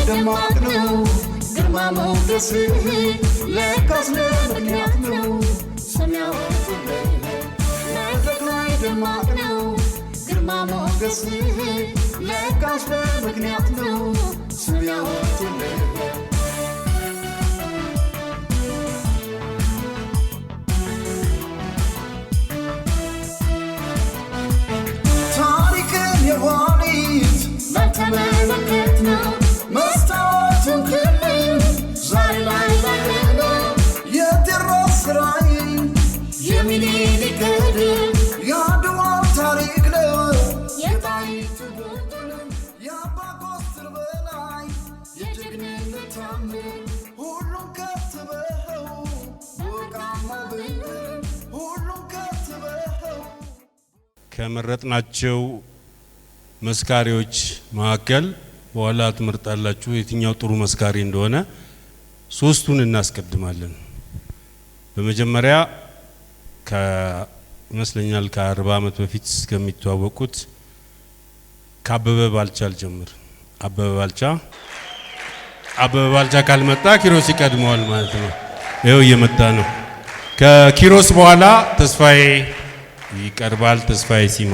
ደማቅ ነው ግርማ ሞገስ ለካስ ለምክንያት ነው ሰማያዊት መድረክ ላይ ደማቅ ነው ግርማ ሞገስ ለካስ ለምክንያት ነው ሰማያዊት ተመለከት ነው መስታወቱን ክልል ዛሬ ላይ ነው የቴዎድሮስ ራዕይ የሚኒሊክ ድል የአድዋ ታሪክ ነው የጣይቱ ጉልጉል የአባ ኮስትር በላይ የጀግንነት ታምር ሁሉም ከትበኸው ወርቃማ ብዕር ሁሉም ከትበኸው ከመረጥናቸው መስካሪዎች መካከል በኋላ ትመርጣላችሁ የትኛው ጥሩ መስካሪ እንደሆነ ሶስቱን እናስቀድማለን። በመጀመሪያ ይመስለኛል ከ40 ዓመት በፊት እስከሚተዋወቁት ከአበበ ባልቻ ጀምር። አበበ ባልቻ ካልመጣ ኪሮስ ይቀድመዋል ማለት ነው። ይኸው እየመጣ ነው። ከኪሮስ በኋላ ተስፋዬ ይቀርባል። ተስፋዬ ሲማ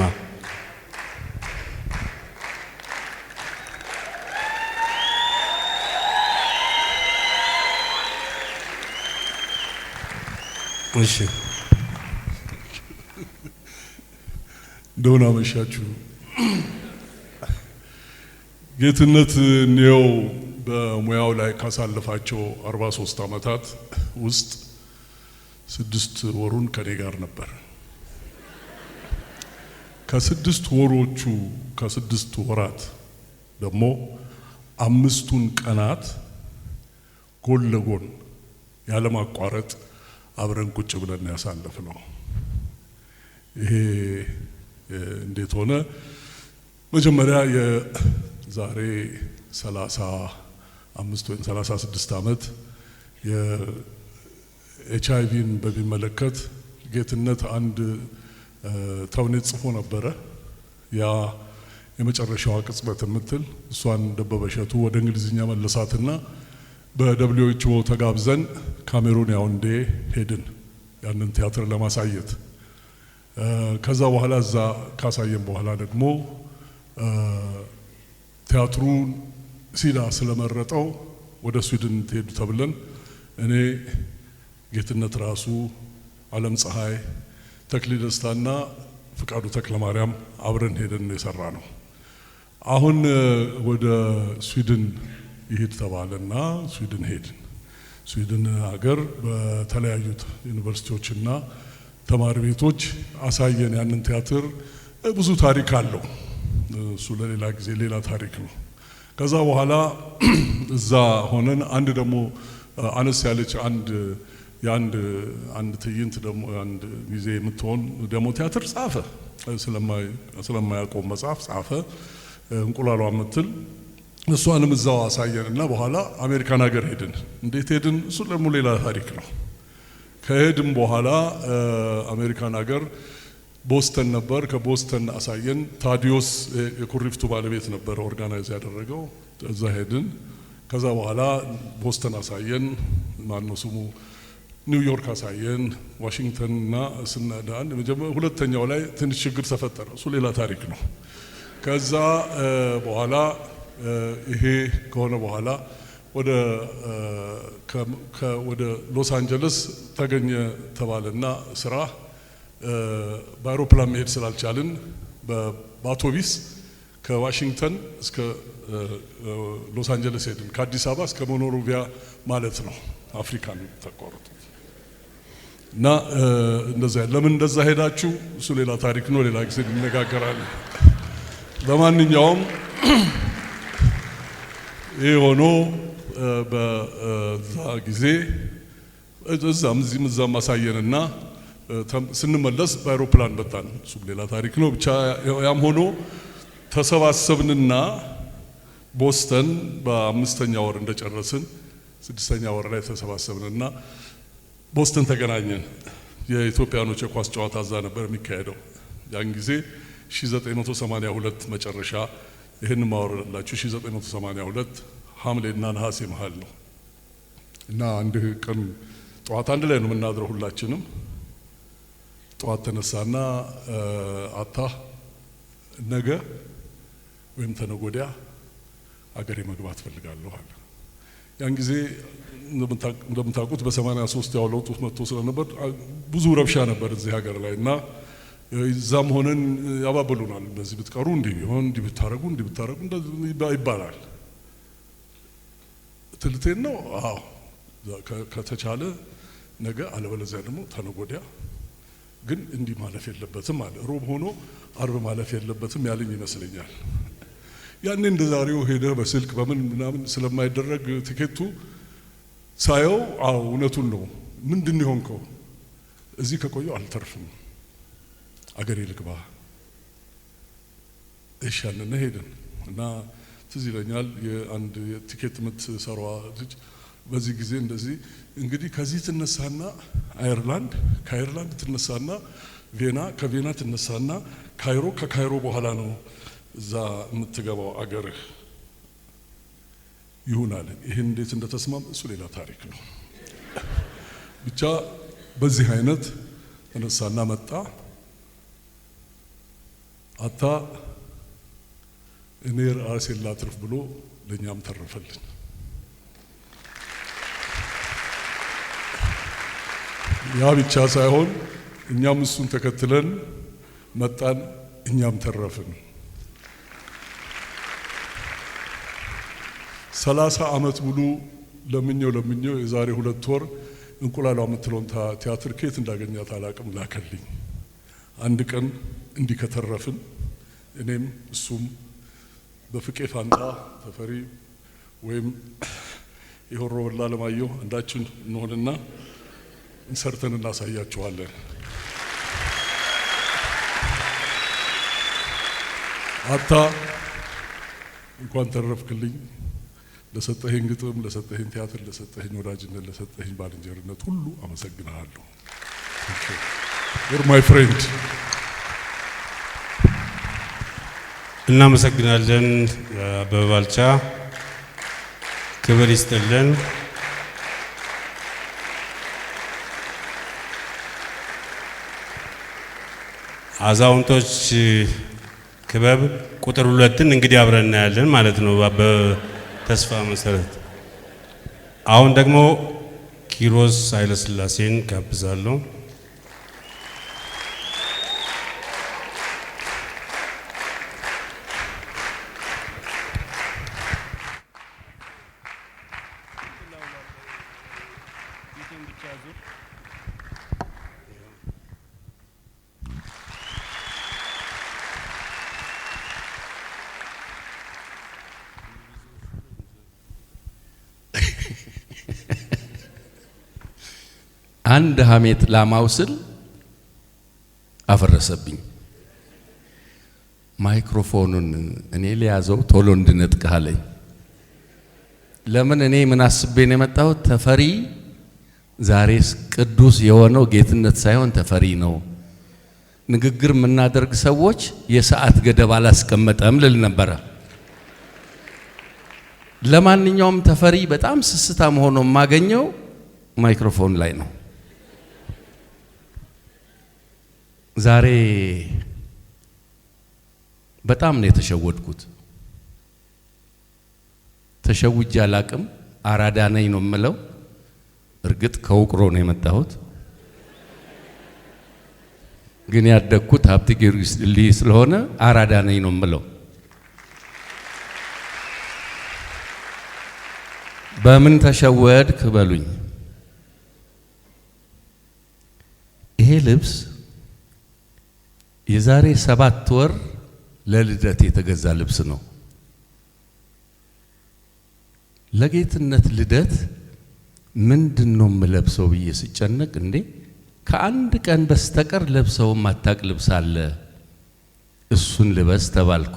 እሺ ደህና መሻችሁ። ጌትነት ነው በሙያው ላይ ካሳለፋቸው 43 ዓመታት ውስጥ 6 ወሩን ከኔ ጋር ነበር። ከ6 ወራት ደግሞ 5ቱን ቀናት ጎን ለጎን ያለማቋረጥ አብረን ቁጭ ብለን ያሳለፍነው። ይሄ እንዴት ሆነ? መጀመሪያ የዛሬ 35 ወይም 36 ዓመት የኤችአይቪን በሚመለከት ጌትነት አንድ ተውኔት ጽፎ ነበረ። ያ የመጨረሻዋ ቅጽበት የምትል እሷን ደበበሸቱ ወደ እንግሊዝኛ መለሳትና በWHO ተጋብዘን ካሜሩን ያውንዴ ሄድን ያንን ቲያትር ለማሳየት። ከዛ በኋላ እዛ ካሳየን በኋላ ደግሞ ቲያትሩን ሲዳ ስለመረጠው ወደ ስዊድን ትሄዱ ተብለን እኔ ጌትነት ራሱ ዓለም ፀሐይ ተክሊ ደስታና ፍቃዱ ተክለማርያም አብረን ሄደን የሰራ ነው። አሁን ወደ ስዊድን ይሄድ ተባለና ስዊድን ሄድን። ስዊድን ሀገር በተለያዩ ዩኒቨርሲቲዎችና ተማሪ ቤቶች አሳየን ያንን ቲያትር። ብዙ ታሪክ አለው እሱ ለሌላ ጊዜ ሌላ ታሪክ ነው። ከዛ በኋላ እዛ ሆነን አንድ ደግሞ አነስ ያለች አንድ ትዕይንት ደግሞ አንድ ጊዜ የምትሆን ደግሞ ቲያትር ጻፈ። ስለማያውቀው መጽሐፍ ጻፈ እንቁላሏ የምትል እሷንም እዛው አሳየንና በኋላ አሜሪካን ሀገር ሄድን። እንዴት ሄድን? እሱ ደግሞ ሌላ ታሪክ ነው። ከሄድን በኋላ አሜሪካን ሀገር ቦስተን ነበር። ከቦስተን አሳየን። ታዲዮስ የኩሪፍቱ ባለቤት ነበር ኦርጋናይዝ ያደረገው። እዛ ሄድን። ከዛ በኋላ ቦስተን አሳየን። ማነው ስሙ ኒውዮርክ አሳየን። ዋሽንግተንና ስናዳን ሁለተኛው ላይ ትንሽ ችግር ተፈጠረ። እሱ ሌላ ታሪክ ነው። ከዛ በኋላ ይሄ ከሆነ በኋላ ወደ ሎስ አንጀለስ ተገኘ ተባለና ስራ በአውሮፕላን መሄድ ስላልቻልን በአውቶቢስ ከዋሽንግተን እስከ ሎስ አንጀለስ ሄድን። ከአዲስ አበባ እስከ ሞኖሮቪያ ማለት ነው አፍሪካን ተቋረጡ እና እንደዛ። ለምን እንደዛ ሄዳችሁ? እሱ ሌላ ታሪክ ነው፣ ሌላ ጊዜ እንነጋገራለን። በማንኛውም ይሄ ሆኖ በዛ ጊዜ እዛም ማሳየንና ስንመለስ በአውሮፕላን መጣን። እሱ ሌላ ታሪክ ነው። ብቻ ያም ሆኖ ተሰባሰብንና ቦስተን በ5ኛ ወር እንደጨረስን 6ኛ ወር ላይ ተሰባሰብንና ቦስተን ተገናኘን። የኢትዮጵያኖች የኳስ ጨዋታ እዛ ነበር የሚካሄደው። ያን ጊዜ 1982 መጨረሻ ይሄን ማወራላችሁ 1982 ሐምሌና ነሐሴ መሃል ነው እና አንድ ቀን ጠዋት አንድ ላይ ነው የምናድረው ሁላችንም። ጠዋት ተነሳና አታ ነገ ወይም ተነጎዲያ አገሬ መግባት ፈልጋለሁ አለ። ያን ጊዜ እንደምታውቁት በ83 ያው ለውጡ መጥቶ ስለነበር ብዙ ረብሻ ነበር እዚህ ሀገር ላይ እና እዛም ሆነን ያባበሉናል። እንደዚህ ብትቀሩ እንዲህ ቢሆን እንዲህ ብታረጉ ይባላል። ትልቴን ነው አዎ ከተቻለ ነገ አለበለዚያ ደግሞ ተነጎዲያ ግን እንዲህ ማለፍ የለበትም አለ። ሮብ ሆኖ አርብ ማለፍ የለበትም ያለኝ ይመስለኛል። ያኔ እንደዛሬው ሄደ በስልክ በምን ምናምን ስለማይደረግ ቲኬቱ ሳየው አዎ እውነቱን ነው። ምንድነው ሆንከው? እዚህ ከቆየው አልተርፍም አገሬ ልግባ። እሺ አለና ሄድን እና ትዝ ይለኛል የአንድ የቲኬት የምትሰራዋ ልጅ በዚህ ጊዜ እንደዚህ እንግዲህ ከዚህ ትነሳና አየርላንድ፣ ከአየርላንድ ትነሳና ቬና፣ ከቬና ትነሳና ካይሮ፣ ከካይሮ በኋላ ነው እዛ የምትገባው አገርህ ይሁናል። ይሄን እንዴት እንደተስማም እሱ ሌላ ታሪክ ነው። ብቻ በዚህ አይነት ተነሳና መጣ። አታ እኔ ራሴን ላትርፍ ብሎ ለኛም ተረፈልን። ያ ብቻ ሳይሆን እኛም እሱን ተከትለን መጣን፣ እኛም ተረፍን። 30 ዓመት ሙሉ ለምኘው የዛሬ 2 ወር እንቁላሏ የምትለውን ቲያትር ከየት እንዳገኛት አላቅም ላከልኝ። አንድ ቀን እንዲህ ከተረፍን እኔም እሱም በፍቄ ፋንታ ተፈሪ ወይም የሆሮ ወላ ለማየሁ አንዳችን እንሆንና እንሰርተን እናሳያቸዋለን። አታ እንኳን ተረፍክልኝ። ለሰጠኸኝ ግጥም፣ ለሰጠኸኝ ቲያትር፣ ለሰጠኸኝ ወዳጅነት፣ ለሰጠኸኝ ባልንጀርነት ሁሉ አመሰግናለሁ። You're my friend። እናመሰግናለን አበበ ባልቻ፣ ክብር ይስጥልን። አዛውንቶች ክበብ ቁጥር 2ን እንግዲህ አብረን እናያለን ማለት ነው በተስፋ መሰረት። አሁን ደግሞ ኪሮስ ኃይለሥላሴን ጋብዛለሁ። አንድ ሐሜት ላማውስል አፈረሰብኝ። ማይክሮፎኑን እኔ ሊያዘው ቶሎ እንድነጥቀህ አለኝ። ለምን እኔ ምን አስቤ ነው የመጣሁት? ተፈሪ ዛሬስ ቅዱስ የሆነው ጌትነት ሳይሆን ተፈሪ ነው። ንግግር የምናደርግ ሰዎች የሰዓት ገደብ አላስቀመጠም ልል ነበረ። ለማንኛውም ተፈሪ በጣም ስስታም ሆኖ የማገኘው ማይክሮፎን ላይ ነው። ዛሬ በጣም ነው የተሸወድኩት። ተሸውጄ አላቅም። አራዳ ነኝ ነው የምለው። እርግጥ ከውቅሮ ነው የመጣሁት፣ ግን ያደግኩት ሀብቴ ጊዮርጊስ ድልድይ ስለሆነ አራዳ ነኝ ነው የምለው። በምን ተሸወድክ በሉኝ። ይሄ ልብስ የዛሬ 7 ወር ለልደት የተገዛ ልብስ ነው። ለጌትነት ልደት ምንድነው የምለብሰው ብዬ ስጨነቅ እንዴ ከአንድ ቀን በስተቀር ለብሰው ማታቅ ልብስ አለ፣ እሱን ልበስ ተባልኩ።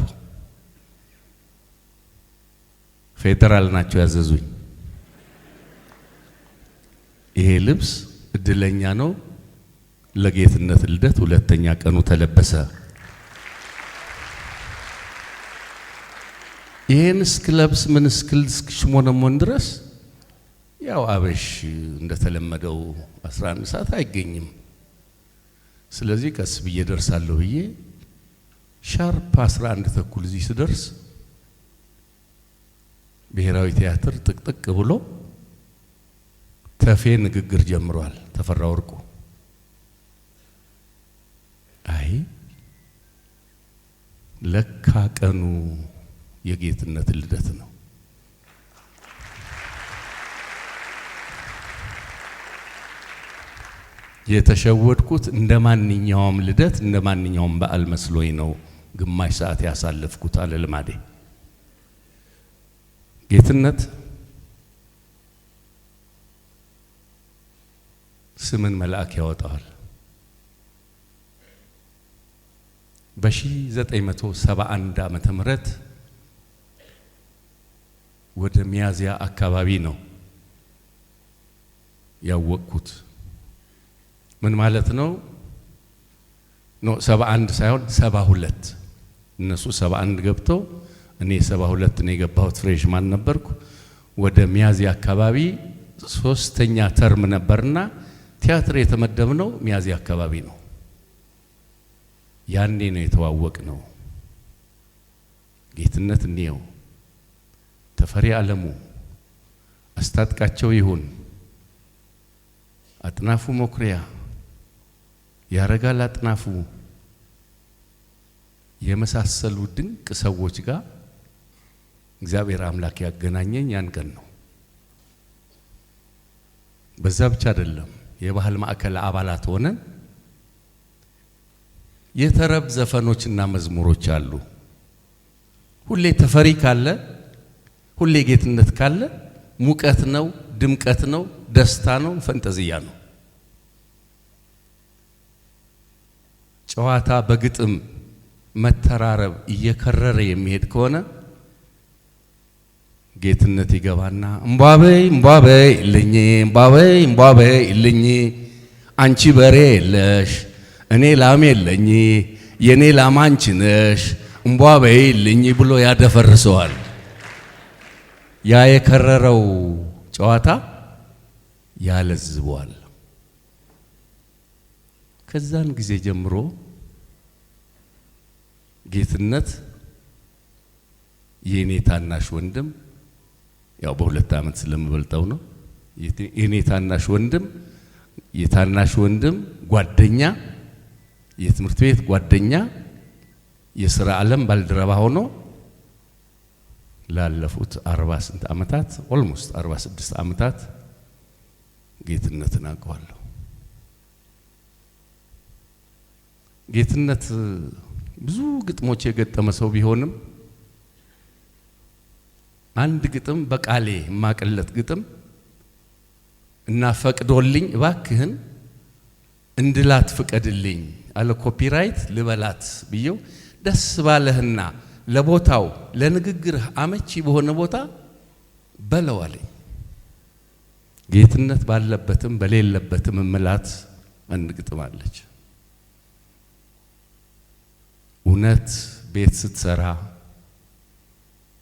ፌደራል ናቸው ያዘዙኝ። ይሄ ልብስ እድለኛ ነው ለጌትነት ልደት 2ኛ ቀኑ ተለበሰ። ይሄን እስክለብስ ምን እስክሽሞነሞን ድረስ ያው አበሽ እንደተለመደው 11 ሰዓት አይገኝም። ስለዚህ ቀስ ብዬ ደርሳለሁ ብዬ ሻርፕ 11 ተኩል እዚህ ስደርስ ብሔራዊ ቲያትር ጥቅጥቅ ብሎ ተፌ ንግግር ጀምሯል። ተፈራ ወርቁ አይ ለካ ቀኑ የጌትነት ልደት ነው። የተሸወድኩት እንደማንኛውም ልደት እንደማንኛውም በዓል መስሎኝ ነው ግማሽ ሰዓት ያሳለፍኩት አለ ልማዴ። ጌትነት ስምን መልአክ ያወጣዋል። በ1971 ዓመተ ምህረት ወደ ሚያዚያ አካባቢ ነው ያወቅኩት። ምን ማለት ነው? 71 ሳይሆን 72 እነሱ 71 ገብተው እኔ 72 ነው የገባሁት። ፍሬሽማን ነበርኩ። ወደ ሚያዚያ አካባቢ 3ኛ ተርም ነበርና ቲያትር የተመደብነው ሚያዚያ አካባቢ ነው። ያኔ ነው የተዋወቅ ነው። ጌትነት እንየው፣ ተፈሪ ዓለሙ፣ አስታጥቃቸው ይሁን፣ አጥናፉ መኩሪያ፣ ያረጋል አጥናፉ የመሳሰሉ ድንቅ ሰዎች ጋር እግዚአብሔር አምላክ ያገናኘኝ ያን ቀን ነው። በዛ ብቻ አይደለም፣ የባህል ማዕከል አባላት ሆነን የተረብ ዘፈኖችና መዝሙሮች አሉ። ሁሌ ተፈሪ ካለ፣ ሁሌ ጌትነት ካለ ሙቀት ነው፣ ድምቀት ነው፣ ደስታ ነው፣ ፈንጠዝያ ነው። ጨዋታ በግጥም መተራረብ እየከረረ የሚሄድ ከሆነ ጌትነት ይገባና እምባበይ እምባበይ ልኝ እምባበይ እምባበይ ልኝ አንቺ በሬ የለሽ እኔ ላም የለኝ የኔ ላም አንቺ ነሽ እምባበይ ልኝ ብሎ ያደፈርሰዋል። ያ የከረረው ጨዋታ ያለዝበዋል። ከዛን ጊዜ ጀምሮ ጌትነት የኔ ታናሽ ወንድም፣ ያው በ2 ዓመት ስለምበልጠው ነው። የኔ ታናሽ ወንድም፣ የታናሽ ወንድም ጓደኛ፣ የትምህርት ቤት ጓደኛ፣ የሥራ ዓለም ባልደረባ ሆኖ ላለፉት 48 ዓመታት ኦልሞስት 46 ዓመታት ጌትነትን አውቀዋለሁ። ጌትነት ብዙ ግጥሞች የገጠመ ሰው ቢሆንም አንድ ግጥም በቃሌ ማቀለት ግጥም እና ፈቅዶልኝ እባክህን እንድላት ፍቀድልኝ አለ። ኮፒራይት ልበላት ብየው ደስ ባለህና ለቦታው ለንግግርህ አመቺ በሆነ ቦታ በለው አለኝ። ጌትነት ባለበትም በሌለበትም እምላት አንድ ግጥም አለች። እውነት ቤት ስትሰራ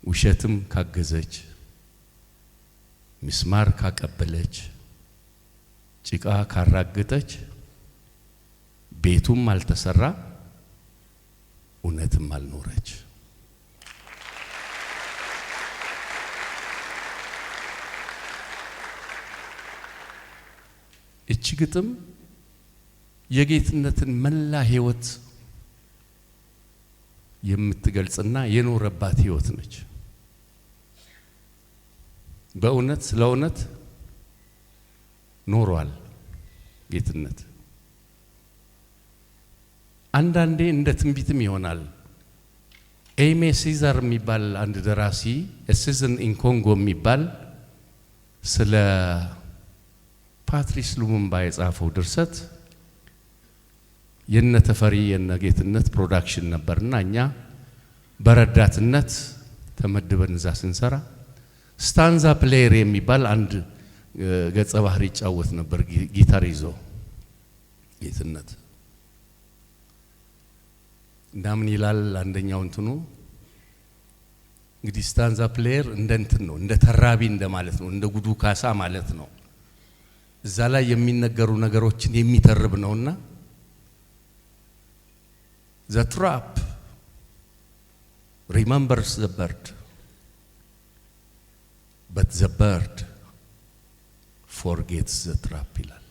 ውሸትም ካገዘች፣ ምስማር ካቀበለች፣ ጭቃ ካራገጠች ቤቱም አልተሰራ እውነትም አልኖረች። እቺ ግጥም የጌትነትን መላ ህይወት የምትገልጽና የኖረባት ህይወት ነች። በእውነት ስለ እውነት ኖሯል ጌትነት። አንዳንዴ እንደ ትንቢትም ይሆናል። ኤሜ ሲዛር የሚባል አንድ ደራሲ ሲዝን ኢን ኮንጎ የሚባል ስለ ፓትሪስ ሉሙምባ የጻፈው ድርሰት የነ ተፈሪ የነ ጌትነት ፕሮዳክሽን ነበርና እኛ በረዳትነት ተመድበን እዛ ስንሰራ ስታንዛ ፕሌየር የሚባል አንድ ገጸ ባህሪ ይጫወት ነበር፣ ጊታር ይዞ ጌትነት። እንዳምን ይላል አንደኛው እንትኑ እንግዲህ ስታንዛ ፕሌየር እንደ እንትን ነው፣ እንደ ተራቢ እንደማለት ነው፣ እንደ ጉዱ ካሳ ማለት ነው። እዛ ላይ የሚነገሩ ነገሮችን የሚተርብ ነውና the trap remembers the bird but the bird forgets the trap ይላል።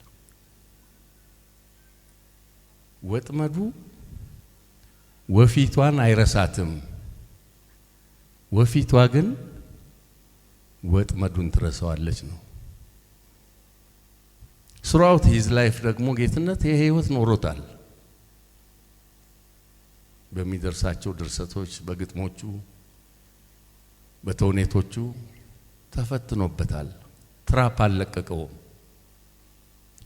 ወጥመዱ ወፊቷን አይረሳትም፣ ወፊቷ ግን ወጥመዱን ትረሳዋለች ነው። throughout his life ደግሞ ጌትነት የህይወት ኖሮታል። በሚደርሳቸው ድርሰቶች፣ በግጥሞቹ፣ በተውኔቶቹ ተፈትኖበታል። ትራፕ አልለቀቀውም።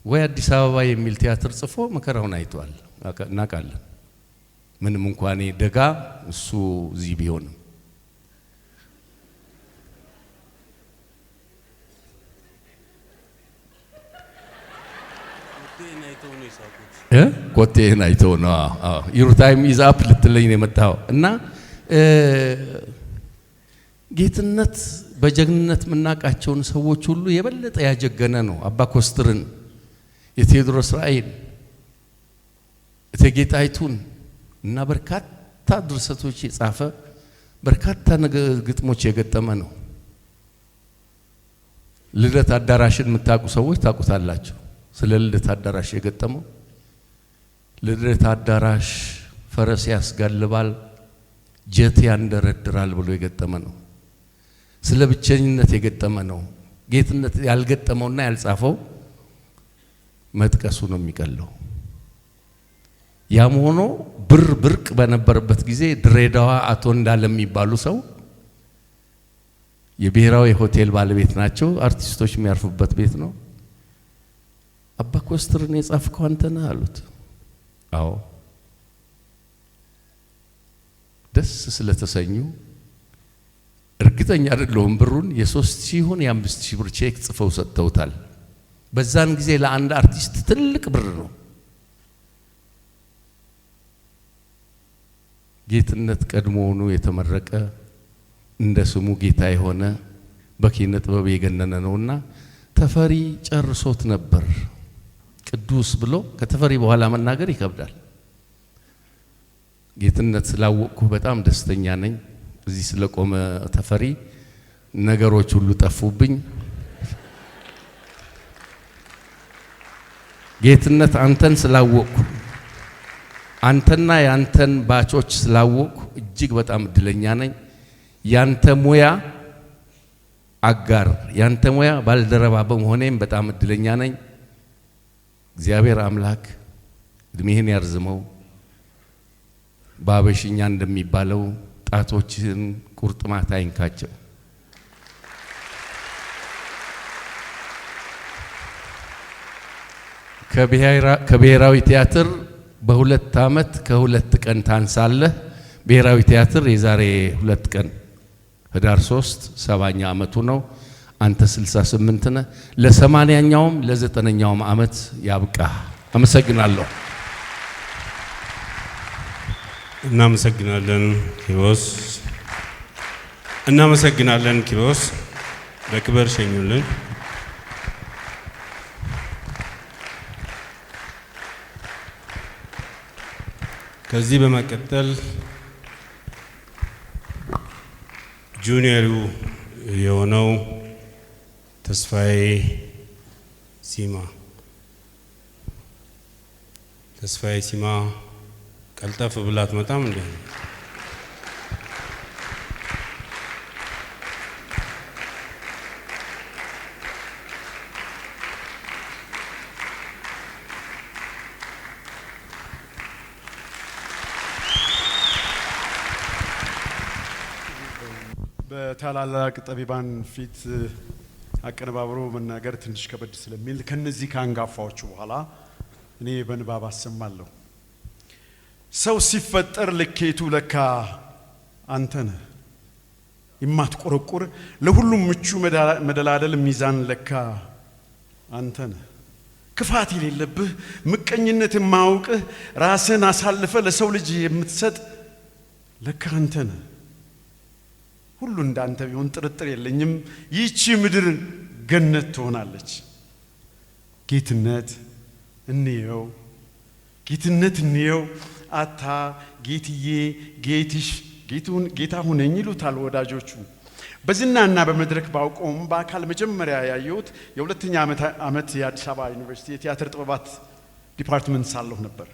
ወይ አዲስ አበባ የሚል ቲያትር ጽፎ መከራውን አይቷል እናውቃለን። ምንም እንኳን ደጋ እሱ እዚህ ቢሆንም ኮቴን አይተው ነው ዩር ታይም ኢዝ አፕ ልትለኝ ነው የመጣው። እና ጌትነት በጀግንነት የምናውቃቸውን ሰዎች ሁሉ የበለጠ ያጀገነ ነው። አባ ኮስትርን፣ የቴዎድሮስ ራእይን፣ እቴጌ ጣይቱን እና በርካታ ድርሰቶች የጻፈ በርካታ ግጥሞች የገጠመ ነው። ልደት አዳራሽን የምታውቁ ሰዎች ታውቁታላችሁ። ስለ ልደት አዳራሽ የገጠመው ልደት አዳራሽ ፈረስ ያስጋልባል ጀት ያንደረድራል ብሎ የገጠመ ነው። ስለ ብቸኝነት የገጠመ ነው። ጌትነት ያልገጠመውና ያልጻፈው መጥቀሱ ነው የሚቀለው። ያም ሆኖ ብርቅ በነበረበት ጊዜ ድሬዳዋ አቶ እንዳለ የሚባሉ ሰው የብሔራዊ ሆቴል ባለቤት ናቸው። አርቲስቶች የሚያርፉበት ቤት ነው። አባ ኮስትርን የጻፍከው አንተ ነህ አሉት። አዎ። ደስ ስለተሰኙ እርግጠኛ አይደለሁም ብሩን የ3000 ይሁን የ5000 ብር ቼክ ጽፈው ሰጥተውታል። በዛን ጊዜ ለአንድ አርቲስት ትልቅ ብር ነው። ጌትነት ቀድሞውኑ የተመረቀ እንደ ስሙ ጌታ የሆነ በኪነ ጥበብ የገነነ ነውና ተፈሪ ጨርሶት ነበር። ቅዱስ ብሎ ከተፈሪ በኋላ መናገር ይከብዳል። ጌትነት ስላወቅኩ በጣም ደስተኛ ነኝ። እዚህ ስለቆመ ተፈሪ ነገሮች ሁሉ ጠፉብኝ። ጌትነት አንተን ስላወቅኩ አንተና ያንተን ባቾች ስላወቅኩ እጅግ በጣም እድለኛ ነኝ። ያንተ ሙያ አጋር፣ ያንተ ሙያ ባልደረባ በመሆኔም በጣም እድለኛ ነኝ። እግዚአብሔር አምላክ እድሜህን ያርዝመው። ባበሽኛ እንደሚባለው ጣቶችን ቁርጥማት አይንካቸው። ከብሔራዊ ቲያትር በ2 ዓመት ከ2 ቀን ታንሳለህ። ብሔራዊ ቲያትር የዛሬ 2 ቀን ህዳር 3 70ኛ ዓመቱ ነው። አንተ 68 ነህ። ለ80ኛውም ለ90ኛውም ዓመት ያብቃ። አመሰግናለሁ። እናመሰግናለን ኪሮስ፣ እናመሰግናለን ኪሮስ። በክብር ሸኙልን። ከዚህ በመቀጠል ጁኒየሩ የሆነው ተስፋዬ ሲማ ቀልጠፍ ብላት መጣም እንዴ? በታላላቅ ጠቢባን ፊት አቀነባብሮ መናገር ትንሽ ከበድ ስለሚል ከነዚህ ካንጋፋዎቹ በኋላ እኔ በንባብ አሰማለሁ። ሰው ሲፈጠር ልኬቱ ለካ አንተ ነህ፣ የማትቆረቁር ለሁሉም ምቹ መደላደል ሚዛን ለካ አንተ ነህ። ክፋት የሌለብህ ምቀኝነት የማያውቅህ ራስን አሳልፈ ለሰው ልጅ የምትሰጥ ለካ አንተ ነህ። ሁሉ እንዳንተ ቢሆን ጥርጥር የለኝም ይህች ምድር ገነት ትሆናለች። ጌትነት እንየው፣ ጌትነት እንየው። አታ ጌትዬ፣ ጌትሽ፣ ጌታ ሁነኝ ይሉታል ወዳጆቹ። በዝናና በመድረክ ባውቀውም በአካል መጀመሪያ ያየሁት የሁለተኛ ዓመት የአዲስ አበባ ዩኒቨርሲቲ የቲያትር ጥበባት ዲፓርትመንት ሳለሁ ነበር።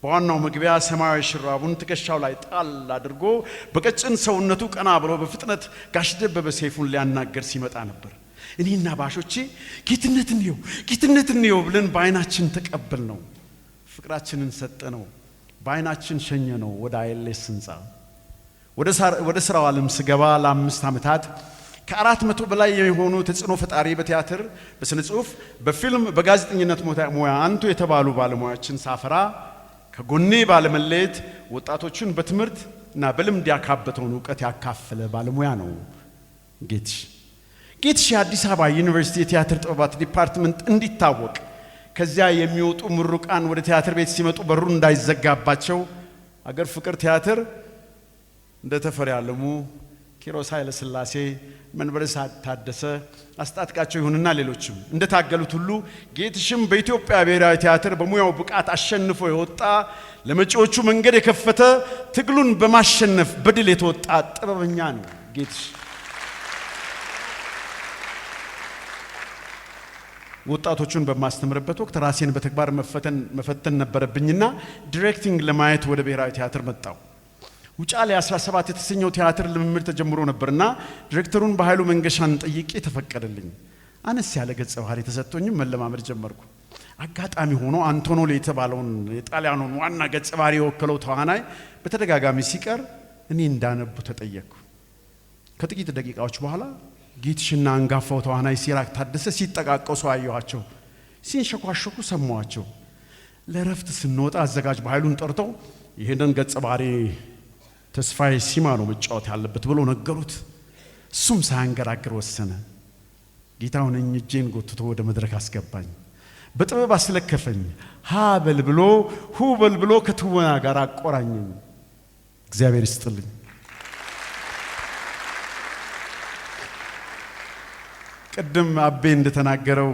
በዋናው መግቢያ ሰማያዊ ሽራቡን ትከሻው ላይ ጣል አድርጎ በቀጭን ሰውነቱ ቀና ብሎ በፍጥነት ጋሽ ደበበ ሰይፉን ሊያናገር ሲመጣ ነበር። እኔና ባሾቼ ጌትነት እንየው ብለን በአይናችን ተቀበል ነው፣ ፍቅራችንን ሰጠ ነው፣ በአይናችን ሸኘ ነው ወደ አይኤልኤስ ህንፃ። ወደ ስራው ዓለም ስገባ ለ5 ዓመታት ከ400 በላይ የሆኑ ተጽዕኖ ፈጣሪ በቲያትር፣ በስነ ጽሁፍ፣ በፊልም፣ በጋዜጠኝነት ሙያ አንቱ የተባሉ ባለሙያዎችን ሳፈራ ከጎኔ ባለመለየት ወጣቶችን በትምህርት እና በልምድ ያካበተውን ዕውቀት ያካፈለ ባለሙያ ነው ጌትሽ የአዲስ አበባ ዩኒቨርሲቲ የቲያትር ጥበባት ዲፓርትመንት እንዲታወቅ ከዚያ የሚወጡ ምሩቃን ወደ ቲያትር ቤት ሲመጡ በሩ እንዳይዘጋባቸው አገር ፍቅር ቲያትር እንደ ተፈሪ ዓለሙ፣ ኪሮስ ኃይለ ሥላሴ፣ መንበረ ታደሰ፣ አስታጥቃቸው ይሁንና ሌሎችም እንደታገሉት ሁሉ ጌትሽም በኢትዮጵያ ብሔራዊ ቲያትር በሙያው ብቃት አሸንፎ የወጣ ለመጪዎቹ መንገድ የከፈተ ትግሉን በማሸነፍ በድል የተወጣ ጥበበኛ ነው ጌትሽ። ወጣቶቹን በማስተምርበት ወቅት ራሴን በተግባር መፈተን ነበረብኝና ዲሬክቲንግ ለማየት ወደ ብሔራዊ ቲያትር መጣው። ውጫሌ 17 የተሰኘው ቲያትር ልምምድ ተጀምሮ ነበርና ዲሬክተሩን በኃይሉ መንገሻን ጠይቄ ተፈቀደልኝ። አነስ ያለ ገጸ ባህሪ ተሰጥቶኝም መለማመድ ጀመርኩ። አጋጣሚ ሆኖ አንቶኖሊ የተባለውን የጣሊያኑን ዋና ገጸ ባህሪ የወከለው ተዋናይ በተደጋጋሚ ሲቀር እኔ እንዳነቡ ተጠየቅኩ። ከጥቂት ደቂቃዎች በኋላ ጌትሽና አንጋፋው ተዋናይ ሲራክ ታደሰ ሲጠቃቀሱ አየኋቸው። ሲንሸኳሸኩ ሰማዋቸው። ለረፍት ስንወጣ አዘጋጅ በኃይሉን ጠርተው ይሄንን ገጸ ባህሪ ተስፋዬ ሲማ ነው መጫወት ያለበት ብሎ ነገሩት። እሱም ሳያንገራግር ወሰነ። ጌታው ነኝ እጄን ጎትቶ ወደ መድረክ አስገባኝ። በጥበብ አስለከፈኝ። ሀ በል ብሎ ሁ በል ብሎ ከትወና ጋር አቆራኘኝ። እግዚአብሔር ይስጥልኝ። ቅድም አቤ እንደተናገረው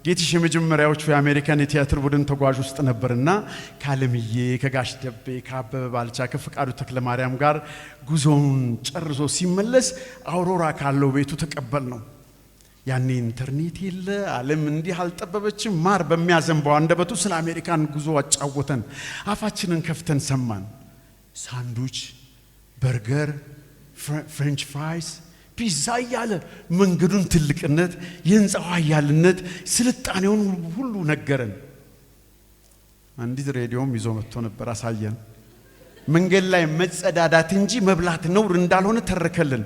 ጌትሽ የመጀመሪያዎቹ የአሜሪካን የቲያትር ቡድን ተጓዥ ውስጥ ነበርና ከአለምዬ፣ ከጋሽ ደቤ፣ ከአበበ ባልቻ፣ ከፍቃዱ ተክለ ማርያም ጋር ጉዞውን ጨርሶ ሲመለስ አውሮራ ካለው ቤቱ ተቀበል ነው። ያኔ ኢንተርኔት የለ፣ ዓለም እንዲህ አልጠበበችም። ማር በሚያዘንበው አንደበቱ ስለ አሜሪካን ጉዞ አጫወተን። አፋችንን ከፍተን ሰማን። ሳንዱች፣ በርገር፣ ፍሬንች ፍራይስ፣ ፒዛ እያለ መንገዱን ትልቅነት፣ የህንፃው ኃያልነት፣ ስልጣኔውን ሁሉ ነገረን። አንዲት ሬዲዮም ይዞ መጥቶ ነበር፣ አሳየን። መንገድ ላይ መጸዳዳት እንጂ መብላት ነውር እንዳልሆነ ተረከልን።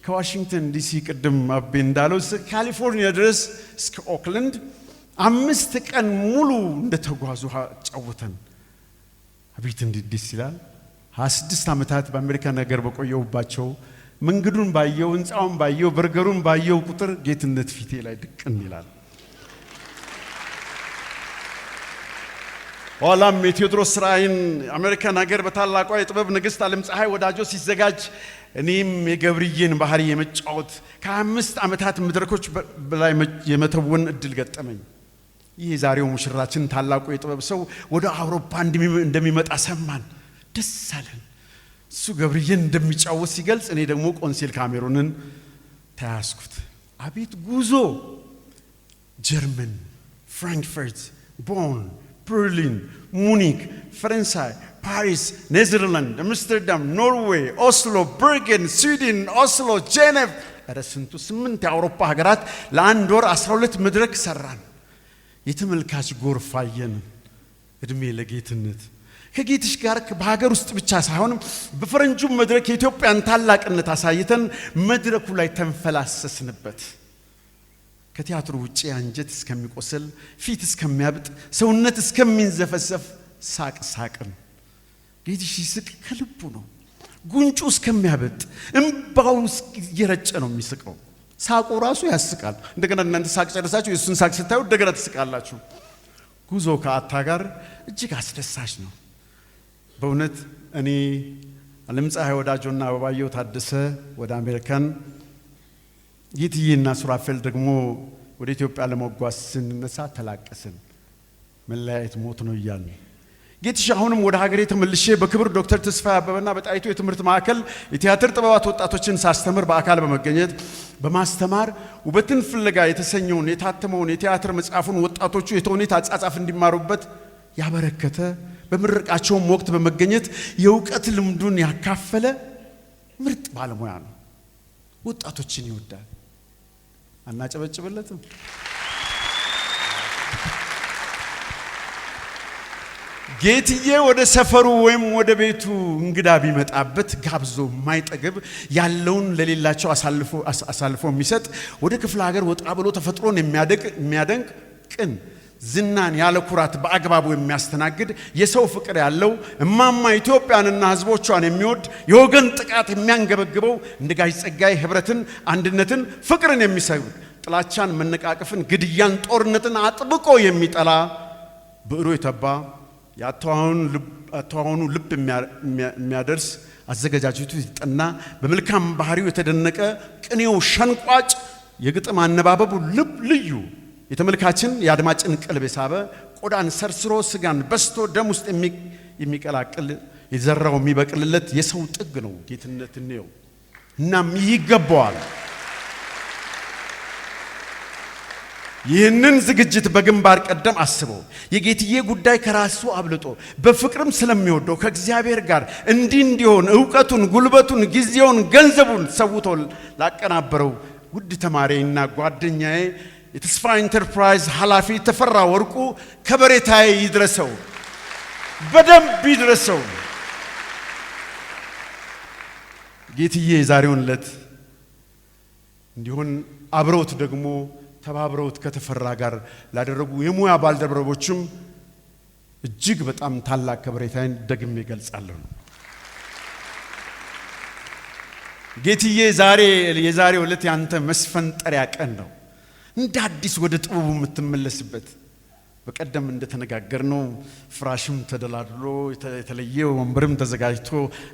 ከዋሽንግተን ዲሲ ቅድም አቤ እንዳለው ካሊፎርኒያ ድረስ እስከ ኦክላንድ 5 ቀን ሙሉ እንደተጓዙ ጫወተን። አቤት እንዴት ደስ ይላል! 26 ዓመታት በአሜሪካ ነገር በቆየውባቸው መንገዱን ባየው፣ ህንፃውን ባየው፣ በርገሩን ባየው ቁጥር ጌትነት ፊቴ ላይ ድቅን ይላል። ኋላም የቴዎድሮስ ራእይን አሜሪካን ሀገር በታላቋ የጥበብ ንግሥት ዓለም ፀሐይ ወዳጆ ሲዘጋጅ እኔም የገብርዬን ባህሪ የመጫወት ከ5 ዓመታት መድረኮች በላይ የመተወን እድል ገጠመኝ። ይህ ዛሬው ሙሽራችን ታላቁ የጥበብ ሰው ወደ አውሮፓ እንደሚመጣ ሰማን፣ ደስ አለን። እሱ ገብርዬን እንደሚጫወት ሲገልጽ እኔ ደግሞ ቆንሲል ካሜሩንን ተያዝኩት። አቤት ጉዞ! ጀርመን፣ ፍራንክፈርት፣ ቦን፣ በርሊን፣ ሙኒክ፣ ፈረንሳይ፣ ፓሪስ፣ ኔዘርላንድ፣ አምስተርዳም፣ ኖርዌይ፣ ኦስሎ፣ በርገን፣ ስዊድን፣ ኦስሎ፣ ጄኔቭ፣ ኧረ ስንቱ 8 የአውሮፓ ሀገራት ለአንድ ወር 12 መድረክ ሰራን። የተመልካች ጎርፍ አየን። እድሜ ለጌትነት። ከጌትሽ ጋር በሀገር ውስጥ ብቻ ሳይሆን በፈረንጁም መድረክ የኢትዮጵያን ታላቅነት አሳይተን መድረኩ ላይ ተንፈላሰስንበት። ከቲያትሩ ውጪ አንጀት እስከሚቆስል፣ ፊት እስከሚያብጥ፣ ሰውነት እስከሚንዘፈሰፍ ሳቅ ሳቅን። ጌትሽ ሲስቅ ከልቡ ነው። ጉንጩ እስከሚያበጥ እንባው እየረጨ ነው የሚስቀው። ሳቁ ራሱ ያስቃል። እንደገና እናንተ ሳቅ ጨርሳችሁ የሱን ሳቅ ስታዩ እንደገና ትስቃላችሁ። ጉዞ ከአታ ጋር እጅግ አስደሳች ነው። በእውነት እኔ ዓለምፀሐይ ወዳጆና አበባየሁ ታደሰ ወደ አሜሪካን፣ ጌትዬና ሱራፌል ደግሞ ወደ ኢትዮጵያ ለመጓዝ ስንነሳ ተላቀስን። መለያየት ሞት ነው እያልን ጌትሽ አሁንም ወደ ሀገሬ ተመልሼ በክብር ዶክተር ተስፋዬ አበበና በጣይቱ የትምህርት ማዕከል የቲያትር ጥበባት ወጣቶችን ሳስተምር በአካል በመገኘት በማስተማር ውበትን ፍለጋ የተሰኘውን የታተመውን የቲያትር መጽሐፉን ወጣቶቹ የተውኔት አጻጻፍ እንዲማሩበት ያበረከተ በምርቃቸውም ወቅት በመገኘት የእውቀት ልምዱን ያካፈለ ምርጥ ባለሙያ ነው። ወጣቶችን ይወዳል። አናጨበጭበለትም? ጌትዬ ወደ ሰፈሩ ወይም ወደ ቤቱ እንግዳ ቢመጣበት ጋብዞ የማይጠግብ ያለውን ለሌላቸው አሳልፎ የሚሰጥ ወደ ክፍለ ሀገር ወጣ ብሎ ተፈጥሮን የሚያደንቅ ቅን ዝናን ያለ ኩራት በአግባቡ የሚያስተናግድ የሰው ፍቅር ያለው እማማ ኢትዮጵያንና ሕዝቦቿን የሚወድ የወገን ጥቃት የሚያንገበግበው እንደ ጋሽ ጸጋዬ ህብረትን፣ አንድነትን፣ ፍቅርን የሚሰብክ ጥላቻን፣ መነቃቀፍን፣ ግድያን፣ ጦርነትን አጥብቆ የሚጠላ ብዕሩ የተባ የአተዋወኑ ልብ የሚያደርስ አዘገጃጀቱ የተጠና በመልካም ባህሪው የተደነቀ ቅኔው ሸንቋጭ የግጥም አነባበቡ ልዩ የተመልካችን የአድማጭን ቀልብ የሳበ ቆዳን ሰርስሮ ስጋን በስቶ ደም ውስጥ የሚቀላቅል የዘራው የሚበቅልለት የሰው ጥግ ነው ጌትነት ነው። እናም ይገባዋል። ይህንን ዝግጅት በግንባር ቀደም አስበው የጌትዬ ጉዳይ ከራሱ አብልጦ በፍቅርም ስለሚወደው ከእግዚአብሔር ጋር እንዲሆን ዕውቀቱን፣ ጉልበቱን፣ ጊዜውን፣ ገንዘቡን ሰውቶ ላቀናበረው ውድ ተማሪና ጓደኛዬ የተስፋ ኢንተርፕራይዝ ኃላፊ ተፈራ ወርቁ ከበሬታዬ ይድረሰው፣ በደንብ ይድረሰው። ጌትዬ የዛሬውን ዕለት እንዲሆን አብረውት ደግሞ ተባብረውት ከተፈራ ጋር ላደረጉ የሙያ ባልደረቦችም እጅግ በጣም ታላቅ ከበሬታዬን ደግሜ ገልጻለሁ። ጌትዬ የዛሬው ዕለት ያንተ መስፈንጠሪያ ቀን ነው። እንደ አዲስ ወደ ጥበቡ የምትመለስበት በቀደም እንደተነጋገርነው ፍራሽም ተደላድሎ የተለየ ወንበርም ተዘጋጅቶ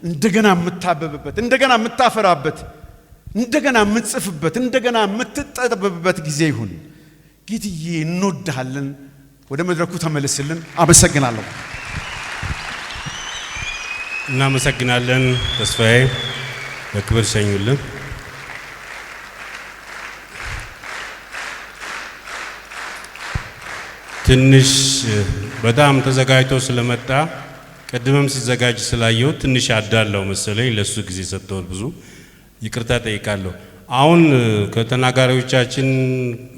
እንደገና የምታበብበት፣ እንደገና የምታፈራበት፣ እንደገና የምትጽፍበት፣ እንደገና የምትጠበብበት ጊዜ ይሁን። ጌትዬ እንወድሃለን። ወደ መድረኩ ተመለስልን። አመሰግናለሁ። እናመሰግናለን። ተስፋዬ በክብር ሸኙልን። ትንሽ በጣም ተዘጋጅቶ ስለመጣ ቀድመም ሲዘጋጅ ስላየው ትንሽ አዳለው መሰለኝ። ለሱ ጊዜ ሰጠው። ብዙ ይቅርታ ጠይቃለሁ። አሁን ከተናጋሪዎቻችን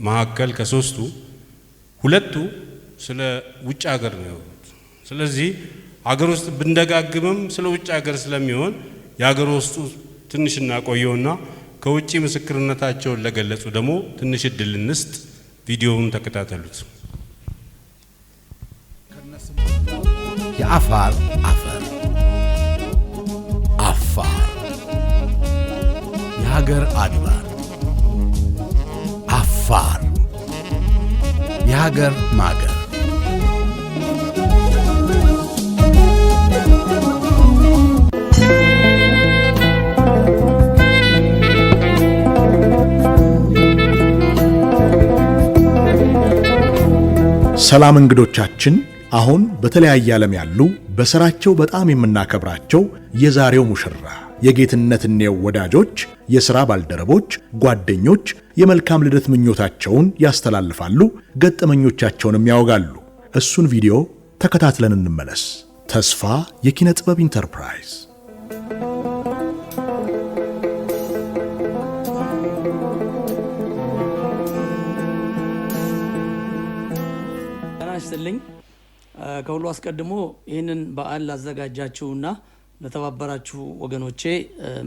መካከል ከሶስቱ ሁለቱ ስለ ውጭ ሀገር ነው። ስለዚህ ሀገር ውስጥ ብንደጋግምም ስለ ውጭ ሀገር ስለሚሆን የሀገር ውስጡ ትንሽ እናቆየውና ከውጭ ምስክርነታቸውን ለገለጹ ደግሞ ትንሽ እድል እንስጥ። ቪዲዮውን ተከታተሉት። የአፋር አፈር፣ አፋር የሀገር አድባር፣ አፋር የሀገር ማገር። ሰላም እንግዶቻችን፣ አሁን በተለያየ ዓለም ያሉ በሥራቸው በጣም የምናከብራቸው የዛሬው ሙሽራ የጌትነት እንየው ወዳጆች፣ የሥራ ባልደረቦች፣ ጓደኞች የመልካም ልደት ምኞታቸውን ያስተላልፋሉ፣ ገጠመኞቻቸውንም ያወጋሉ። እሱን ቪዲዮ ተከታትለን እንመለስ። ተስፋ የኪነ ጥበብ ኢንተርፕራይዝ። ይስጥልኝ። ከሁሉ አስቀድሞ ይህንን በዓል ላዘጋጃችሁና ለተባበራችሁ ወገኖቼ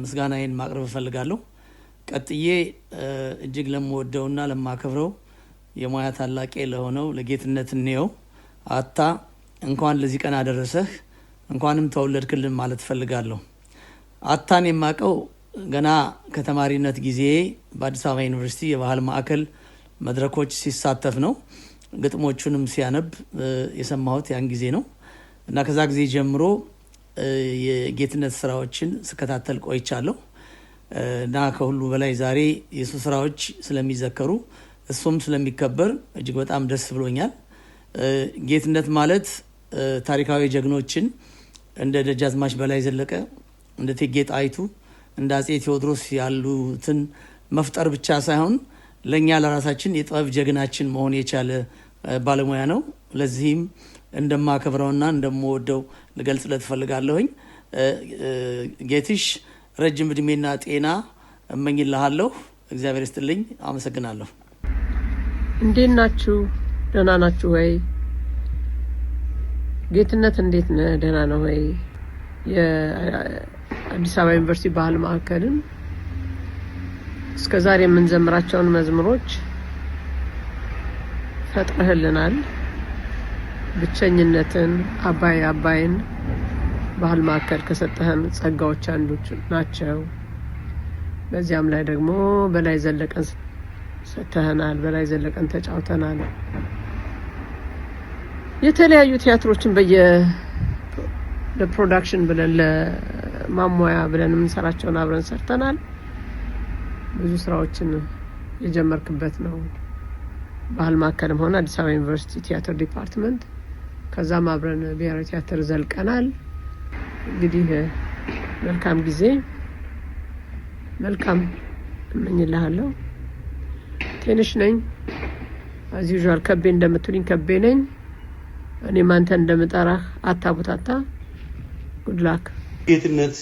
ምስጋናዬን ማቅረብ እፈልጋለሁ። ቀጥዬ እጅግ ለምወደውና ለማከብረው የሙያ ታላቄ ለሆነው ለጌትነት እንየው አታ እንኳን ለዚህ ቀን አደረሰህ፣ እንኳንም ተወለድክልን ማለት እፈልጋለሁ። አታን የማቀው ገና ከተማሪነት ጊዜ በአዲስ አበባ ዩኒቨርሲቲ የባህል ማዕከል መድረኮች ሲሳተፍ ነው። ግጥሞቹንም ሲያነብ የሰማሁት ያን ጊዜ ነው እና ከዛ ጊዜ ጀምሮ የጌትነት ስራዎችን ስከታተል ቆይቻለሁ እና ከሁሉ በላይ ዛሬ የሱ ስራዎች ስለሚዘከሩ እሱም ስለሚከበር እጅግ በጣም ደስ ብሎኛል። ጌትነት ማለት ታሪካዊ ጀግኖችን እንደ ደጃዝማች በላይ ዘለቀ፣ እንደ እቴጌ ጣይቱ፣ እንደ አጼ ቴዎድሮስ ያሉትን መፍጠር ብቻ ሳይሆን ለኛ ለራሳችን የጥበብ ጀግናችን መሆን የቻለ ባለሙያ ነው። ለዚህም እንደማከብረውና እንደምወደው ልገልጽለት ፈልጋለሁኝ። ጌትሽ ረጅም እድሜና ጤና እመኝልሃለሁ። እግዚአብሔር ይስጥልኝ። አመሰግናለሁ። እንዴት ናችሁ? ደህና ናችሁ ወይ? ጌትነት እንዴት ነህ? ደህና ነው ወይ? የአዲስ አበባ ዩኒቨርሲቲ ባህል ማዕከልን እስከዛሬ የምንዘምራቸውን መዝሙሮች ፈጥረህልናል። ብቸኝነትን፣ አባይን ባህል ማዕከል ከሰጠህን ጸጋዎች አንዶች ናቸው። በዚያም ላይ ደግሞ በላይ ዘለቀን ሰጥተህናል። በላይ ዘለቀን ተጫውተናል። የተለያዩ ቲያትሮችን ለፕሮዳክሽን ብለን ለማሟያ ብለን የምንሰራቸውን አብረን ሰርተናል። ብዙ ስራዎችን የጀመርክበት ነው። ባህል ማዕከልም ሆነ አዲስ አበባ ዩኒቨርሲቲ ቲያትር ዲፓርትመንት፣ ከዛም አብረን ብሔራዊ ቲያትር ዘልቀናል። እንግዲህ መልካም ጊዜ፣ መልካም እመኝልሃለሁ። ትንሽ ነኝ አዝ ዩዥዋል ከቤ እንደምትሉኝ ከቤ ነኝ። እኔም አንተ እንደምጠራህ አታቡታታ። ጉድ ላክ። ጌትነት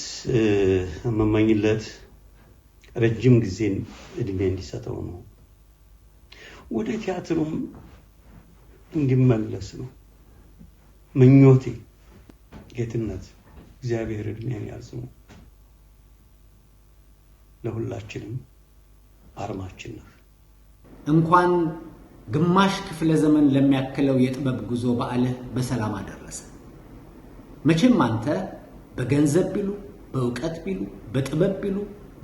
መመኝለት ረጅም ጊዜን እድሜ እንዲሰጠው ነው። ወደ ቲያትሩም እንዲመለስ ነው ምኞቴ። ጌትነት እግዚአብሔር እድሜን ያርዝመው። ለሁላችንም አርማችን ነው። እንኳን ግማሽ ክፍለ ዘመን ለሚያክለው የጥበብ ጉዞ በዓልህ በሰላም አደረሰ። መቼም አንተ በገንዘብ ቢሉ በእውቀት ቢሉ በጥበብ ቢሉ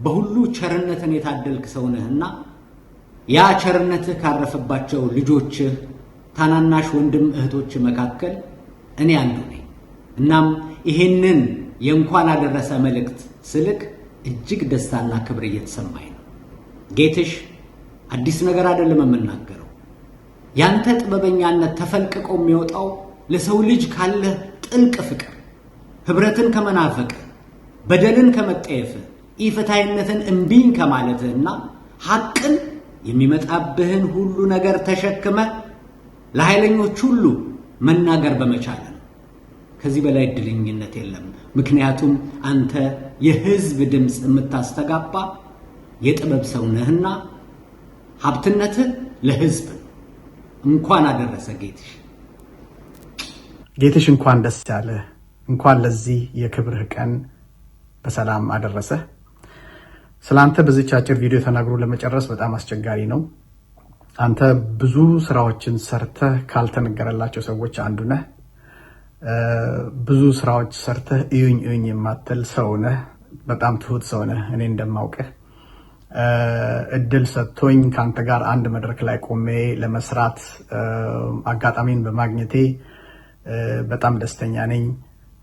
በሁሉ ቸርነትን የታደልክ ሰው ነህና ያ ቸርነትህ ካረፈባቸው ልጆችህ ታናናሽ ወንድም እህቶች መካከል እኔ አንዱ ነኝ። እናም ይሄንን የእንኳን አደረሰ መልእክት ስልክ እጅግ ደስታና ክብር እየተሰማኝ ነው። ጌትሽ አዲስ ነገር አይደለም የምናገረው። ያንተ ጥበበኛነት ተፈልቅቆ የሚወጣው ለሰው ልጅ ካለ ጥልቅ ፍቅር፣ ህብረትን ከመናፈቅ፣ በደልን ከመጠየፍ፣ ኢፍትሃይነትን እምቢኝ ከማለትህና ሐቅን የሚመጣብህን ሁሉ ነገር ተሸክመ ለኃይለኞች ሁሉ መናገር በመቻል ነው። ከዚህ በላይ እድለኝነት የለም። ምክንያቱም አንተ የህዝብ ድምፅ የምታስተጋባ የጥበብ ሰው ነህና ሀብትነትህ ለህዝብ ነው። እንኳን አደረሰ ጌትሽ። ጌትሽ እንኳን ደስ ያለ፣ እንኳን ለዚህ የክብርህ ቀን በሰላም አደረሰ። ስላንተ በዚች አጭር ቪዲዮ ተናግሮ ለመጨረስ በጣም አስቸጋሪ ነው። አንተ ብዙ ስራዎችን ሰርተህ ካልተነገረላቸው ሰዎች አንዱ ነህ። ብዙ ስራዎች ሰርተህ እዩኝ የማትል ሰው ነህ። በጣም ትሁት ሰው ነህ። እኔ እንደማውቅህ እድል ሰጥቶኝ ካንተ ጋር አንድ መድረክ ላይ ቆሜ ለመስራት አጋጣሚን በማግኘቴ በጣም ደስተኛ ነኝ።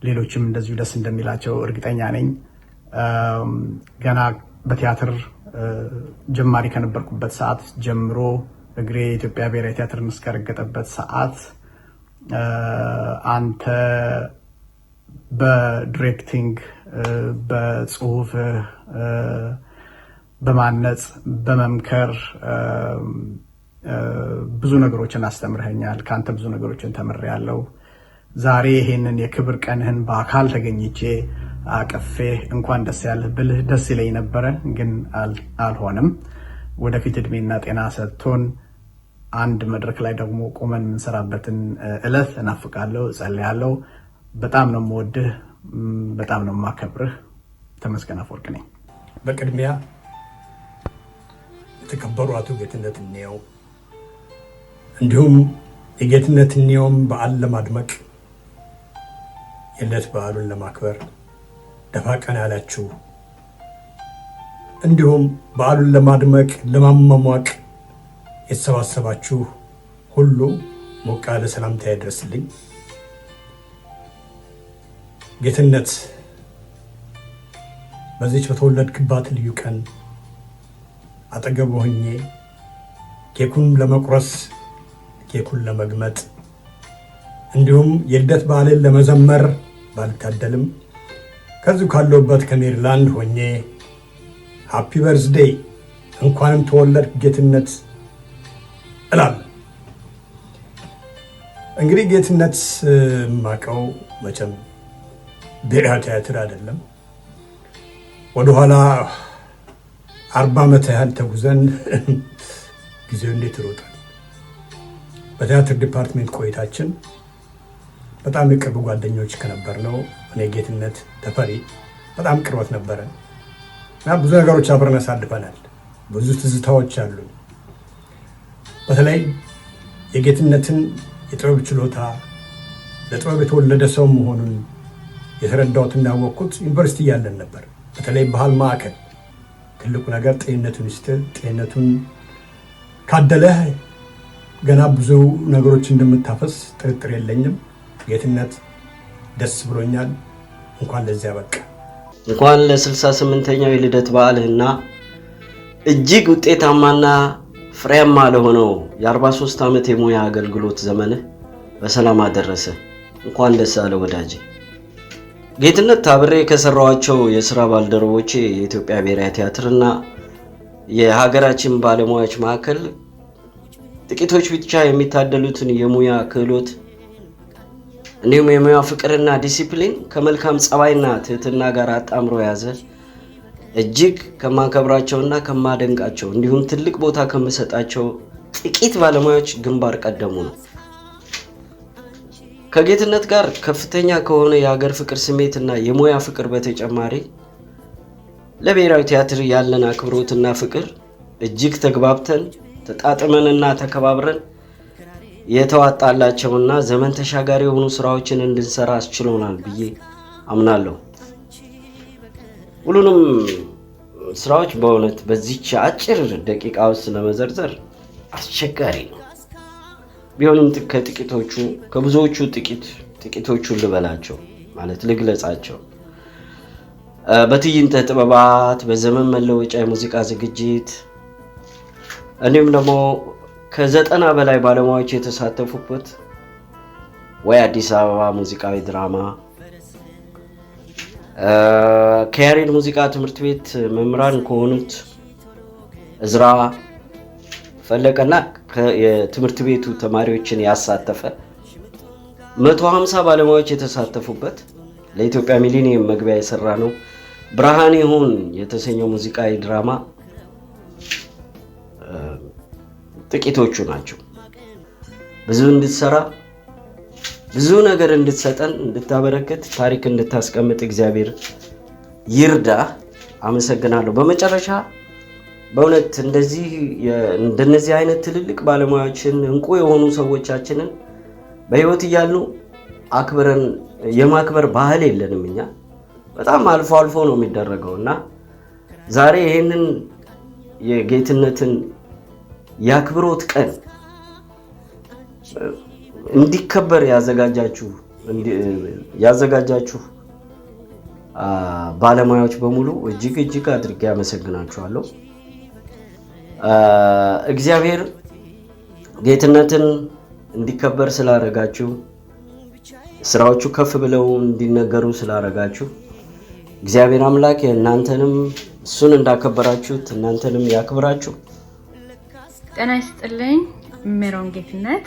ሌሎችም እንደዚሁ ደስ እንደሚላቸው እርግጠኛ ነኝ። ገና በቲያትር ጀማሪ ከነበርኩበት ሰዓት ጀምሮ እግሬ የኢትዮጵያ ብሔራዊ ቲያትርን እስከረገጠበት ሰዓት አንተ በዲሬክቲንግ፣ በጽሁፍ፣ በማነጽ፣ በመምከር ብዙ ነገሮችን አስተምረኸኛል። ካንተ ብዙ ነገሮችን ተምሬያለሁ። ዛሬ ይሄንን የክብር ቀንህን በአካል ተገኝቼ አቀፌ እንኳን ደስ ያለህ ብልህ ደስ ይለኝ ነበረ፣ ግን አልሆነም። ወደፊት እድሜና ጤና ሰጥቶን አንድ መድረክ ላይ ደግሞ ቆመን የምንሰራበትን እለት እናፍቃለሁ፣ እጸልያለሁ። በጣም ነው የምወድህ፣ በጣም ነው የማከብርህ። ተመስገን አፈወርቅ ነኝ። በቅድሚያ የተከበሩ አቶ ጌትነት እንየው እንዲሁም የጌትነት እንየውም በዓል ለማድመቅ የለት በዓሉን ለማክበር ደፋ ቀና ያላችሁ እንዲሁም በዓሉን ለማድመቅ ለማሟሟቅ የተሰባሰባችሁ ሁሉ ሞቅ ያለ ሰላምታ ይድረስልኝ። ጌትነት በዚች በተወለድክባት ልዩ ቀን አጠገብ ሆኜ ኬኩን ለመቁረስ ኬኩን ለመግመጥ እንዲሁም የልደት በዓልን ለመዘመር ባልታደልም ከዚሁ ካለሁበት ከሜሪላንድ ሆኜ ሃፒ በርዝዴይ እንኳንም ተወለድክ ጌትነት እላለሁ። እንግዲህ ጌትነት ማቀው መቼም ብሔራዊ ቲያትር አይደለም። ወደኋላ 40 ዓመት ያህል ተጉዘን ጊዜው እንዴት ይሮጣል። በቲያትር ዲፓርትሜንት ቆይታችን በጣም የቅርብ ጓደኞች ከነበር ነው እኔ ጌትነት ተፈሪ በጣም ቅርበት ነበረ እና ብዙ ነገሮች አብረን አሳልፈናል። ብዙ ትዝታዎች አሉ። በተለይ የጌትነትን የጥበብ ችሎታ ለጥበብ የተወለደ ሰው መሆኑን የተረዳሁትና ያወቅኩት ዩኒቨርሲቲ ያለን ነበር። በተለይ ባህል ማዕከል ትልቁ ነገር ጤንነቱን ይስጥል። ጤንነቱን ካደለህ ገና ብዙ ነገሮች እንደምታፈስ ጥርጥር የለኝም። ጌትነት ደስ ብሎኛል። እንኳን ለዚያ በቃ። እንኳን ለ68ኛው የልደት በዓልና እጅግ ውጤታማና ፍሬያማ ለሆነው የ43 ዓመት የሙያ አገልግሎት ዘመንህ በሰላም አደረሰ። እንኳን ደስ አለ ወዳጄ። ጌትነት አብሬ ከሰራዋቸው የሥራ ባልደረቦቼ የኢትዮጵያ ብሔራዊ ቲያትርና የሀገራችን ባለሙያዎች ማዕከል ጥቂቶች ብቻ የሚታደሉትን የሙያ ክህሎት እንዲሁም የሙያ ፍቅርና ዲሲፕሊን ከመልካም ጸባይና ትህትና ጋር አጣምሮ ያዘ እጅግ ከማከብራቸውና ከማደንቃቸው እንዲሁም ትልቅ ቦታ ከምሰጣቸው ጥቂት ባለሙያዎች ግንባር ቀደሙ ነው። ከጌትነት ጋር ከፍተኛ ከሆነ የሀገር ፍቅር ስሜትና የሙያ ፍቅር በተጨማሪ ለብሔራዊ ቲያትር ያለን አክብሮትና ፍቅር እጅግ ተግባብተን ተጣጥመንና ተከባብረን የተዋጣላቸውና ዘመን ተሻጋሪ የሆኑ ስራዎችን እንድንሰራ አስችሎናል ብዬ አምናለሁ። ሁሉንም ስራዎች በእውነት በዚህች አጭር ደቂቃ ውስጥ ለመዘርዘር አስቸጋሪ ነው። ቢሆንም ከጥቂቶቹ ከብዙዎቹ ጥቂቶቹን ልበላቸው ማለት ልግለጻቸው። በትዕይንተ ጥበባት፣ በዘመን መለወጫ የሙዚቃ ዝግጅት እንዲሁም ደግሞ ከ90 በላይ ባለሙያዎች የተሳተፉበት ወይ አዲስ አበባ ሙዚቃዊ ድራማ፣ ከያሬድ ሙዚቃ ትምህርት ቤት መምህራን ከሆኑት እዝራ ፈለቀና የትምህርት ቤቱ ተማሪዎችን ያሳተፈ 150 ባለሙያዎች የተሳተፉበት ለኢትዮጵያ ሚሊኒየም መግቢያ የሰራ ነው ብርሃን ይሁን የተሰኘው ሙዚቃዊ ድራማ ጥቂቶቹ ናቸው። ብዙ እንድትሰራ ብዙ ነገር እንድትሰጠን እንድታበረከት ታሪክ እንድታስቀምጥ እግዚአብሔር ይርዳ። አመሰግናለሁ። በመጨረሻ በእውነት እንደነዚህ አይነት ትልልቅ ባለሙያዎችን እንቁ የሆኑ ሰዎቻችንን በህይወት እያሉ አክብረን የማክበር ባህል የለንም እኛ። በጣም አልፎ አልፎ ነው የሚደረገውና ዛሬ ይሄንን የጌትነትን የአክብሮት ቀን እንዲከበር ያዘጋጃችሁ ባለሙያዎች በሙሉ እጅግ አድርጌ አመሰግናችኋለሁ። እግዚአብሔር ጌትነትን እንዲከበር ስላደረጋችሁ፣ ስራዎቹ ከፍ ብለው እንዲነገሩ ስላደረጋችሁ እግዚአብሔር አምላክ እናንተንም እሱን እንዳከበራችሁት እናንተንም ያክብራችሁ። ጤና ይስጥልኝ። ሜሮን ጌትነት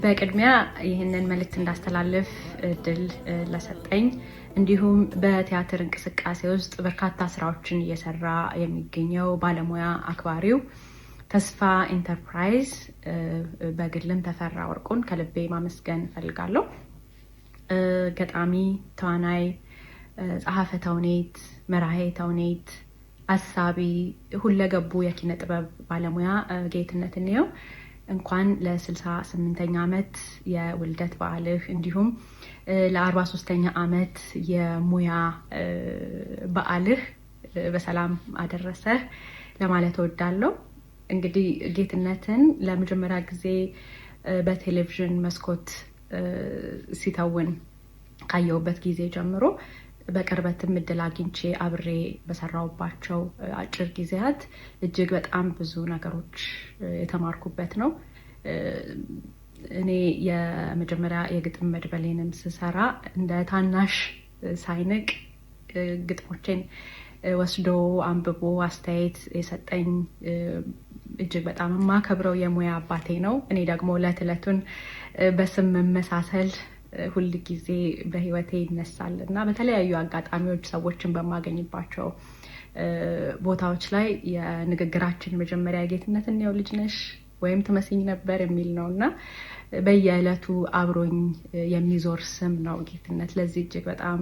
በቅድሚያ ይህንን መልእክት እንዳስተላልፍ እድል ለሰጠኝ እንዲሁም በቲያትር እንቅስቃሴ ውስጥ በርካታ ስራዎችን እየሰራ የሚገኘው ባለሙያ አክባሪው ተስፋ ኢንተርፕራይዝ በግልም ተፈራ ወርቁን ከልቤ ማመስገን ፈልጋለሁ። ገጣሚ፣ ተዋናይ፣ ጸሐፌ ተውኔት፣ መራሄ ተውኔት፣ አሳቢ፣ ሁለገቡ የኪነ ጥበብ ባለሙያ ጌትነት እንየው እንኳን ለ68ኛ ዓመት የውልደት በዓልህ እንዲሁም ለ43ኛ ዓመት የሙያ በዓልህ በሰላም አደረሰህ ለማለት እወዳለሁ። እንግዲህ ጌትነትን ለመጀመሪያ ጊዜ በቴሌቪዥን መስኮት ሲተውን ካየሁበት ጊዜ ጀምሮ በቅርበትም እድል አግኝቼ አብሬ በሰራሁባቸው አጭር ጊዜያት እጅግ በጣም ብዙ ነገሮች የተማርኩበት ነው። እኔ የመጀመሪያ የግጥም መድበሌንም ስሰራ እንደ ታናሽ ሳይንቅ ግጥሞቼን ወስዶ አንብቦ አስተያየት የሰጠኝ እጅግ በጣም የማከብረው የሙያ አባቴ ነው። እኔ ደግሞ ዕለት-ዕለቱን በስም መመሳሰል ሁል ጊዜ በህይወቴ ይነሳል እና በተለያዩ አጋጣሚዎች ሰዎችን በማገኝባቸው ቦታዎች ላይ የንግግራችን መጀመሪያ ጌትነት እንየው ልጅ ነሽ ወይም ትመስኝ ነበር የሚል ነውና በየዕለቱ አብሮኝ የሚዞር ስም ነው ጌትነት። ለዚህ እጅግ በጣም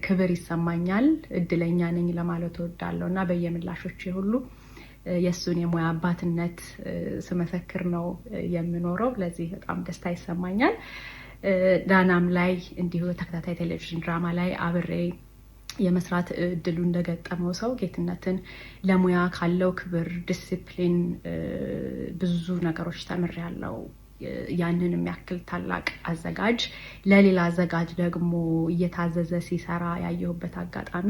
ክብር ይሰማኛል፣ እድለኛ ነኝ ለማለት እወዳለሁ እና በየምላሾቼ ሁሉ የሱን የሙያ አባትነት ስመሰክር ነው የምኖረው። ለዚህ በጣም ደስታ ይሰማኛል። ዳናም ላይ እንዲሁ ተከታታይ ቴሌቪዥን ድራማ ላይ አብሬ የመስራት እድሉ እንደገጠመው ሰው ጌትነትን ለሙያ ካለው ክብር፣ ዲሲፕሊን ብዙ ነገሮች ተምሬያለሁ። ያንን የሚያክል ታላቅ አዘጋጅ ለሌላ አዘጋጅ ደግሞ እየታዘዘ ሲሰራ ያየሁበት አጋጣሚ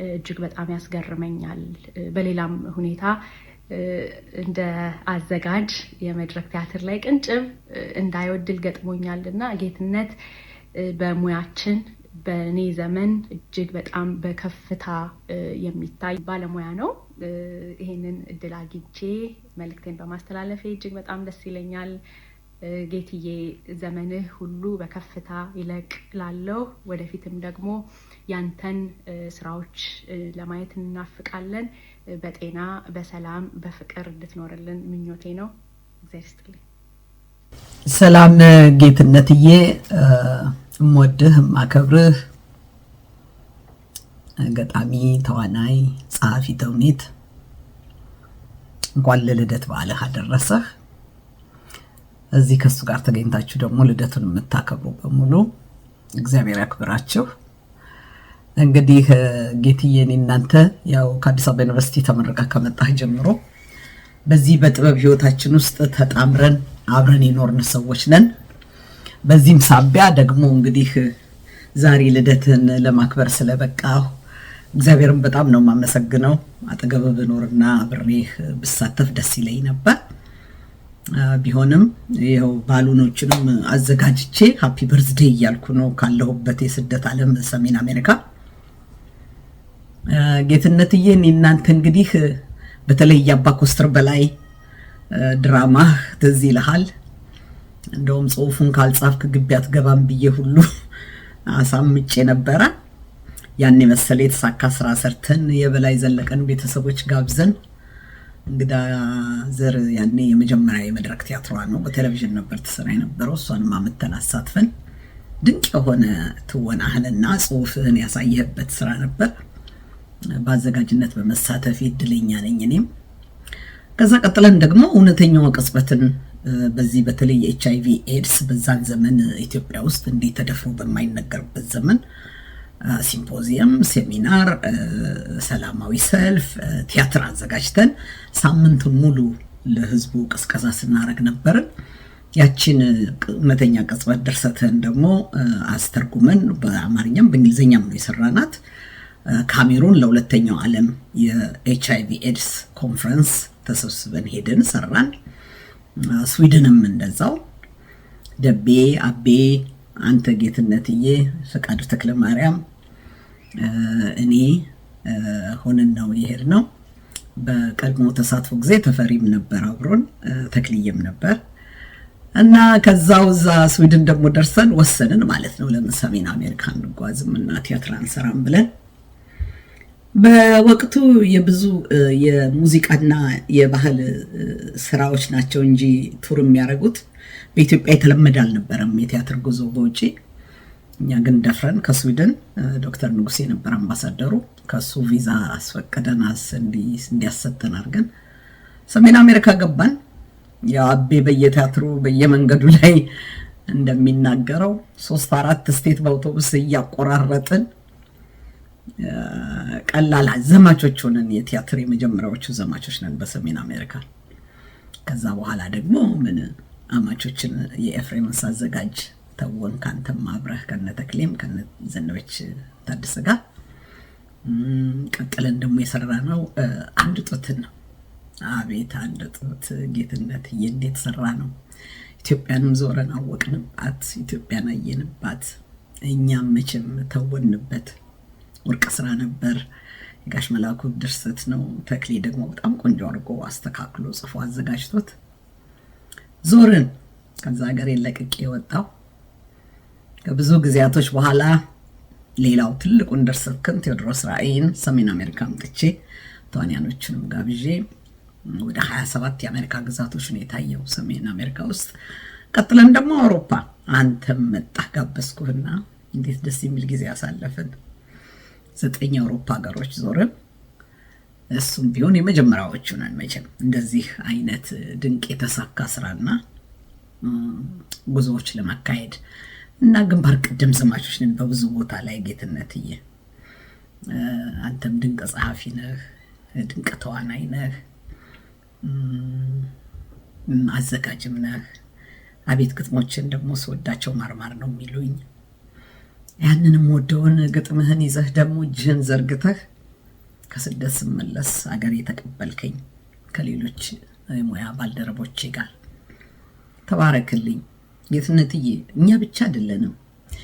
እጅግ በጣም ያስገርመኛል። በሌላም ሁኔታ እንደ አዘጋጅ የመድረክ ቲያትር ላይ ቅንጭብ እንዳይወድል ገጥሞኛልና ጌትነት በሙያችን በእኔ ዘመን እጅግ በጣም በከፍታ የሚታይ ባለሙያ ነው። ይሄንን እድል አግኝቼ መልእክቴን በማስተላለፌ እጅግ በጣም ደስ ይለኛል። ጌትዬ ዘመንህ ሁሉ በከፍታ ይለቅ ላለው ወደፊትም ደግሞ ያንተን ስራዎች ለማየት እናፍቃለን። በጤና በሰላም በፍቅር እንድትኖርልን ምኞቴ ነው። እግዚአብሔር ይስጥልኝ። ሰላም ጌትነትዬ፣ እምወድህ እማከብርህ ገጣሚ፣ ተዋናይ፣ ጸሐፊ ተውኔት እንኳን ለልደት በዓልህ አደረሰህ። እዚህ ከሱ ጋር ተገኝታችሁ ደግሞ ልደቱን የምታከብሩ በሙሉ እግዚአብሔር ያክብራችሁ። እንግዲህ ጌትዬ እናንተ ያው ከአዲስ አበባ ዩኒቨርሲቲ ተመረቀ ከመጣህ ጀምሮ በዚህ በጥበብ ህይወታችን ውስጥ ተጣምረን አብረን የኖርን ሰዎች ነን። በዚህም ሳቢያ ደግሞ እንግዲህ ዛሬ ልደትን ለማክበር ስለበቃሁ እግዚአብሔርን በጣም ነው የማመሰግነው። አጠገብ ብኖርና አብሬህ ብሳተፍ ደስ ይለኝ ነበር። ቢሆንም ይሄው ባሉኖችንም አዘጋጅቼ ሃፒ በርዝዴይ እያልኩ ነው ካለሁበት የስደት ዓለም ሰሜን አሜሪካ። ጌትነትዬ እናንተ እንግዲህ በተለይ የአባ ኮስተር በላይ ድራማ ትዝ ይልሃል። እንደውም ጽሁፉን ካልጻፍክ ግቢ አትገባም ብዬ ሁሉ አሳምጬ ነበረ። ያን መሰለ የተሳካ ስራ ሰርተን የበላይ ዘለቀን ቤተሰቦች ጋብዘን እንግዳ ዘር ያኔ የመጀመሪያ የመድረክ ቲያትሯ ነው፣ በቴሌቪዥን ነበር ተሰራ የነበረው። እሷንም አመተን አሳትፈን ድንቅ የሆነ ትወናህንና ጽሁፍህን ያሳየህበት ስራ ነበር። በአዘጋጅነት በመሳተፍ እድለኛ ነኝ እኔም። ከዛ ቀጥለን ደግሞ እውነተኛው ቅጽበትን በዚህ በተለይ HIV ኤድስ በዛን ዘመን ኢትዮጵያ ውስጥ እንዴት ተደፍሮ በማይነገርበት ዘመን ሲምፖዚየም፣ ሴሚናር፣ ሰላማዊ ሰልፍ፣ ቲያትር አዘጋጅተን ሳምንቱን ሙሉ ለህዝቡ ቅስቀሳ ስናረግ ነበር። ያችን እውነተኛ ቅጽበት ድርሰትን ደግሞ አስተርጉመን በአማርኛም በእንግሊዘኛም ነው የሰራናት። ካሜሩን ለሁለተኛው ዓለም የኤችአይቪ ኤድስ ኮንፈረንስ ተሰብስበን ሄደን ሰራን። ስዊድንም እንደዛው ደቤ አቤ፣ አንተ ጌትነትዬ፣ ፈቃዱ ተክለ ማርያም፣ እኔ ሆነን ነው የሄድነው። በቀድሞ ተሳትፎ ጊዜ ተፈሪም ነበር አብሮን፣ ተክልዬም ነበር እና ከዛው ዛ ስዊድን ደግሞ ደርሰን ወሰንን ማለት ነው ለሰሜን አሜሪካ እንጓዝም እና ቲያትር አንሰራም ብለን። በወቅቱ የብዙ የሙዚቃና የባህል ስራዎች ናቸው እንጂ ቱር የሚያደርጉት በኢትዮጵያ የተለመደ አልነበረም የቲያትር ጉዞ በውጪ። እኛ ግን ደፍረን ከስዊድን ዶክተር ንጉሴ ነበር አምባሳደሩ፣ ከሱ ቪዛ አስፈቀደን እንዲያሰጠን አድርገን ሰሜን አሜሪካ ገባን። ያው አቤ በየቲያትሩ በየመንገዱ ላይ እንደሚናገረው 3-4 ስቴት በአውቶቡስ እያቆራረጥን ቀላል ዘማቾች ሆነን የቲያትር የመጀመሪያዎቹ ዘማቾች ነን በሰሜን አሜሪካ። ከዛ በኋላ ደግሞ ምን አማቾችን የኤፍሬም ሳዘጋጅ ተወን ካንተም አብረህ ከነተክሌም ከነዘነበች ታደሰ ጋር ቀጥለን ደግሞ የሰራነው አንድ ጡትን ነው። አቤት አንድ ጡት ጌትነት እንዴት ሰራ ነው። ኢትዮጵያንም ዞረን አወቅንባት፣ ኢትዮጵያን አየንባት። እኛም መቼም ተወንበት። ወርቅ ስራ ነበር። የጋሽ መላኩ ድርሰት ነው። ተክሌ ደግሞ በጣም ቆንጆ አድርጎ አስተካክሎ ጽፎ አዘጋጅቶት ዞርን። ከዛ ሀገር ለቅቄ የወጣው ከብዙ ጊዜያቶች በኋላ ሌላው ትልቁን ድርሰት ግን ቴዎድሮስ ራእይን ሰሜን አሜሪካ አምጥቼ ተዋንያኖችንም ጋብዤ ወደ 27 የአሜሪካ ግዛቶች ነው የታየው ሰሜን አሜሪካ ውስጥ። ቀጥለን ደግሞ አውሮፓ አንተም መጣህ ጋበዝኩህና እንዴት ደስ የሚል ጊዜ ያሳለፍን። 9 የአውሮፓ ሀገሮች ዞርን። እሱም ቢሆን የመጀመሪያዎቹ ነን መቼም እንደዚህ አይነት ድንቅ የተሳካ ስራና ጉዞዎች ለማካሄድ እና ግንባር ቀደም ዘማቾች ነን በብዙ ቦታ ላይ ጌትነትዬ። አንተም ድንቅ ጸሐፊ ነህ፣ ድንቅ ተዋናይ ነህ፣ አዘጋጅም ነህ። አቤት ግጥሞችን ደግሞ ስወዳቸው ማርማር ነው የሚሉኝ። ያንንም ወደውን ግጥምህን ይዘህ ደግሞ እጅህን ዘርግተህ ከስደት ስመለስ አገር የተቀበልከኝ ከሌሎች ሙያ ባልደረቦቼ ጋር ተባረክልኝ ጌትነትዬ። እኛ ብቻ አይደለንም።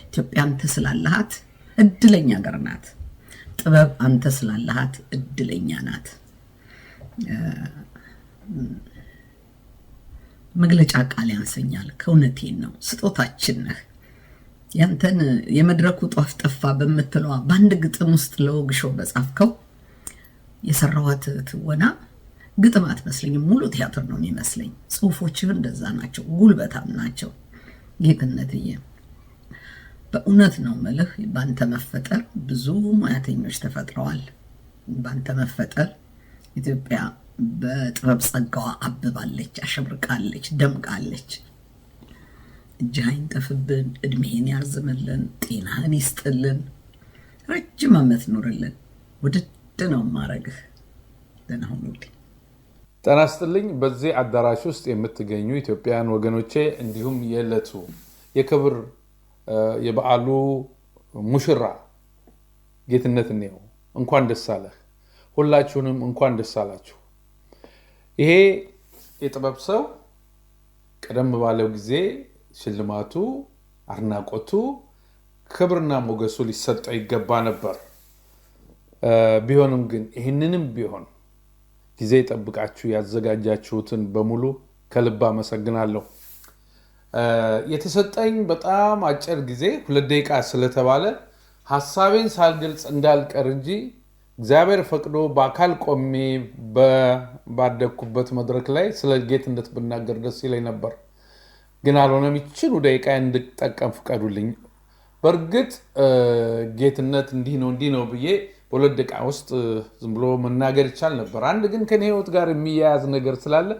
ኢትዮጵያ አንተ ስላለሃት እድለኛ ሀገር ናት። ጥበብ አንተ ስላለሃት እድለኛ ናት። መግለጫ ቃል ያንሰኛል። ከእውነቴን ነው። ስጦታችን ነህ። ያንተን የመድረኩ ጧፍ ጠፋ በምትለዋ በአንድ ግጥም ውስጥ ለወግሾ በጻፍከው የሰራዋት ትወና ግጥም አትመስለኝም፣ ሙሉ ቲያትር ነው የሚመስለኝ። ጽሁፎችህ እንደዛ ናቸው፣ ጉልበታም ናቸው። ጌትነትዬ በእውነት ነው መልህ። ባንተ መፈጠር ብዙ ሙያተኞች ተፈጥረዋል። ባንተ መፈጠር ኢትዮጵያ በጥበብ ጸጋዋ አብባለች፣ አሸብርቃለች፣ ደምቃለች። እጅህ አይንጠፍብን፣ እድሜህን ያርዝምልን፣ ጤናህን ይስጥልን፣ ረጅም ዓመት ኑርልን። ውድድ ነው ማረግህ። ደህና ሁኑልኝ። ጤና ይስጥልኝ። በዚህ አዳራሽ ውስጥ የምትገኙ ኢትዮጵያውያን ወገኖቼ እንዲሁም የዕለቱ የክብር የበዓሉ ሙሽራ ጌትነት ነው፣ እንኳን ደስ አለህ። ሁላችሁንም እንኳን ደስ አላችሁ። ይሄ የጥበብ ሰው ቀደም ባለው ጊዜ ሽልማቱ፣ አድናቆቱ፣ ክብርና ሞገሱ ሊሰጠው ይገባ ነበር። ቢሆንም ግን ይህንንም ቢሆን ጊዜ ጠብቃችሁ ያዘጋጃችሁትን በሙሉ ከልብ አመሰግናለሁ። የተሰጠኝ በጣም አጭር ጊዜ 2 ደቂቃ ስለተባለ ሐሳቤን ሳልገልጽ እንዳልቀር እንጂ እግዚአብሔር ፈቅዶ በአካል ቆሜ ባደኩበት መድረክ ላይ ስለ ጌትነት ብናገር ደስ ይለኝ ነበር። ግን አልሆነም። ይችኑ ደቂቃ እንድጠቀም ፍቀዱልኝ። በእርግጥ ጌትነት እንዲህ ነው ብዬ በ2 ደቂቃ ውስጥ ዝም ብሎ መናገር ይቻል ነበር። አንድ ግን ከኔ ህይወት ጋር የሚያያዝ ነገር ስላለ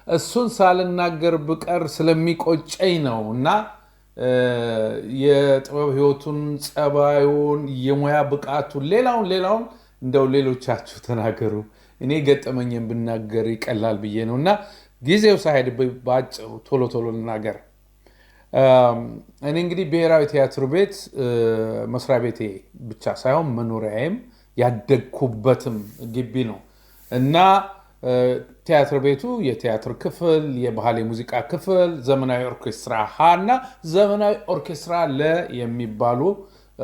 እሱን ሳልናገር ብቀር ስለሚቆጨኝ ነው እና የጥበብ ህይወቱን፣ ጸባዩን፣ የሙያ ብቃቱን፣ ሌላውን እንደው ሌሎቻችሁ ተናገሩ፣ እኔ ገጠመኝን ብናገር ይቀላል ብዬ ነው እና ጊዜው ሳይሄድ ባጭሩ ቶሎ ልናገር። እኔ እንግዲህ ብሔራዊ ቲያትር ቤት መስሪያ ቤቴ ብቻ ሳይሆን መኖሪያዬም ያደግኩበትም ግቢ ነው እና ቲያትር ቤቱ የቲያትር ክፍል፣ የባህል የሙዚቃ ክፍል፣ ዘመናዊ ኦርኬስትራ ሀ እና ዘመናዊ ኦርኬስትራ ለ የሚባሉ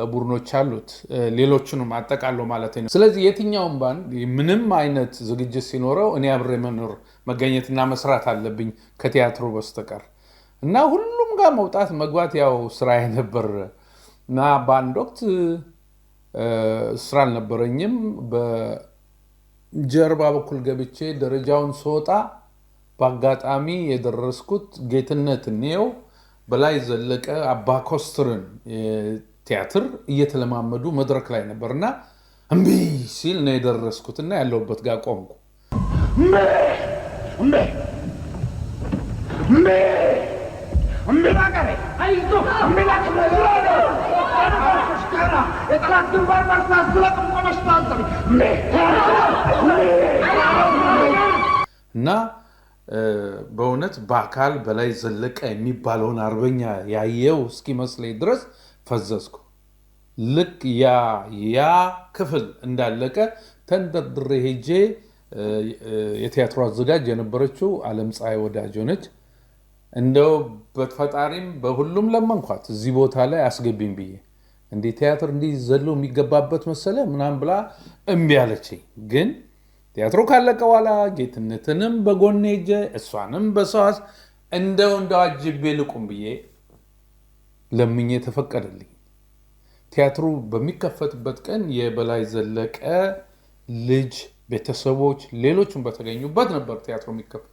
ቡድኖች አሉት። ሌሎችንም አጠቃሎ ማለት ነው። ስለዚህ የትኛውም ባንድ ምንም አይነት ዝግጅት ሲኖረው እኔ አብሬ መገኘትና መስራት አለብኝ ከቲያትሩ በስተቀር እና ሁሉም ጋር መውጣት መግባት ያው ስራዬ ነበር እና በአንድ ወቅት ስራ አልነበረኝም። በጀርባ በኩል ገብቼ ደረጃውን ስወጣ በአጋጣሚ የደረስኩት ጌትነት ነው በላይ ዘለቀ አባ ኮስትርን ቲያትር እየተለማመዱ መድረክ ላይ ነበርና እምቢ ሲል ነው የደረስኩትና ያለውበት ጋር ቆምኩ። እና በእውነት በአካል በላይ ዘለቀ የሚባለውን አርበኛ ያየው እስኪመስለኝ ድረስ ፈዘዝኩ። ልክ ያ ክፍል እንዳለቀ ተንደርድሬ ሄጄ የቲያትሩ አዘጋጅ የነበረችው ዓለም ፀሐይ ወዳጆ ነች። እንደው በፈጣሪም በሁሉም ለመንኳት እዚህ ቦታ ላይ አስገቢኝ ብዬ እንዴ ቲያትር እንዲህ ዘሎ የሚገባበት መሰለ ምናምን ብላ እምቢ አለችኝ። ግን ቲያትሩ ካለቀ በኋላ ጌትነትንም በጎኔ ሄጄ እሷንም በሰዋስ እንደው አጅቤ ልቁም ብዬ ለምኜ ተፈቀደልኝ። ቲያትሩ በሚከፈትበት ቀን የበላይ ዘለቀ ልጅ ቤተሰቦች ሌሎችም በተገኙበት ነበር ቲያትሩ የሚከፈት።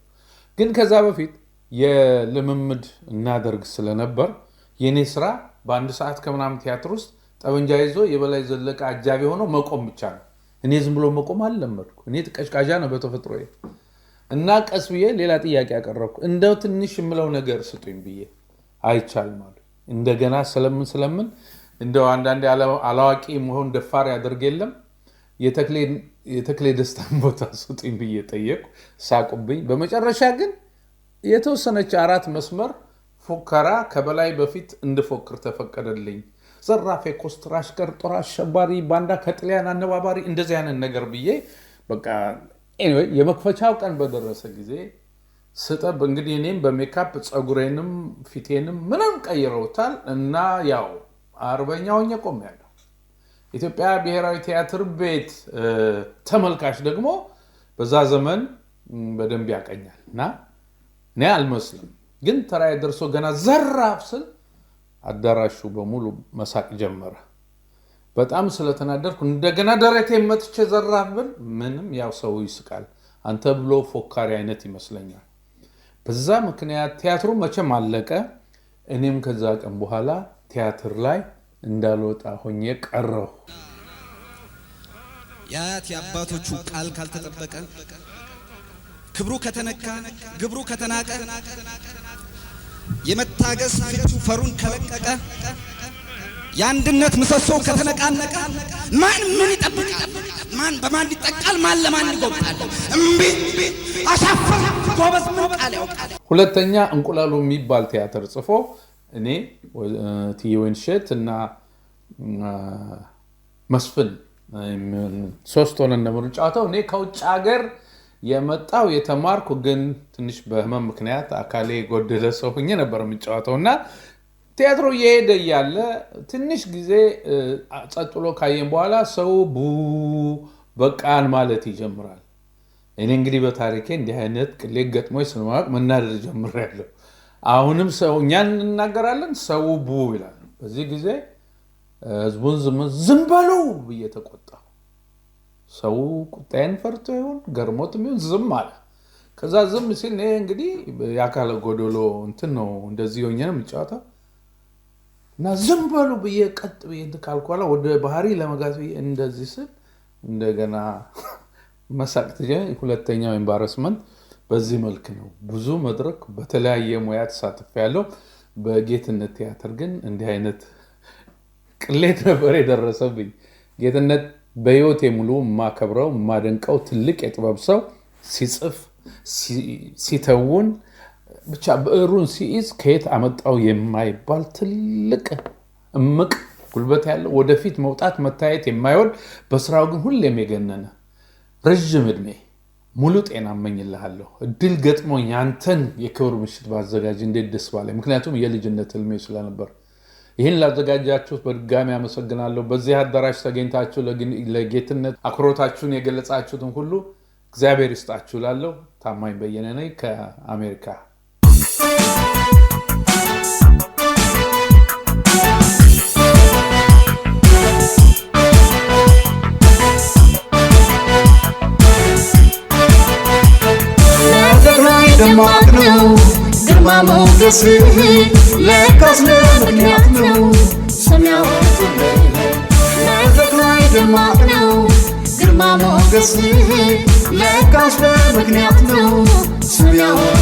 ግን ከዛ በፊት የልምምድ እናደርግ ስለነበር የኔ ስራ በአንድ ሰዓት ከምናምን ቲያትር ውስጥ ጠበንጃ ይዞ የበላይ ዘለቀ አጃቢ ሆኖ መቆም ብቻ ነው። እኔ ዝም ብሎ መቆም አልለመድኩ። እኔ ቀዥቃዣ ነው በተፈጥሮዬ እና ቀስ ብዬ ሌላ ጥያቄ ያቀረብኩ እንደው ትንሽ የምለው ነገር ስጡኝ ብዬ አይቻልም አሉ። እንደገና ስለምን እንደው አንዳንዴ አላዋቂ መሆን ደፋር ያደርግ የለም የተክሌ ደስታን ቦታ ስጡኝ ብዬ ጠየቅኩ። ሳቁብኝ። በመጨረሻ ግን የተወሰነች 4 መስመር ፉከራ ከበላይ በፊት እንድፎክር ተፈቀደልኝ። ዘራፌ ኮስትራሽ ቀር ጦር አሸባሪ ባንዳ ከጥሊያን አነባባሪ እንደዚህ አይነት ነገር ብዬ በቃ ኤኒዌይ የመክፈቻው ቀን በደረሰ ጊዜ ስጠብ እንግዲህ እኔም በሜካፕ ጸጉሬንም ፊቴንም ምንም ቀይረውታል እና ያው አርበኛው ሆኜ ቆሜያለሁ። ኢትዮጵያ ብሔራዊ ቲያትር ቤት ተመልካች ደግሞ በዛ ዘመን በደንብ ያቀኛል እና እኔ አልመስልም። ግን ተራዬ ደርሶ ገና ዘራፍ ስል አዳራሹ በሙሉ መሳቅ ጀመረ። በጣም ስለተናደርኩ እንደገና ደረቴ መጥቼ ዘራፍ ብል ምንም ያው ሰው ይስቃል አንተ ብሎ ፎካሪ አይነት ይመስለኛል። በዛ ምክንያት ቲያትሩ መቼም አለቀ። እኔም ከዛ ቀን በኋላ ቲያትር ላይ እንዳልወጣ ሆኜ ቀረሁ። የአያት የአባቶቹ ቃል ካልተጠበቀ ክብሩ ከተነካ ግብሩ ከተናቀ የመታገስ ፍቹ ፈሩን ከለቀቀ የአንድነት ምሰሶ ከተነቃነቀ ማን ምን ይጠብቃል? ማን በማን ይጠቃል? ማን ለማን ይጎብጣል? እምቢ አሻፈር ጎበዝ ምን ቃል ያውቃል? ሁለተኛ እንቁላሉ የሚባል ቲያትር ጽፎ እኔ ቲዩንሸት እና መስፍን 3 ሆነን ነው የምንጫወተው። እኔ ከውጭ ሀገር የመጣው የተማርኩ ግን ትንሽ በህመም ምክንያት አካሌ ጎደለ ሰው ሆኜ ነበር የምንጫወተውና ቲያትሩ እየሄደ ያለ ትንሽ ጊዜ ጸጥሎ ካየን በኋላ ሰው ቡ በቃን ማለት ይጀምራል። እኔ እንግዲህ በታሪኬ እንዲህ አይነት ቅሌት ገጥሞኝ ስለማወቅ መናደድ ጀምሬያለሁ። አሁንም ሰው እኛን እንናገራለን ሰው ቡ ይላል። በዚህ ጊዜ ህዝቡን ዝም በሉ ብዬ ተቆጣሁ። ሰው ቁጣዬን ፈርቶ ይሁን ገርሞትም ይሁን ዝም አለ። ከዛ ዝም ሲል እኔ እንግዲህ የአካለ ጎዶሎ እንትን ነው እንደዚህ ሆኜ ነው የምጫወተው እና ዝም በሉ ብዬ ቀጥ ብዬ ካልኩ በኋላ ወደ ባህሪ ለመጋዝ ብዬ እንደዚህ ስል እንደገና መሳቅ ተጀመረ። ሁለተኛው ኤምባረስመንት በዚህ መልክ ነው። ብዙ መድረክ በተለያየ ሙያ ተሳትፌያለሁ። በጌትነት ቲያትር ግን እንዲህ አይነት ቅሌት ነበር የደረሰብኝ። ጌትነት በህይወቴ ሙሉ የማከብረው የማደንቀው ትልቅ የጥበብ ሰው ሲጽፍ ሲተውን ብቻ ብዕሩን ሲይዝ ከየት አመጣው የማይባል ትልቅ እምቅ ጉልበት ያለው ወደፊት መውጣት መታየት የማይወድ በስራው ግን ሁሌም የገነነ ረጅም እድሜ ሙሉ ጤና እመኝልሃለሁ። እድል ገጥሞኝ አንተን የክብር ምሽት ባዘጋጅ እንዴት ደስ ባለኝ። ምክንያቱም የልጅነት ህልሜ ስለነበር። ይህን ላዘጋጃችሁት በድጋሚ አመሰግናለሁ። በዚህ አዳራሽ ተገኝታችሁ ለጌትነት አክብሮታችሁን የገለጻችሁትን ሁሉ እግዚአብሔር ይስጣችሁ እላለሁ። ታማኝ በየነ ነኝ ከአሜሪካ። ደማቅ ነው ግርማ ሞገስህ ለካስ ለምክንያት ነው ሰማያዊው መድረክ ላይ ደማቅ ነው ግርማ ሞገስህ ለካስ ለምክንያት ነው ሰማያዊው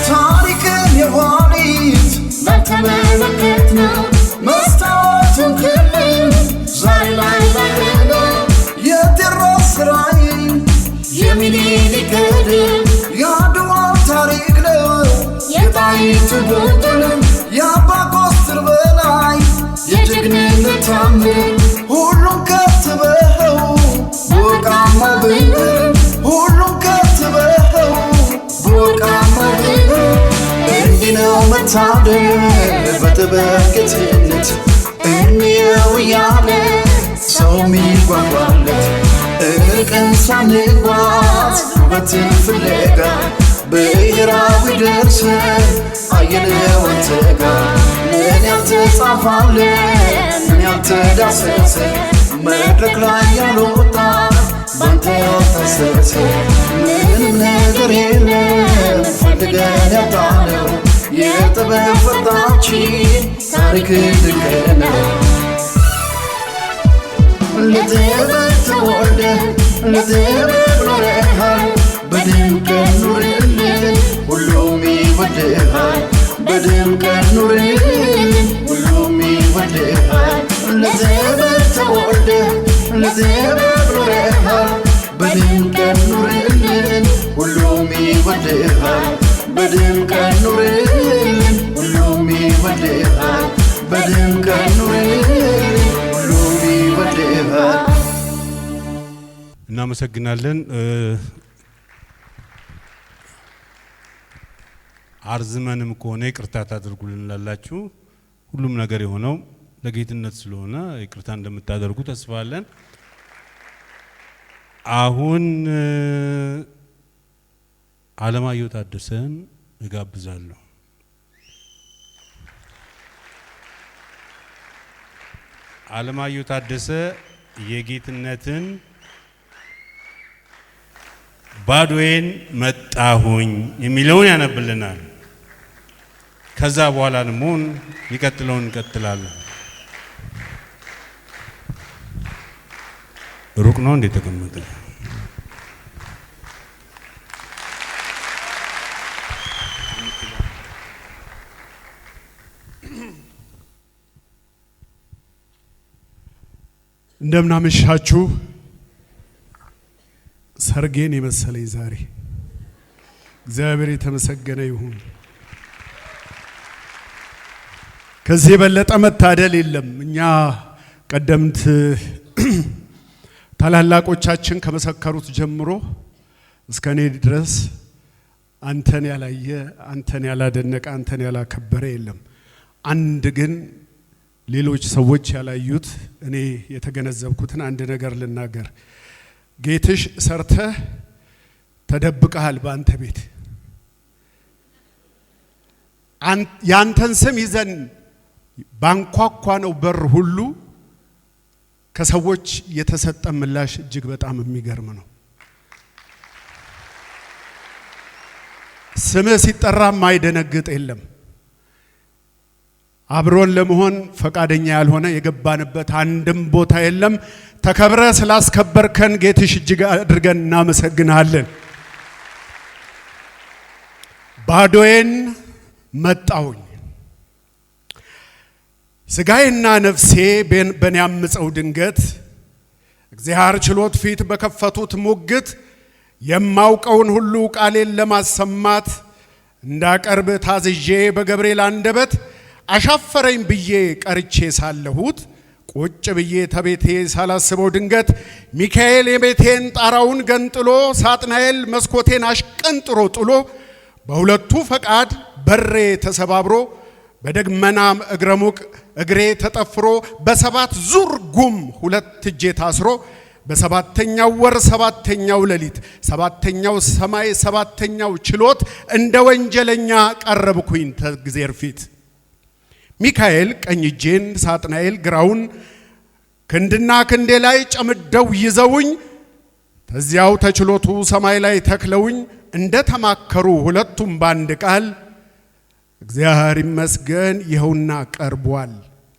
ታሪክን የዋሊት ባልተመለከት ነው መስታ ሁሉም ከትበኸው በወርቃማ ብዕር ሁሉም ከትበኸው በወርቃማ ብዕር እንዲህ ነው መታደል በጥበብ ጌትነት እንየው እያለ ሰው ሚጓጓለት እርቅን ሳንጓዝ ውበትን ፍለጋ ብሔራዊ ደርሰን አየነው አንተ ጋር ምን ያልተጻፈልን ምን ያልተዳሰሰ መድረክ ላይ ያልወጣ ባንተ ያልታሰሰ ምንም ነገር የለም ፈልገን ያጣነው የጥበብ ፈርጣችን ታሪክ ድንቅ ነው። ለጥበብ ተወልደህ ለጥበብ ኖረሃል በድምቀት ኑርልን ሁሉም ይወድሃል በድምቀት ኑርልን ሁሉም ይወድሃል ለጥበብ ተወልደህ ለጥበብ ኖረሃል በድምቀት ኑርልን ሁሉም ይወድሃል በድምቀት ኑርልን ሁሉም ይወድሃል በድምቀት ኑርልን ሁሉም ይወድሃል። እናመሰግናለን። አርዝመንም ከሆነ ይቅርታ ታደርጉልን ላላችሁ ሁሉም ነገር የሆነው ለጌትነት ስለሆነ ይቅርታ እንደምታደርጉ ተስፋለን። አሁን አለማየሁ ታደሰን እጋብዛለሁ። አለማየሁ ታደሰ የጌትነትን ባዶዬን መጣሁኝ የሚለውን ያነብልናል። ከዛ በኋላ ደግሞ ይቀጥለውን እንቀጥላለን። ሩቅ ነው እንዴ ተቀመጠ? እንደምናመሻችሁ። ሰርጌን የመሰለኝ ዛሬ እግዚአብሔር የተመሰገነ ይሁን። ከዚህ የበለጠ መታደል የለም። እኛ ቀደምት ታላላቆቻችን ከመሰከሩት ጀምሮ እስከ እኔ ድረስ አንተን ያላየ አንተን ያላደነቀ አንተን ያላከበረ የለም። አንድ ግን ሌሎች ሰዎች ያላዩት እኔ የተገነዘብኩትን አንድ ነገር ልናገር። ጌትሽ ሰርተህ ተደብቀሃል በአንተ ቤት። ያንተን ስም ይዘን ባንኳኳ ነው በር ሁሉ ከሰዎች የተሰጠ ምላሽ እጅግ በጣም የሚገርም ነው። ስምህ ሲጠራ ማይደነግጥ የለም። አብሮን ለመሆን ፈቃደኛ ያልሆነ የገባንበት አንድም ቦታ የለም። ተከብረ ስላስከበርከን ጌትሽ እጅግ አድርገን እናመሰግናለን። ባዶዬን መጣሁኝ ስጋዬና ነፍሴ በኔ ያምፀው ድንገት እግዚአብሔር ችሎት ፊት በከፈቱት ሙግት የማውቀውን ሁሉ ቃሌን ለማሰማት እንዳቀርብ ታዝዤ በገብርኤል አንደበት አሻፈረኝ ብዬ ቀርቼ ሳለሁት ቁጭ ብዬ ተቤቴ ሳላስበው ድንገት ሚካኤል የቤቴን ጣራውን ገንጥሎ ሳጥናኤል መስኮቴን አሽቀንጥሮ ጥሎ በሁለቱ ፈቃድ በሬ ተሰባብሮ በደግመናም እግረሙቅ እግሬ ተጠፍሮ በሰባት ዙር ጉም ሁለት እጄ ታስሮ በሰባተኛው ወር ሰባተኛው ሌሊት ሰባተኛው ሰማይ ሰባተኛው ችሎት እንደ ወንጀለኛ ቀረብኩኝ ተግዜር ፊት። ሚካኤል ቀኝ እጄን ሳጥናኤል ግራውን ክንድና ክንዴ ላይ ጨምደው ይዘውኝ ተዚያው ተችሎቱ ሰማይ ላይ ተክለውኝ እንደ ተማከሩ ሁለቱም ባንድ ቃል እግዚአብሔር ይመስገን ይኸውና ቀርቧል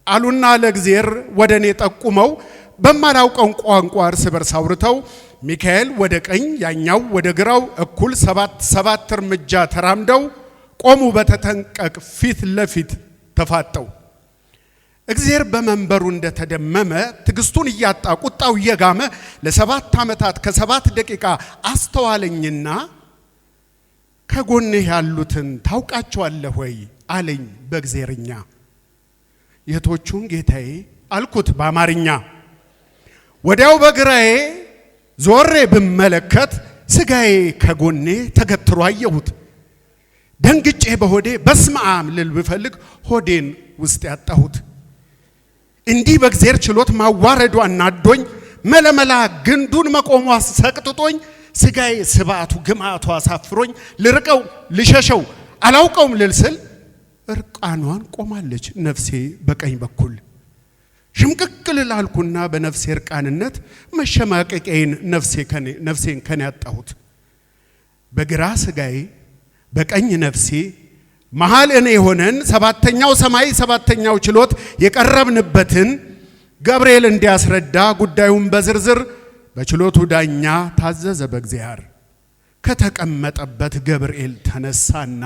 አሉና ለእግዚአብሔር ወደኔ ጠቁመው በማላውቀው ቋንቋ እርስ በርስ አውርተው ሚካኤል ወደ ቀኝ ያኛው ወደ ግራው እኩል ሰባት እርምጃ ተራምደው ቆሙ በተጠንቀቅ ፊት ለፊት ተፋጠው። እግዚአብሔር በመንበሩ እንደተደመመ ትግስቱን እያጣ ቁጣው እየጋመ ለሰባት ዓመታት ከሰባት ደቂቃ አስተዋለኝና ከጎንህ ያሉትን ታውቃቸዋለህ ወይ አለኝ በእግዚአብሔርኛ። የቶቹን ጌታዬ አልኩት በአማርኛ። ወዲያው በግራዬ ዞሬ ብመለከት ስጋዬ ከጎኔ ተገትሮ አየሁት። ደንግጬ በሆዴ በስመ አብ ልል ብፈልግ ሆዴን ውስጥ ያጣሁት። እንዲህ በእግዚአብሔር ችሎት ማዋረዷ አናዶኝ መለመላ ግንዱን መቆሟ ሰቅጥጦኝ ስጋዬ ስባቱ ግማቷ አሳፍሮኝ ልርቀው ልሸሸው አላውቀውም ልል ስል እርቃኗን ቆማለች ነፍሴ በቀኝ በኩል። ሽምቅቅ ልላልኩና በነፍሴ እርቃንነት መሸማቀቄን ነፍሴን ከኔ ያጣሁት። በግራ ስጋዬ በቀኝ ነፍሴ መሃል እኔ ሆነን ሰባተኛው ሰማይ ሰባተኛው ችሎት የቀረብንበትን ገብርኤል እንዲያስረዳ ጉዳዩን በዝርዝር በችሎቱ ዳኛ ታዘዘ በእግዚአብሔር። ከተቀመጠበት ገብርኤል ተነሳና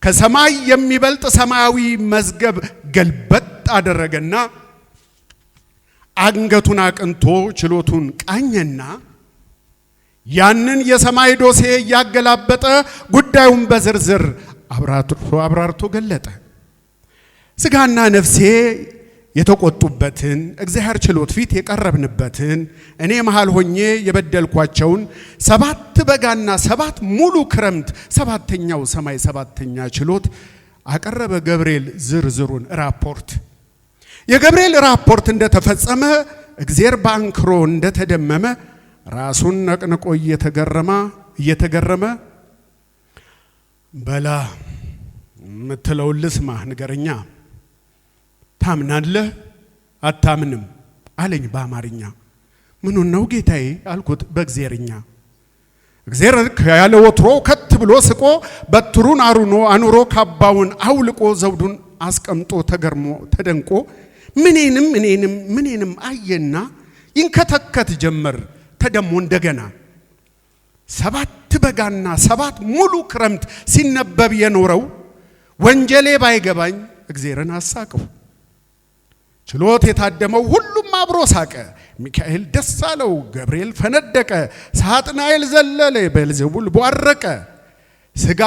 ከሰማይ የሚበልጥ ሰማያዊ መዝገብ ገልበጥ አደረገና አንገቱን አቅንቶ ችሎቱን ቃኘና ያንን የሰማይ ዶሴ ያገላበጠ ጉዳዩን በዝርዝር አብራርቶ ገለጠ። ስጋና ነፍሴ የተቆጡበትን እግዚአብሔር ችሎት ፊት የቀረብንበትን እኔ መሃል ሆኜ የበደልኳቸውን 7 በጋና 7 ሙሉ ክረምት ሰባተኛው ሰማይ ሰባተኛ ችሎት አቀረበ ገብርኤል ዝርዝሩን ራፖርት። የገብርኤል ራፖርት እንደተፈጸመ እግዚአብሔር ባንክሮ እንደተደመመ ራሱን ነቅንቆ እየተገረመ በላ ምትለውን ልስማ ንገረኛ፣ ታምናለህ አታምንም አለኝ በአማርኛ። ምኑን ነው ጌታዬ አልኩት በእግዚአብሔርኛ። እግዚአብሔር ያለ ወትሮ ከት ብሎ ስቆ በትሩን አኑሮ ካባውን አውልቆ ዘውዱን አስቀምጦ ተገርሞ ተደንቆ ምኔንም አየና ይንከተከት ጀመር ተደሞ እንደገና 7 በጋና 7 ሙሉ ክረምት ሲነበብ የኖረው ወንጀሌ ባይገባኝ እግዚአብሔርን አሳቀው። ችሎት የታደመው ሁሉም አብሮ ሳቀ። ሚካኤል ደስ አለው፣ ገብርኤል ፈነደቀ፣ ሳጥናኤል ዘለለ፣ ቤልዜቡል ቦረቀ። ስጋ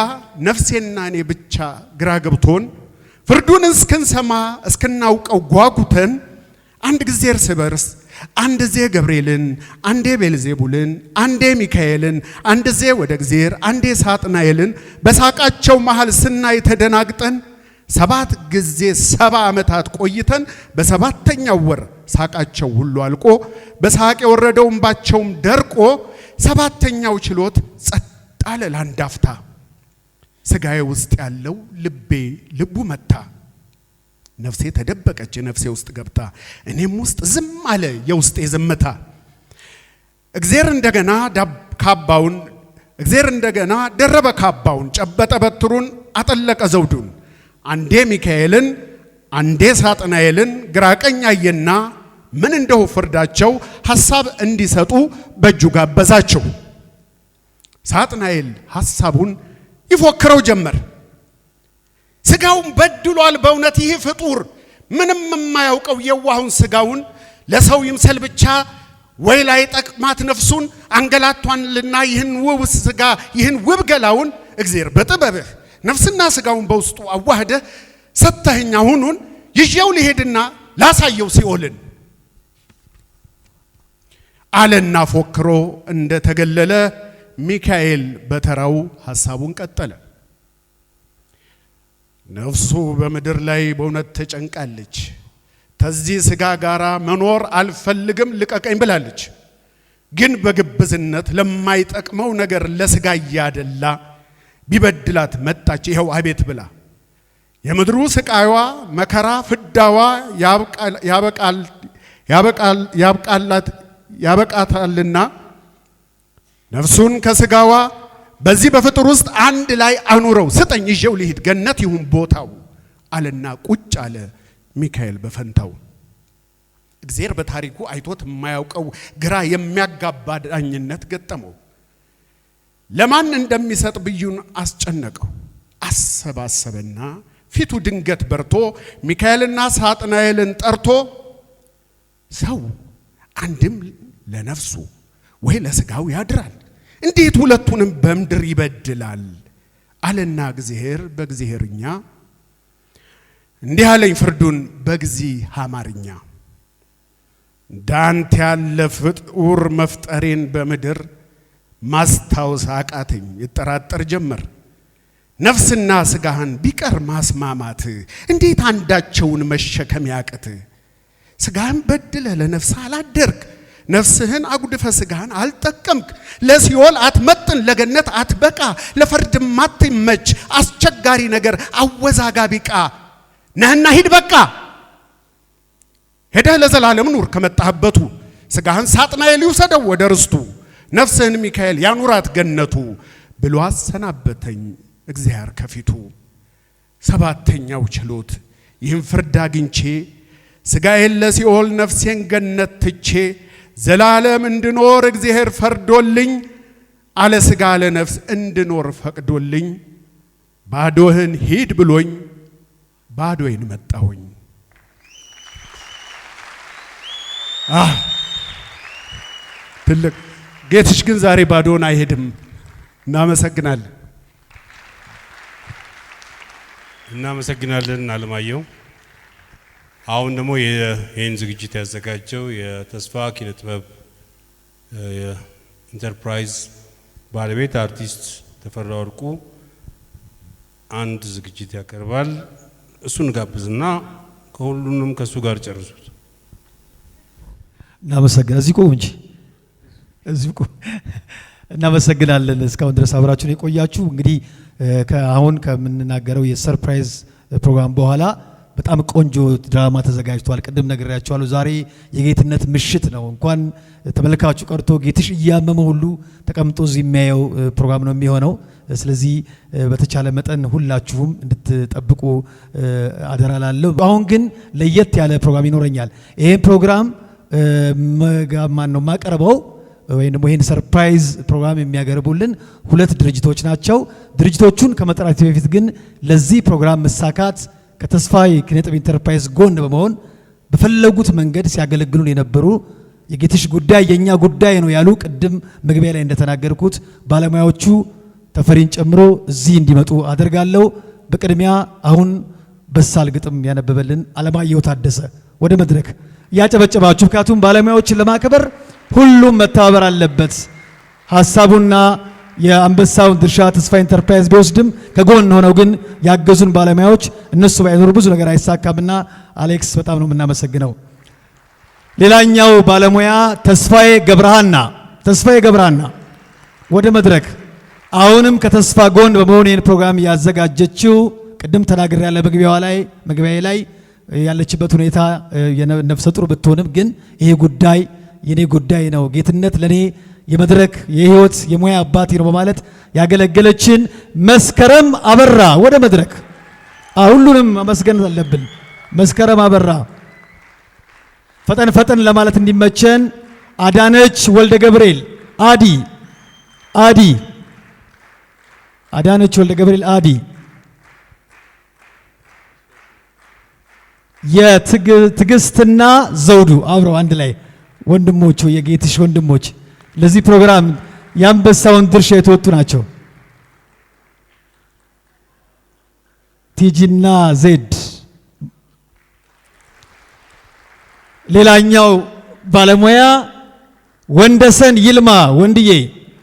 ነፍሴና እኔ ብቻ ግራ ገብቶን ፍርዱን እስክንሰማ እስክናውቀው ጓጉተን አንድ ጊዜ እርስ በርስ አንድ ዜ ገብርኤልን አንዴ ቤልዜቡልን አንዴ ሚካኤልን አንድ ዜ ወደ እግዚአብሔር አንዴ ሳጥናኤልን በሳቃቸው መሃል ስናይ ተደናግጠን 7 ጊዜ 70 ዓመታት ቆይተን በሰባተኛው ወር ሳቃቸው ሁሉ አልቆ በሳቅ የወረደው እንባቸውም ደርቆ ሰባተኛው ችሎት ጸጥ አለ ለአንድ አፍታ። ስጋዬ ውስጥ ያለው ልቡ መታ። ነፍሴ ተደበቀች ነፍሴ ውስጥ ገብታ። እኔም ውስጥ ዝም አለ የውስጤ ዝምታ። እግዚአብሔር እንደገና ደረበ ካባውን፣ ጨበጠ በትሩን፣ አጠለቀ ዘውዱን። አንዴ ሚካኤልን አንዴ ሳጥናኤልን ግራቀኝ አየና ምን እንደው ፍርዳቸው ሐሳብ እንዲሰጡ በእጁ ጋበዛቸው። ሳጥናኤል ሐሳቡን ይፎክረው ጀመር። ስጋውን በድሏል በእውነት ይህ ፍጡር ምንም የማያውቀው የዋሁን ስጋውን ለሰው ይምሰል ብቻ ወይ ላይ ጠቅማት ነፍሱን አንገላቷንልና ይህን ውብ ስጋ ይህን ውብ ገላውን እግዚአብሔር በጥበብህ ነፍስና ስጋውን በውስጡ አዋህደ ሰተኸኝ አሁኑን ይዤው ሊሄድና ላሳየው ሲኦልን አለና ፎክሮ እንደተገለለ ሚካኤል በተራው ሐሳቡን ቀጠለ። ነፍሱ በምድር ላይ በእውነት ተጨንቃለች። ከዚህ ስጋ ጋራ መኖር አልፈልግም ልቀቀኝ ብላለች። ግን በግብዝነት ለማይጠቅመው ነገር ለስጋ ያደላ ቢበድላት መጣች ይኸው አቤት ብላ። የምድሩ ስቃይዋ መከራ ፍዳዋ ያበቃታልና ነፍሱን ከስጋዋ በዚህ በፍጡር ውስጥ አንድ ላይ አኑረው ስጠኝ ይዤው ልሂድ ገነት ይሁን ቦታው አለና ቁጭ አለ ሚካኤል በፈንታው። እግዚአብሔር በታሪኩ አይቶት የማያውቀው ግራ የሚያጋባ ዳኝነት ገጠመው። ለማን እንደሚሰጥ ብዩን አስጨነቀው። አሰባሰበና ፊቱ ድንገት በርቶ ሚካኤልና ሳጥናኤልን ጠርቶ ሰው አንድም ለነፍሱ ወይ ለስጋው ያድራል፣ እንዴት ሁለቱንም በምድር ይበድላል አለና እግዚአብሔር በእግዚአብሔርኛ እንዲህ አለኝ ፍርዱን በግዚ አማርኛ። ዳንተ ያለ ፍጡር መፍጠሬን በምድር ማስታወስ አቃተኝ ይጠራጠር ጀመር። ነፍስና ስጋህን ቢቀር ማስማማት እንዴት አንዳቸውን መሸከም ያቅት? ስጋህን በድለ ለነፍስ አላደርግ ነፍስህን አጉድፈ ስጋህን አልጠቀምክ። ለሲኦል አትመጥን ለገነት አትበቃ ለፍርድ ማትመች አስቸጋሪ ነገር አወዛጋቢ ቃ ነህና ሂድ በቃ ሄደህ ለዘላለም ኑር ከመጣህበቱ ስጋህን ሳጥናኤል ይውሰደው ወደ ርስቱ ነፍስህን ሚካኤል ያኑራት ገነቱ ብሎ አሰናበተኝ እግዚአብሔር ከፊቱ። ሰባተኛው ችሎት ይህን ፍርድ አግኝቼ ስጋዬን ለሲኦል ነፍሴን ገነት ትቼ ዘላለም እንድኖር እግዚአብሔር ፈርዶልኝ አለ ስጋ ለነፍስ እንድኖር ፈቅዶልኝ ባዶህን ሂድ ብሎኝ ባዶዬን መጣሁኝ። ትልቅ ጌትሽ ግን ዛሬ ባዶን አይሄድም። እናመሰግናለን። እናመሰግናለን አለማየሁ። አሁን ደግሞ ይህን ዝግጅት ያዘጋጀው የተስፋ ኪነ ጥበብ ኢንተርፕራይዝ ባለቤት አርቲስት ተፈራ ወርቁ አንድ ዝግጅት ያቀርባል። እሱን ጋብዝና ከሁሉንም ከሱ ጋር ጨርሱት። እናመሰግናለን። እዚህ ቆም እንጂ እዚህ ቆም። እናመሰግናለን እስካሁን ድረስ አብራችሁን የቆያችሁ። እንግዲህ አሁን ከምንናገረው የሰርፕራይዝ ፕሮግራም በኋላ በጣም ቆንጆ ድራማ ተዘጋጅቷል። ቅድም ነግሬያችኋለሁ። ዛሬ የጌትነት ምሽት ነው። እንኳን ተመልካቹ ቀርቶ ጌትሽ እያመመ ሁሉ ተቀምጦ እዚህ የሚያየው ፕሮግራም ነው የሚሆነው። ስለዚህ በተቻለ መጠን ሁላችሁም እንድትጠብቁ አደራ ላለሁ። አሁን ግን ለየት ያለ ፕሮግራም ይኖረኛል። ይሄን ፕሮግራም ማን ነው ማቀርበው ወይም ደግሞ ይሄን ሰርፕራይዝ ፕሮግራም የሚያቀርቡልን ሁለት ድርጅቶች ናቸው። ድርጅቶቹን ከመጥራቴ በፊት ግን ለዚህ ፕሮግራም መሳካት ከተስፋዬ ኪነ ጥበብ ኢንተርፕራይዝ ጎን በመሆን በፈለጉት መንገድ ሲያገለግሉን የነበሩ የጌትሽ ጉዳይ የኛ ጉዳይ ነው ያሉ ቅድም መግቢያ ላይ እንደተናገርኩት ባለሙያዎቹ ተፈሪን ጨምሮ እዚህ እንዲመጡ አደርጋለሁ። በቅድሚያ አሁን በሳል ግጥም ያነበበልን አለማየሁ ታደሰ ወደ መድረክ ያጨበጨባችሁ። ምክንያቱም ባለሙያዎችን ለማክበር ሁሉም መተባበር አለበት። ሐሳቡና የአንበሳውን ድርሻ ተስፋ ኢንተርፕራይዝ ቢወስድም ከጎን ሆነው ግን ያገዙን ባለሙያዎች እነሱ ባይኖሩ ብዙ ነገር አይሳካምና አሌክስ በጣም ነው የምናመሰግነው። ሌላኛው ባለሙያ ተስፋዬ ገብረሃና ወደ መድረክ። አሁንም ከተስፋ ጎን በመሆን ይህን ፕሮግራም ያዘጋጀችው ቅድም ተናግሬ ያለ መግቢያዬ ላይ ያለችበት ሁኔታ የነፍሰ ጡር ብትሆንም ግን ይሄ ጉዳይ የኔ ጉዳይ ነው፣ ጌትነት ለኔ የመድረክ የህይወት የሙያ አባቴ ነው በማለት ያገለገለችን መስከረም አበራ ወደ መድረክ። ሁሉንም ማመስገን አለብን። መስከረም አበራ ፈጠን ለማለት እንዲመቸን አዳነች ወልደ ገብርኤል አዳነች ወልደ ገብርኤል የትግስትና ዘውዱ አብረው አንድ ላይ ወንድሞቹ የጌትሽ ወንድሞች ለዚህ ፕሮግራም የአንበሳውን ድርሻ የተወጡ ናቸው። ቲጂና ዜድ። ሌላኛው ባለሙያ ወንደሰን ይልማ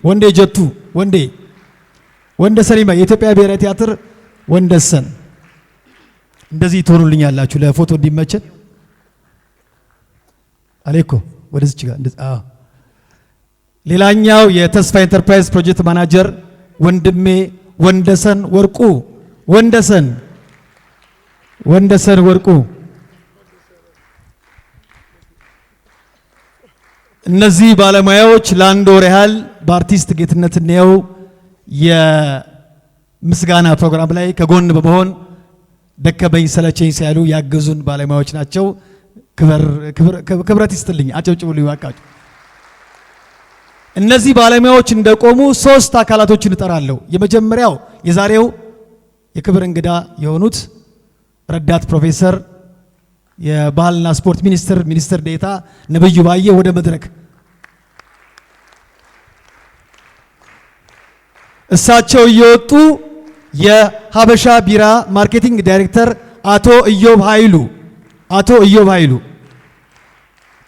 ወንዴ ጀቱ ወንደሰን ይልማ የኢትዮጵያ ብሔራዊ ቲያትር ወንደሰን። እንደዚህ ትሆኑልኛላችሁ ለፎቶ እንዲመቸን። አሌኮ ወደዚች ጋር ሌላኛው የተስፋ ኢንተርፕራይዝ ፕሮጀክት ማናጀር ወንድሜ ወንደሰን ወርቁ። እነዚህ ባለሙያዎች ለአንድ ወር ያህል በአርቲስት ጌትነት እንየው የምስጋና ፕሮግራም ላይ ከጎን በመሆን ደከመኝ ሰለቸኝ ሲያሉ ያገዙን ባለሙያዎች ናቸው። ክብረት ይስጥልኝ። አጨብጭቡልኝ ባካችሁ። እነዚህ ባለሙያዎች እንደቆሙ ሶስት አካላቶችን እጠራለሁ። የመጀመሪያው የዛሬው የክብር እንግዳ የሆኑት ረዳት ፕሮፌሰር የባህልና ስፖርት ሚኒስትር ዴኤታ ነብዩ ባየ ወደ መድረክ። እሳቸው እየወጡ የሀበሻ ቢራ ማርኬቲንግ ዳይሬክተር አቶ ኢዮብ ኃይሉ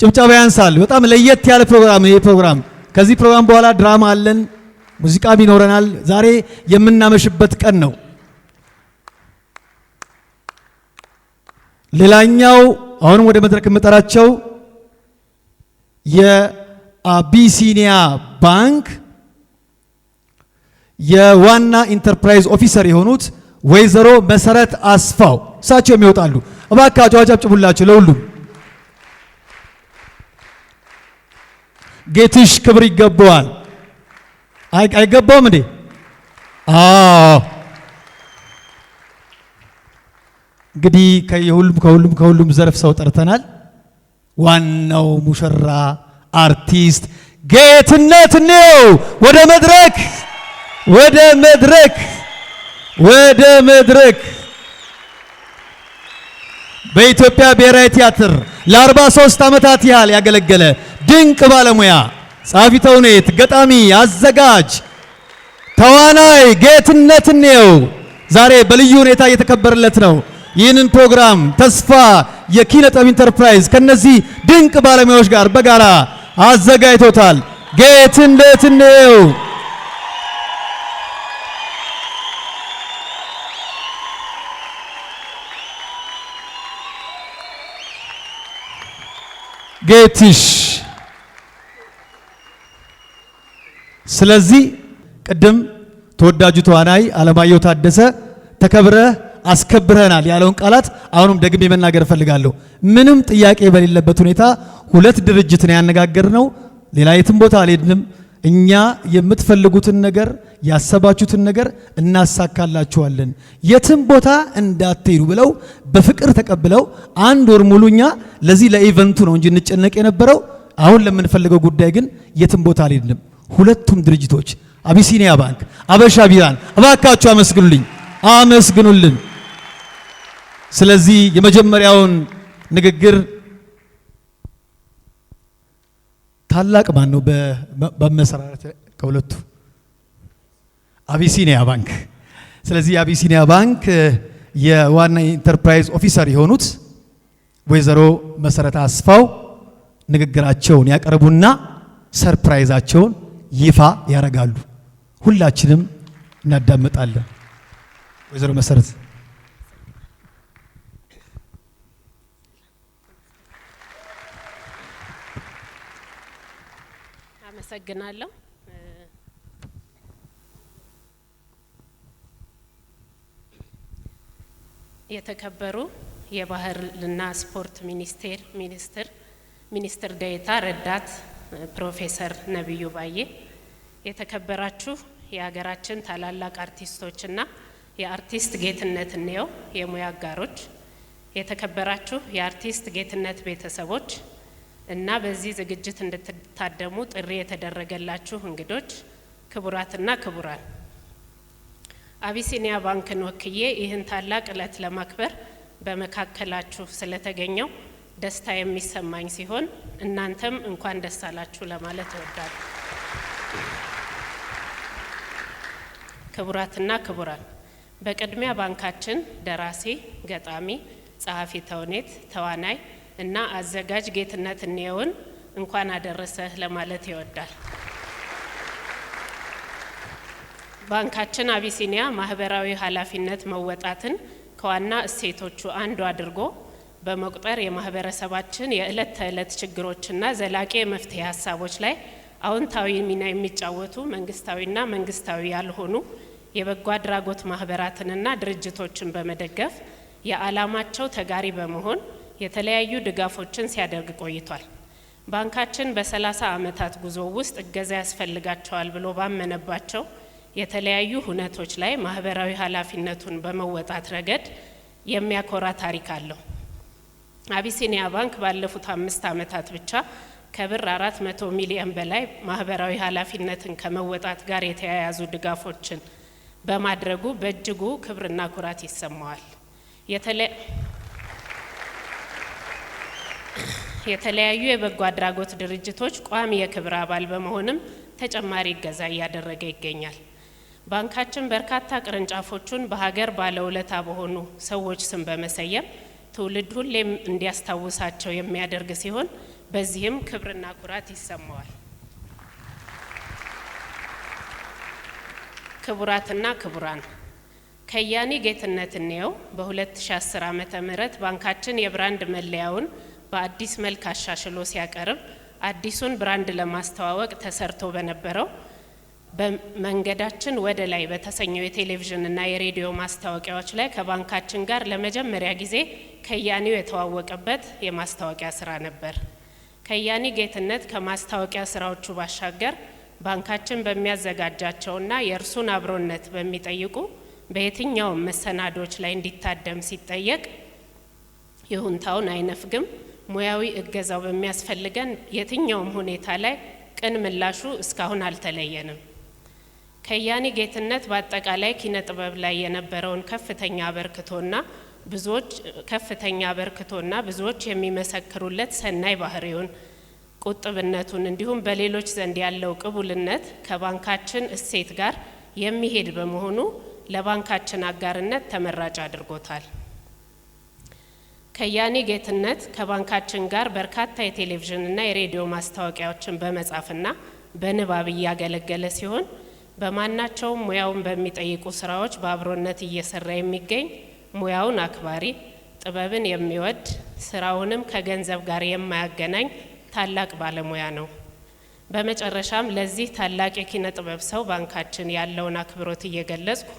ጭብጨባ ያንሳል። በጣም ለየት ያለ ፕሮግራም ነው ይሄ ፕሮግራም። ከዚህ ፕሮግራም በኋላ ድራማ አለን፣ ሙዚቃም ይኖረናል። ዛሬ የምናመሽበት ቀን ነው። ሌላኛው አሁንም ወደ መድረክ የምጠራቸው የአቢሲኒያ ባንክ የዋና ኢንተርፕራይዝ ኦፊሰር የሆኑት ወይዘሮ መሰረት አስፋው እሳቸው የሚወጣሉ። እባካችሁ አጨብጭቡላቸው ለሁሉም። ጌትሽ ክብር ይገባዋል። አይገባውም እንዴ? አዎ። እንግዲህ ከሁሉም ዘርፍ ሰው ጠርተናል። ዋናው ሙሽራ አርቲስት ጌትነት ነው። ወደ መድረክ ወደ መድረክ ወደ መድረክ። በኢትዮጵያ ብሔራዊ ቲያትር ለ43 ዓመታት ያህል ያገለገለ ድንቅ ባለሙያ፣ ጸሐፊ ተውኔት፣ ገጣሚ፣ አዘጋጅ፣ ተዋናይ ጌትነት ነው ዛሬ በልዩ ሁኔታ እየተከበረለት ነው። ይህንን ፕሮግራም ተስፋ የኪነ ጥበብ ኢንተርፕራይዝ ከነዚህ ድንቅ ባለሙያዎች ጋር በጋራ አዘጋጅቶታል። ጌትነት ነው። ጌትሽ። ስለዚህ ቅድም ተወዳጁ ተዋናይ አለማየሁ ታደሰ ተከብረህ አስከብረናል ያለውን ቃላት አሁንም ደግሜ መናገር እፈልጋለሁ። ምንም ጥያቄ በሌለበት ሁኔታ ሁለት ድርጅትን ያነጋገርነው፣ ሌላ የትም ቦታ አልሄድንም። እኛ የምትፈልጉትን ነገር ያሰባችሁትን ነገር እናሳካላችኋለን፣ የትም ቦታ እንዳትሄዱ ብለው በፍቅር ተቀብለው አንድ ወር ሙሉ እኛ ለዚህ ለኢቨንቱ ነው እንጂ እንጨነቅ የነበረው። አሁን ለምንፈልገው ጉዳይ ግን የትም ቦታ አልሄድንም። ሁለቱም ድርጅቶች አቢሲኒያ ባንክ፣ አበሻ ቢራን እባካችሁ አመስግኑልኝ፣ አመስግኑልን። ስለዚህ የመጀመሪያውን ንግግር ታላቅ ማን ነው በመሰራረት ከሁለቱ አቢሲኒያ ባንክ። ስለዚህ የአቢሲኒያ ባንክ የዋና ኢንተርፕራይዝ ኦፊሰር የሆኑት ወይዘሮ መሰረት አስፋው ንግግራቸውን ያቀርቡና ሰርፕራይዛቸውን ይፋ ያደርጋሉ። ሁላችንም እናዳምጣለን። ወይዘሮ መሰረት አመሰግናለሁ። የተከበሩ የባህልና ስፖርት ሚኒስትር ዴኤታ ረዳት ፕሮፌሰር ነብዩ ባዬ፣ የተከበራችሁ የሀገራችን ታላላቅ አርቲስቶችና የአርቲስት ጌትነት እንየው የሙያ አጋሮች፣ የተከበራችሁ የአርቲስት ጌትነት ቤተሰቦች እና በዚህ ዝግጅት እንድትታደሙ ጥሪ የተደረገላችሁ እንግዶች፣ ክቡራትና ክቡራን፣ አቢሲኒያ ባንክን ወክዬ ይህን ታላቅ ዕለት ለማክበር በመካከላችሁ ስለተገኘው ደስታ የሚሰማኝ ሲሆን እናንተም እንኳን ደስ አላችሁ ለማለት እወዳለሁ። ክቡራትና ክቡራን፣ በቅድሚያ ባንካችን ደራሲ፣ ገጣሚ፣ ጸሐፊ ተውኔት፣ ተዋናይ እና አዘጋጅ ጌትነት እንየውን እንኳን አደረሰህ ለማለት ይወዳል። ባንካችን አቢሲኒያ ማህበራዊ ኃላፊነት መወጣትን ከዋና እሴቶቹ አንዱ አድርጎ በመቁጠር የማህበረሰባችን የዕለት ተዕለት ችግሮችና ዘላቂ የመፍትሄ ሀሳቦች ላይ አዎንታዊ ሚና የሚጫወቱ መንግስታዊና መንግስታዊ ያልሆኑ የበጎ አድራጎት ማህበራትንና ድርጅቶችን በመደገፍ የዓላማቸው ተጋሪ በመሆን የተለያዩ ድጋፎችን ሲያደርግ ቆይቷል። ባንካችን በ30 ዓመታት ጉዞ ውስጥ እገዛ ያስፈልጋቸዋል ብሎ ባመነባቸው የተለያዩ ሁነቶች ላይ ማህበራዊ ኃላፊነቱን በመወጣት ረገድ የሚያኮራ ታሪክ አለው። አቢሲኒያ ባንክ ባለፉት 5 ዓመታት ብቻ ከብር 400 ሚሊዮን በላይ ማህበራዊ ኃላፊነትን ከመወጣት ጋር የተያያዙ ድጋፎችን በማድረጉ በእጅጉ ክብርና ኩራት ይሰማዋል። የተለያዩ የበጎ አድራጎት ድርጅቶች ቋሚ የክብር አባል በመሆንም ተጨማሪ እገዛ እያደረገ ይገኛል። ባንካችን በርካታ ቅርንጫፎቹን በሀገር ባለውለታ በሆኑ ሰዎች ስም በመሰየም ትውልድ ሁሌም እንዲያስታውሳቸው የሚያደርግ ሲሆን በዚህም ክብርና ኩራት ይሰማዋል። ክቡራትና ክቡራን፣ ከያኒ ጌትነት እንየው በ2010 ዓመተ ምህረት ባንካችን የብራንድ መለያውን በአዲስ መልክ አሻሽሎ ሲያቀርብ አዲሱን ብራንድ ለማስተዋወቅ ተሰርቶ በነበረው በመንገዳችን ወደ ላይ በተሰኘው የቴሌቪዥንና የሬዲዮ ማስታወቂያዎች ላይ ከባንካችን ጋር ለመጀመሪያ ጊዜ ከያኒው የተዋወቀበት የማስታወቂያ ስራ ነበር። ከያኒ ጌትነት ከማስታወቂያ ስራዎቹ ባሻገር ባንካችን በሚያዘጋጃቸውና የእርሱን አብሮነት በሚጠይቁ በየትኛውም መሰናዶች ላይ እንዲታደም ሲጠየቅ ይሁንታውን አይነፍግም። ሙያዊ እገዛው በሚያስፈልገን የትኛውም ሁኔታ ላይ ቅን ምላሹ እስካሁን አልተለየንም። ከያኒ ጌትነት በአጠቃላይ ኪነ ጥበብ ላይ የነበረውን ከፍተኛ አበርክቶና ብዙዎች የሚመሰክሩለት ሰናይ ባህሪውን፣ ቁጥብነቱን እንዲሁም በሌሎች ዘንድ ያለው ቅቡልነት ከባንካችን እሴት ጋር የሚሄድ በመሆኑ ለባንካችን አጋርነት ተመራጭ አድርጎታል። ከያኒ ጌትነት ከባንካችን ጋር በርካታ የቴሌቪዥንና የሬዲዮ ማስታወቂያዎችን በመጻፍና በንባብ እያገለገለ ሲሆን በማናቸውም ሙያውን በሚጠይቁ ስራዎች በአብሮነት እየሰራ የሚገኝ ሙያውን አክባሪ፣ ጥበብን የሚወድ ስራውንም ከገንዘብ ጋር የማያገናኝ ታላቅ ባለሙያ ነው። በመጨረሻም ለዚህ ታላቅ የኪነ ጥበብ ሰው ባንካችን ያለውን አክብሮት እየገለጽኩ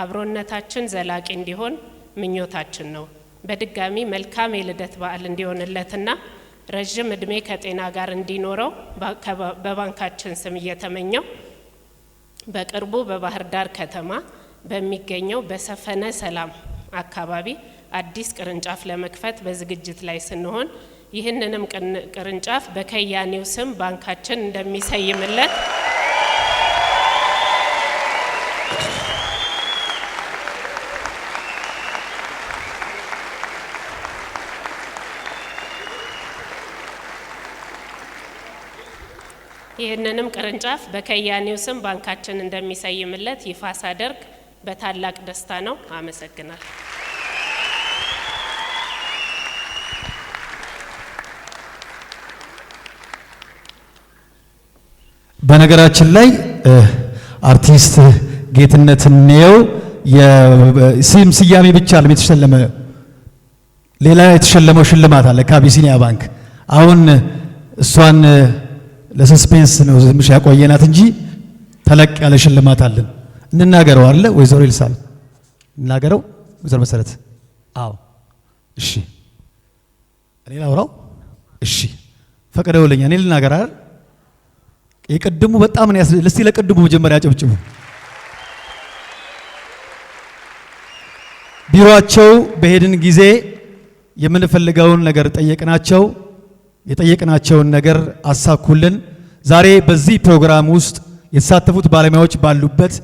አብሮነታችን ዘላቂ እንዲሆን ምኞታችን ነው። በድጋሚ መልካም የልደት በዓል እንዲሆንለትና ረጅም እድሜ ከጤና ጋር እንዲኖረው በባንካችን ስም እየተመኘው በቅርቡ በባህር ዳር ከተማ በሚገኘው በሰፈነ ሰላም አካባቢ አዲስ ቅርንጫፍ ለመክፈት በዝግጅት ላይ ስንሆን ይህንንም ቅርንጫፍ በከያኒው ስም ባንካችን እንደሚሰይምለት ይፋ ሳደርግ በታላቅ ደስታ ነው። አመሰግናለሁ። በነገራችን ላይ አርቲስት ጌትነት እንየው የስም ስያሜ ብቻ ነው የተሸለመ፣ ሌላ የተሸለመው ሽልማት አለ ከአቢሲኒያ ባንክ። አሁን እሷን ለሰስፔንስ ነው ዝምሽ ያቆየናት እንጂ ተለቅ ያለ ሽልማት አለን። እንናገረው አለ ወይዘሮ ይልሳል እንናገረው። ወይዘሮ መሰረት አዎ፣ እሺ፣ እኔ ላውራው። እሺ፣ ፈቀደውልኝ። እኔ ልናገር አይደል? የቅድሙ በጣም ነው ያስደስት። እስቲ ለቅድሙ መጀመሪያ ጨብጭቡ። ቢሮአቸው በሄድን ጊዜ የምንፈልገውን ነገር ጠየቅናቸው። የጠየቅናቸውን ነገር አሳኩልን። ዛሬ በዚህ ፕሮግራም ውስጥ የተሳተፉት ባለሙያዎች ባሉበት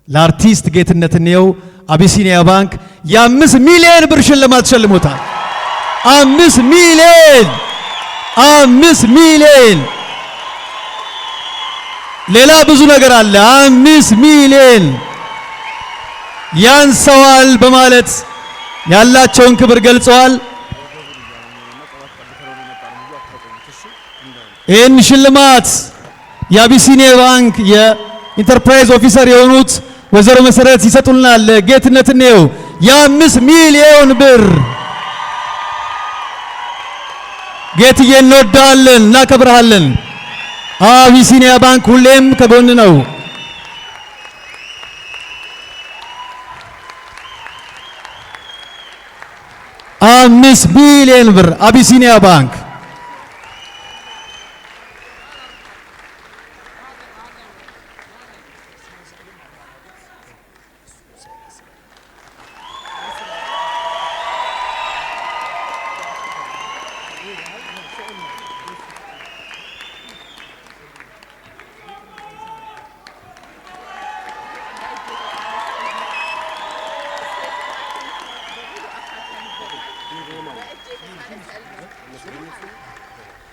ለአርቲስት ጌትነት እንየው አቢሲኒያ ባንክ የ5 ሚሊዮን ብር ሽልማት ሸልሞታል። 5 ሚሊዮን ሌላ ብዙ ነገር አለ። 5 ሚሊዮን ያንሰዋል በማለት ያላቸውን ክብር ገልጸዋል። ይህን ሽልማት የአቢሲኒያ ባንክ የኢንተርፕራይዝ ኦፊሰር የሆኑት ወይዘሮ መሰረት ይሰጡልናል። ጌትነት እንየው የ5 ሚሊዮን ብር። ጌትዬ እንወዳለን፣ እናከብርሃለን። አቢሲኒያ ባንክ ሁሌም ከጎን ነው። አምስት ሚሊዮን ብር አቢሲኒያ ባንክ።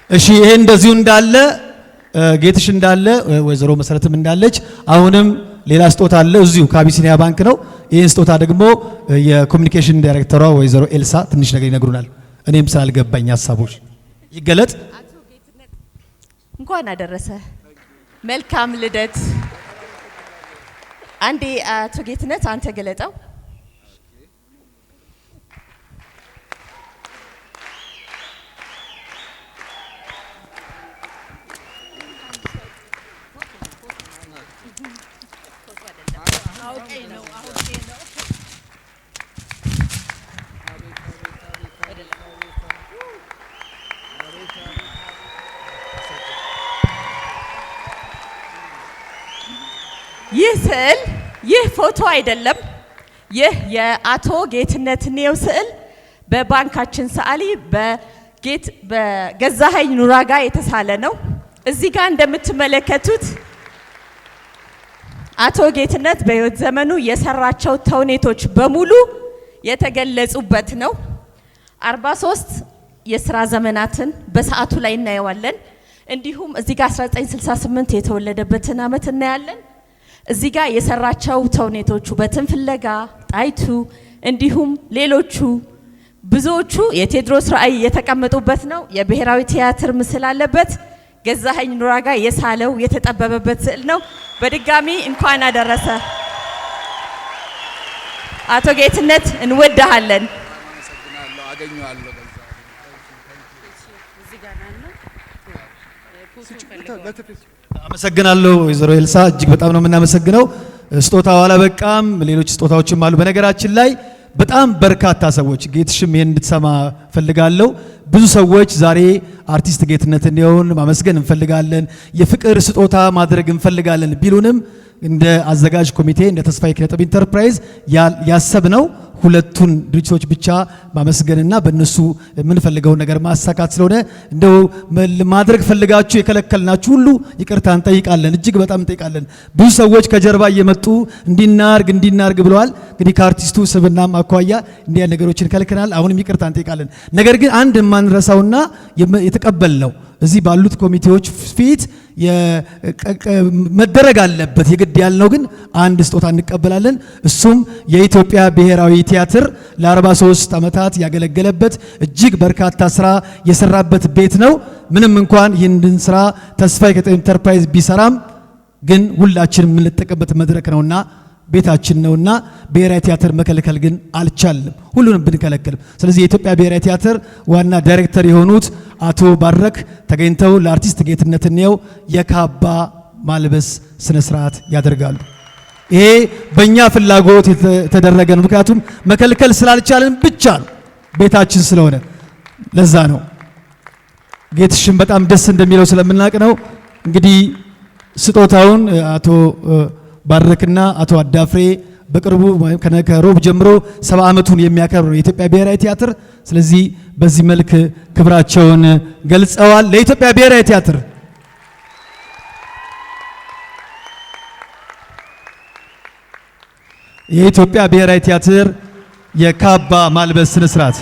እሺ ይሄ እንደዚሁ እንዳለ ጌትሽ እንዳለ ወይዘሮ መሰረትም እንዳለች አሁንም ሌላ ስጦታ አለ እዚሁ ከአቢሲኒያ ባንክ ነው። ይህን ስጦታ ደግሞ የኮሚኒኬሽን ዳይሬክተሯ ወይዘሮ ኤልሳ ትንሽ ነገር ይነግሩናል። እኔም ስላልገባኝ ሀሳቦች ይገለጥ። እንኳን አደረሰ። መልካም ልደት። አንዴ አቶ ጌትነት አንተ ገለጠው። ይህ ስዕል ይህ ፎቶ አይደለም። ይህ የአቶ ጌትነት ኔው ስዕል በባንካችን ሰዓሊ በገዛኸኝ ኑራጋ የተሳለ ነው። እዚህ ጋር እንደምትመለከቱት አቶ ጌትነት በህይወት ዘመኑ የሰራቸው ተውኔቶች በሙሉ የተገለጹበት ነው። 43 የስራ ዘመናትን በሰዓቱ ላይ እናየዋለን። እንዲሁም እዚህ ጋር 1968 የተወለደበትን አመት እናያለን። እዚህ ጋር የሰራቸው ተውኔቶቹ በትን ፍለጋ፣ ጣይቱ እንዲሁም ሌሎቹ ብዙዎቹ የቴዎድሮስ ራዕይ የተቀመጡበት ነው። የብሔራዊ ቲያትር ምስል አለበት። ገዛኸኝ ኑራጋ የሳለው የተጠበበበት ስዕል ነው። በድጋሚ እንኳን አደረሰ አቶ ጌትነት፣ እንወድሃለን። አመሰግናለሁ ወይዘሮ ኤልሳ፣ እጅግ በጣም ነው የምናመሰግነው። ስጦታው አላበቃም፣ ሌሎች ስጦታዎችም አሉ። በነገራችን ላይ በጣም በርካታ ሰዎች ጌትሽም ይሄን እንድትሰማ ፈልጋለሁ። ብዙ ሰዎች ዛሬ አርቲስት ጌትነት እንዲሆን ማመስገን እንፈልጋለን፣ የፍቅር ስጦታ ማድረግ እንፈልጋለን ቢሉንም እንደ አዘጋጅ ኮሚቴ እንደ ተስፋዬ ኪነጥበብ ኢንተርፕራይዝ ያሰብነው ሁለቱን ድርጅቶች ብቻ ማመስገንና በእነሱ የምንፈልገውን ነገር ማሳካት ስለሆነ እንደው ማድረግ ፈልጋችሁ የከለከልናችሁ ሁሉ ይቅርታ እንጠይቃለን። እጅግ በጣም እንጠይቃለን። ብዙ ሰዎች ከጀርባ እየመጡ እንዲናርግ ብለዋል። እንግዲህ ከአርቲስቱ ስብናም አኳያ እንዲያ ነገሮችን ከልከናል። አሁንም ይቅርታ እንጠይቃለን። ነገር ግን አንድ የማንረሳውና የተቀበልነው እዚህ ባሉት ኮሚቴዎች ፊት መደረግ አለበት የግድ ያልነው ግን አንድ ስጦታ እንቀበላለን። እሱም የኢትዮጵያ ብሔራዊ ቲያትር ለ43 ዓመታት ያገለገለበት እጅግ በርካታ ስራ የሰራበት ቤት ነው። ምንም እንኳን ይህንን ስራ ተስፋዬ ኪነጥበብ ኢንተርፕራይዝ ቢሰራም ግን ሁላችንም የምንጠቀምበት መድረክ ነውና ቤታችን ነውና ብሔራዊ ቲያትር መከልከል ግን አልቻልንም፣ ሁሉንም ብንከለከልም። ስለዚህ የኢትዮጵያ ብሔራዊ ቲያትር ዋና ዳይሬክተር የሆኑት አቶ ባረክ ተገኝተው ለአርቲስት ጌትነት እንየው የካባ ማልበስ ስነ ስርዓት ያደርጋሉ። ይሄ በእኛ ፍላጎት የተደረገ ነው። ምክንያቱም መከልከል ስላልቻልን ብቻ ነው፣ ቤታችን ስለሆነ ለዛ ነው። ጌትሽም በጣም ደስ እንደሚለው ስለምናቅ ነው። እንግዲህ ስጦታውን አቶ ባረክና አቶ አዳፍሬ በቅርቡ ከሮብ ጀምሮ 70 ዓመቱን የሚያከብር የኢትዮጵያ ብሔራዊ ቲያትር። ስለዚህ በዚህ መልክ ክብራቸውን ገልጸዋል። ለኢትዮጵያ ብሔራዊ ቲያትር የኢትዮጵያ ብሔራዊ ቲያትር የካባ ማልበስ ስነ ስርዓት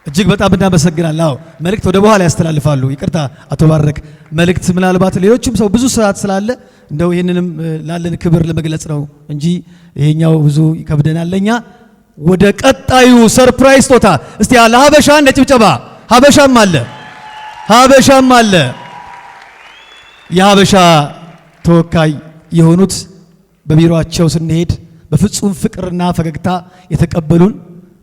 እጅግ በጣም እናመሰግናለን። አዎ መልእክት ወደ በኋላ ያስተላልፋሉ። ይቅርታ አቶ ባረክ መልእክት ምናልባት ሌሎችም ሰው ብዙ ሰዓት ስላለ እንደው ይህንንም ላለን ክብር ለመግለጽ ነው እንጂ ይሄኛው ብዙ ይከብደናል ለኛ። ወደ ቀጣዩ ሰርፕራይዝ ስጦታ እስቲ ለሀበሻ እንደ ጭብጨባ። ሀበሻም አለ የሀበሻ ተወካይ የሆኑት በቢሮአቸው ስንሄድ በፍጹም ፍቅርና ፈገግታ የተቀበሉን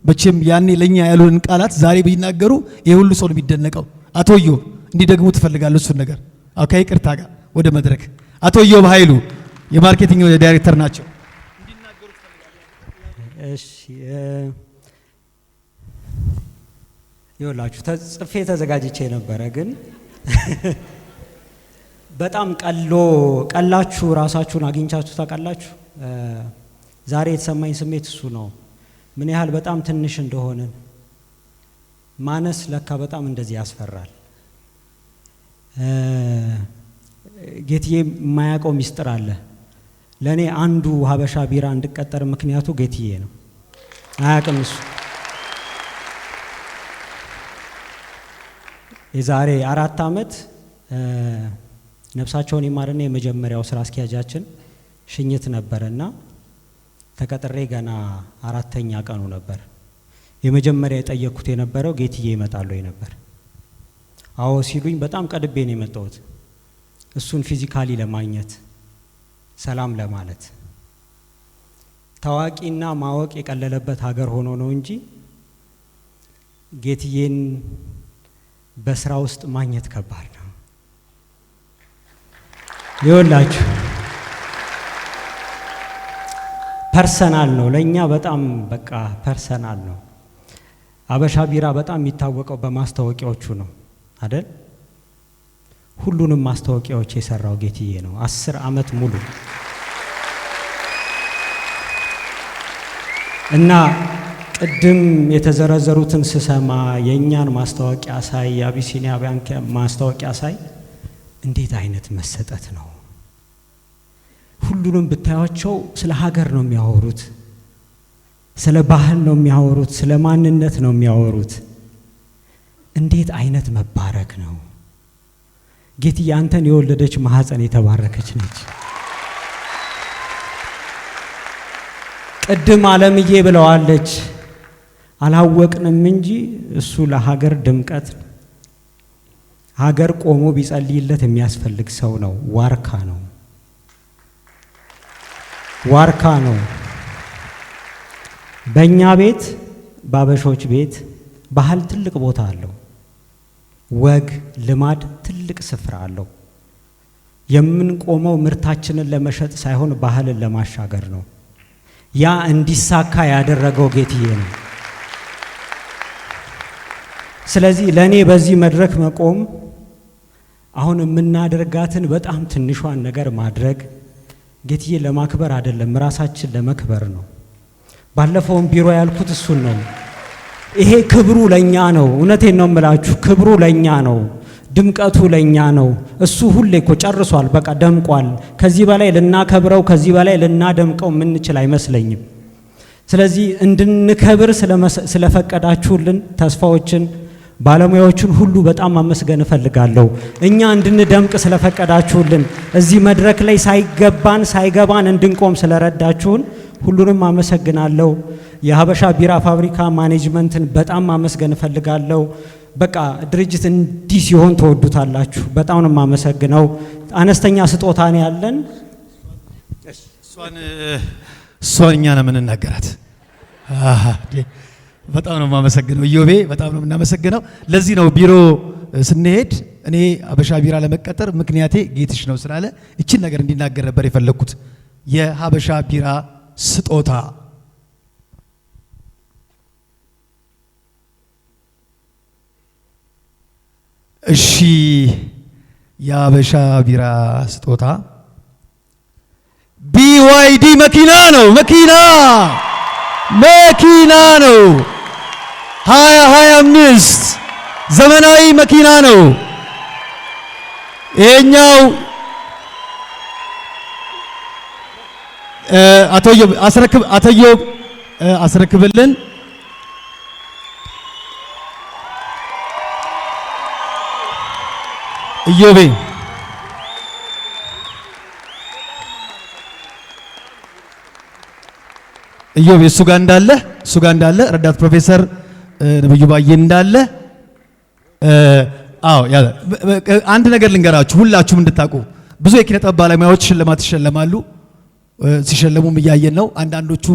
በችም ያኔ ለኛ ያሉን ቃላት ዛሬ ቢናገሩ የሁሉ ሰው ነው የሚደነቀው። አቶ ኢዮብ እንዲደግሙ ትፈልጋለሁ እሱን ነገር አውካ ይቅርታ ጋር ወደ መድረክ አቶ ኢዮብ ኃይሉ የማርኬቲንግ ዳይሬክተር ናቸው። እሺ ይኸውላችሁ ጽፌ ተዘጋጅቼ ነበረ ግን በጣም ቀላችሁ ራሳችሁን አግኝቻችሁ ታውቃላችሁ። ዛሬ የተሰማኝ ስሜት እሱ ነው። ምን ያህል በጣም ትንሽ እንደሆነን ማነስ ለካ በጣም እንደዚህ ያስፈራል። ጌትዬ የማያውቀው ሚስጥር አለ። ለእኔ አንዱ ሀበሻ ቢራ እንድቀጠር ምክንያቱ ጌትዬ ነው። አያውቅም እሱ። የዛሬ 4 ዓመት ነፍሳቸውን ይማርና የመጀመሪያው ስራ አስኪያጃችን ሽኝት ነበርና ተቀጥሬ ገና 4ኛ ቀኑ ነበር። የመጀመሪያ የጠየቅኩት የነበረው ጌትዬ ይመጣሉ ነበር። አዎ ሲሉኝ በጣም ቀድቤ ነው የመጣሁት፣ እሱን ፊዚካሊ ለማግኘት ሰላም ለማለት። ታዋቂና ማወቅ የቀለለበት ሀገር ሆኖ ነው እንጂ ጌትዬን በስራ ውስጥ ማግኘት ከባድ ነው። ይኸውላችሁ ፐርሰናል ነው ለኛ፣ በጣም በቃ ፐርሰናል ነው። አበሻ ቢራ በጣም የሚታወቀው በማስታወቂያዎቹ ነው አይደል? ሁሉንም ማስታወቂያዎች የሰራው ጌትዬ ነው 10 ዓመት ሙሉ እና ቅድም የተዘረዘሩትን ስሰማ የኛን ማስታወቂያ ሳይ የአቢሲኒያ ባንክ ማስታወቂያ ሳይ እንዴት አይነት መሰጠት ነው! ሁሉንም ብታያቸው ስለ ሀገር ነው የሚያወሩት፣ ስለ ባህል ነው የሚያወሩት፣ ስለ ማንነት ነው የሚያወሩት። እንዴት አይነት መባረክ ነው! ጌትዬ አንተን የወለደች ማህፀን የተባረከች ነች። ቅድም አለምዬ ብለዋለች፣ አላወቅንም እንጂ እሱ ለሀገር ድምቀት ሀገር ቆሞ ቢጸልይለት የሚያስፈልግ ሰው ነው። ዋርካ ነው፣ ዋርካ ነው። በእኛ ቤት ባበሾች ቤት ባህል ትልቅ ቦታ አለው። ወግ ልማድ ትልቅ ስፍራ አለው። የምንቆመው ምርታችንን ለመሸጥ ሳይሆን ባህልን ለማሻገር ነው። ያ እንዲሳካ ያደረገው ጌትዬ ነው። ስለዚህ ለኔ በዚህ መድረክ መቆም አሁን የምናደርጋትን በጣም ትንሿን ነገር ማድረግ ጌትዬ ለማክበር አይደለም፣ ራሳችን ለመክበር ነው። ባለፈውም ቢሮ ያልኩት እሱን ነው። ይሄ ክብሩ ለኛ ነው። እውነቴን ነው የምላችሁ፣ ክብሩ ለኛ ነው፣ ድምቀቱ ለኛ ነው። እሱ ሁሌ እኮ ጨርሷል፣ በቃ ደምቋል። ከዚህ በላይ ልናከብረው፣ ከዚህ በላይ ልናደምቀው የምንችል አይመስለኝም። ስለዚህ እንድንከብር ስለፈቀዳችሁልን ተስፋዎችን ባለሙያዎችን ሁሉ በጣም ማመስገን እፈልጋለሁ። እኛ እንድንደምቅ ስለፈቀዳችሁልን፣ እዚህ መድረክ ላይ ሳይገባን ሳይገባን እንድንቆም ስለረዳችሁን ሁሉንም አመሰግናለሁ። የሀበሻ ቢራ ፋብሪካ ማኔጅመንትን በጣም ማመስገን እፈልጋለሁ። በቃ ድርጅት እንዲህ ሲሆን ተወዱታላችሁ። በጣም ነው የማመሰግነው። አነስተኛ ስጦታ ነው ያለን። እሷን እኛ ነው የምንናገራት። በጣም ነው የማመሰግነው ኢዮቤ፣ በጣም ነው የምናመሰግነው። ለዚህ ነው ቢሮ ስንሄድ እኔ ሀበሻ ቢራ ለመቀጠር ምክንያቴ ጌትሽ ነው ስላለ እችን ነገር እንዲናገር ነበር የፈለግኩት። የሀበሻ ቢራ ስጦታ እሺ፣ የሀበሻ ቢራ ስጦታ BYD መኪና ነው። መኪና ነው 2025 ዘመናዊ መኪና ነው። ይሄኛው አቶ አስረክብልን። ኢዮቤ እሱ ጋር እንዳለ ረዳት ፕሮፌሰር ነብዩ ባዬ እንዳለ አንድ ነገር ልንገራችሁ ሁላችሁም እንድታውቁ። ብዙ የኪነ ጥበብ ባለሙያዎች ሽልማት ይሸለማሉ። ሲሸለሙም እያየን ነው። አንዳንዶቹ